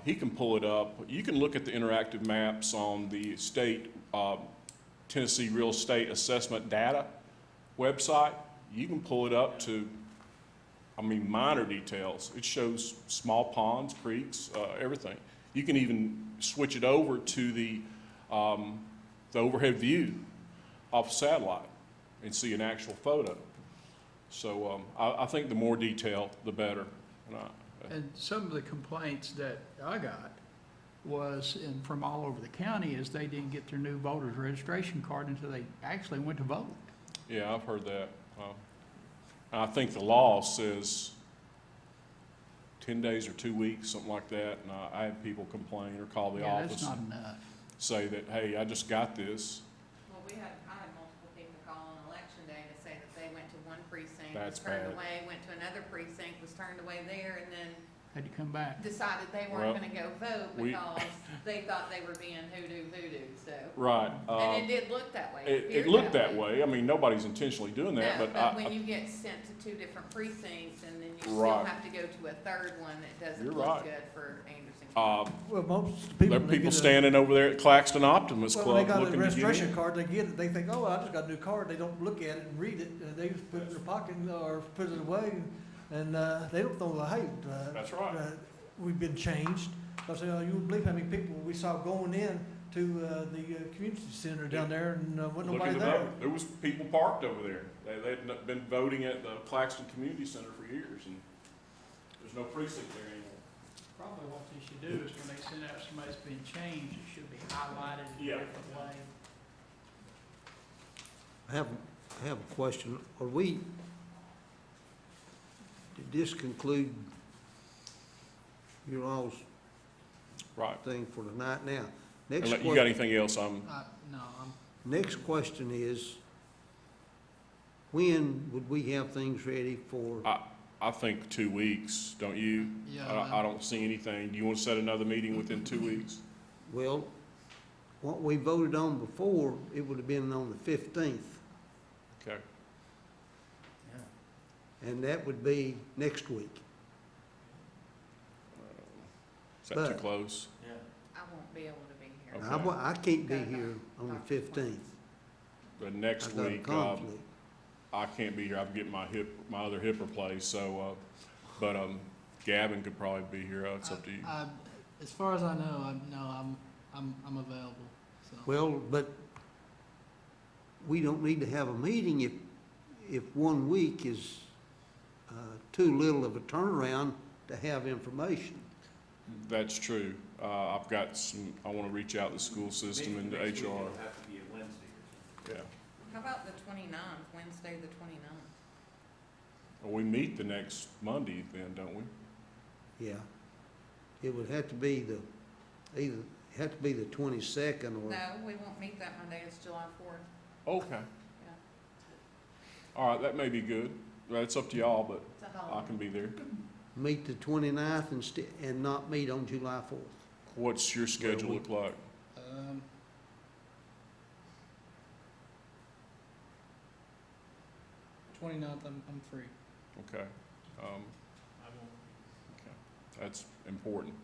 he can pull it up. You can look at the interactive maps on the state Tennessee Real Estate Assessment Data website. You can pull it up to, I mean, minor details. It shows small ponds, creeks, everything. You can even switch it over to the overhead view off satellite and see an actual photo. So I think the more detail, the better. And some of the complaints that I got was from all over the county is they didn't get their new voter's registration card until they actually went to vote. Yeah, I've heard that. I think the law says 10 days or 2 weeks, something like that. And I had people complain or call the Yeah, office that's not and enough. say that, hey, I just got this. Well, I had multiple people call on election day to say that they went to one precinct, That's was turned bad. away, went to another precinct, was turned away there, and then Had to come back. decided they Well, weren't gonna go vote we- because they thought they were being voodoo, so. Right. And it did look that way. It appeared looked that way. I mean, nobody's intentionally doing that, No, but but when you get sent to two different precincts and then you still Right. have to go to a third one, it doesn't You're look right. good for Anderson County. Well, most there people. are when they people get a- standing over there at Claxton Optimus Well, when they Club got a looking to get registration in. card, they get it, they think, oh, I just got a new card, they don't look at it and read it, and they just put it in their pocket or put it away, and they don't know, hey, That's right. we've been changed. I say, you wouldn't believe how many people we saw going in to the community center down there, and wasn't nobody Looking to there. vote. There was people parked over there. They'd been voting at the Claxton Community Center for years, and there's no precinct there anymore. Probably what they should do is when they send out somebody's been changed, it should be highlighted in a Yeah. different way. I have a question. Did this conclude your all's Right. thing for tonight? Now, next You got question, anything else? No, I'm next question is, when would we have things ready for? I think 2 weeks, don't you? Yeah. I don't see anything. Do you want to set another meeting within 2 weeks? Well, what we voted on before, it would have been on the 15th, Okay. and that would be next week. Is that too But- close? I won't be able to be here. Okay. I can't be here on the 15th. The I next got a week, conflict. I can't be here. I'm getting my other hip replaced, so, but, Gavin could probably be here. It's up to you. as far as I know, I'm available, so. Well, but we don't need to have a meeting if 1 week is too little of a turnaround to have information. That's true. I've got I want to reach out to the school system and to HR. Have to be a Wednesday or something. Yeah. How about the 29th, Wednesday the 29th? Well, we meet the next Monday then, don't we? Yeah. It would have to be either the 22nd or. No, we won't meet that Monday, it's July 4th. Okay. Yeah. All right, that may be good. Well, it's up to y'all, but It's a I holiday. can be there. Meet the 29th and not meet on July 4th. What's your schedule look like? 29th, I'm free. Okay. Okay. That's important.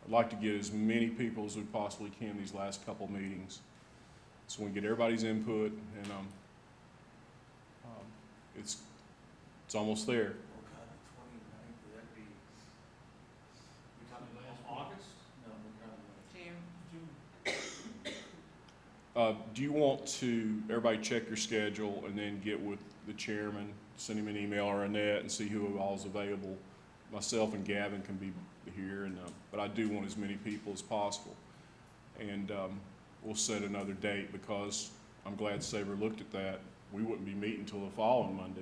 I'd like to get as many people as we possibly can these last couple meetings. So we can get everybody's input and, it's almost there. Oh, God, the 29th, would that be, we talking last August? No, we're Do you want to, everybody check your schedule and then get with the chairman, send him an email or Annette and see who all's available? Myself and Gavin can be here, and, but I do want as many people as possible. And we'll set another date because I'm glad Sabre looked at that. We wouldn't be meeting until the following Monday.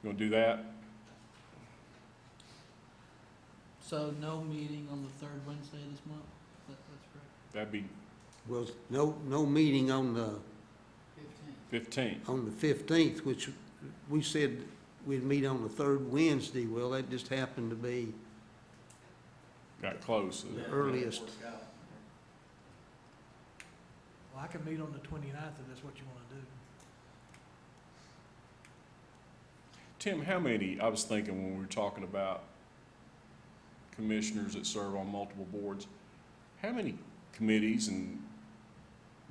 You want to do that? So no meeting on the third Wednesday this month? That's correct. That'd be Well, no meeting on the 15. 15th. on the 15th, which we said we'd meet on the third Wednesday. Well, that just happened to be Got close. the earliest. Well, I can meet on the 29th if that's what you want to do. Tim, how many, I was thinking when we were talking about commissioners that serve on multiple boards, how many committees and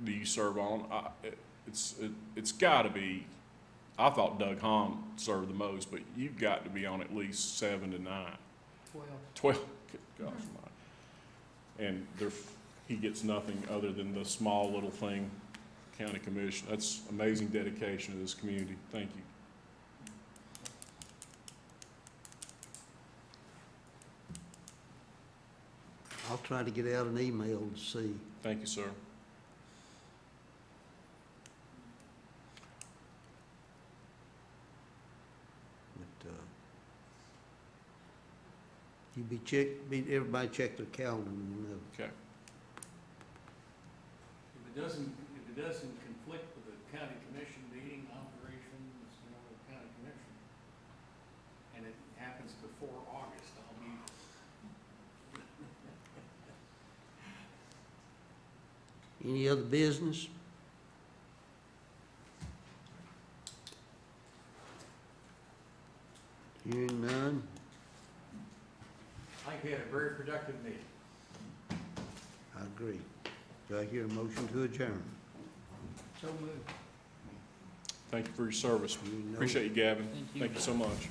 do you serve on? It's got to be, I thought Doug Hahn served the most, but you've got to be on at least 7 to 9. 12, good gosh almighty. And he gets nothing other than the small little thing, county commission. That's amazing dedication to this community. Thank you. I'll try to get out an email to see. Thank you, sir. But, everybody check their calendar and we'll know. Okay. If it doesn't conflict with the county commission meeting, operations, the county commission, and it happens before August, I'll be. Any other business? Hearing none. I think we had a very productive meeting. I agree. Do I hear a motion to adjourn? So moved. Thank you for your service. You know- Appreciate you, Gavin. Thank you. Thank you so much.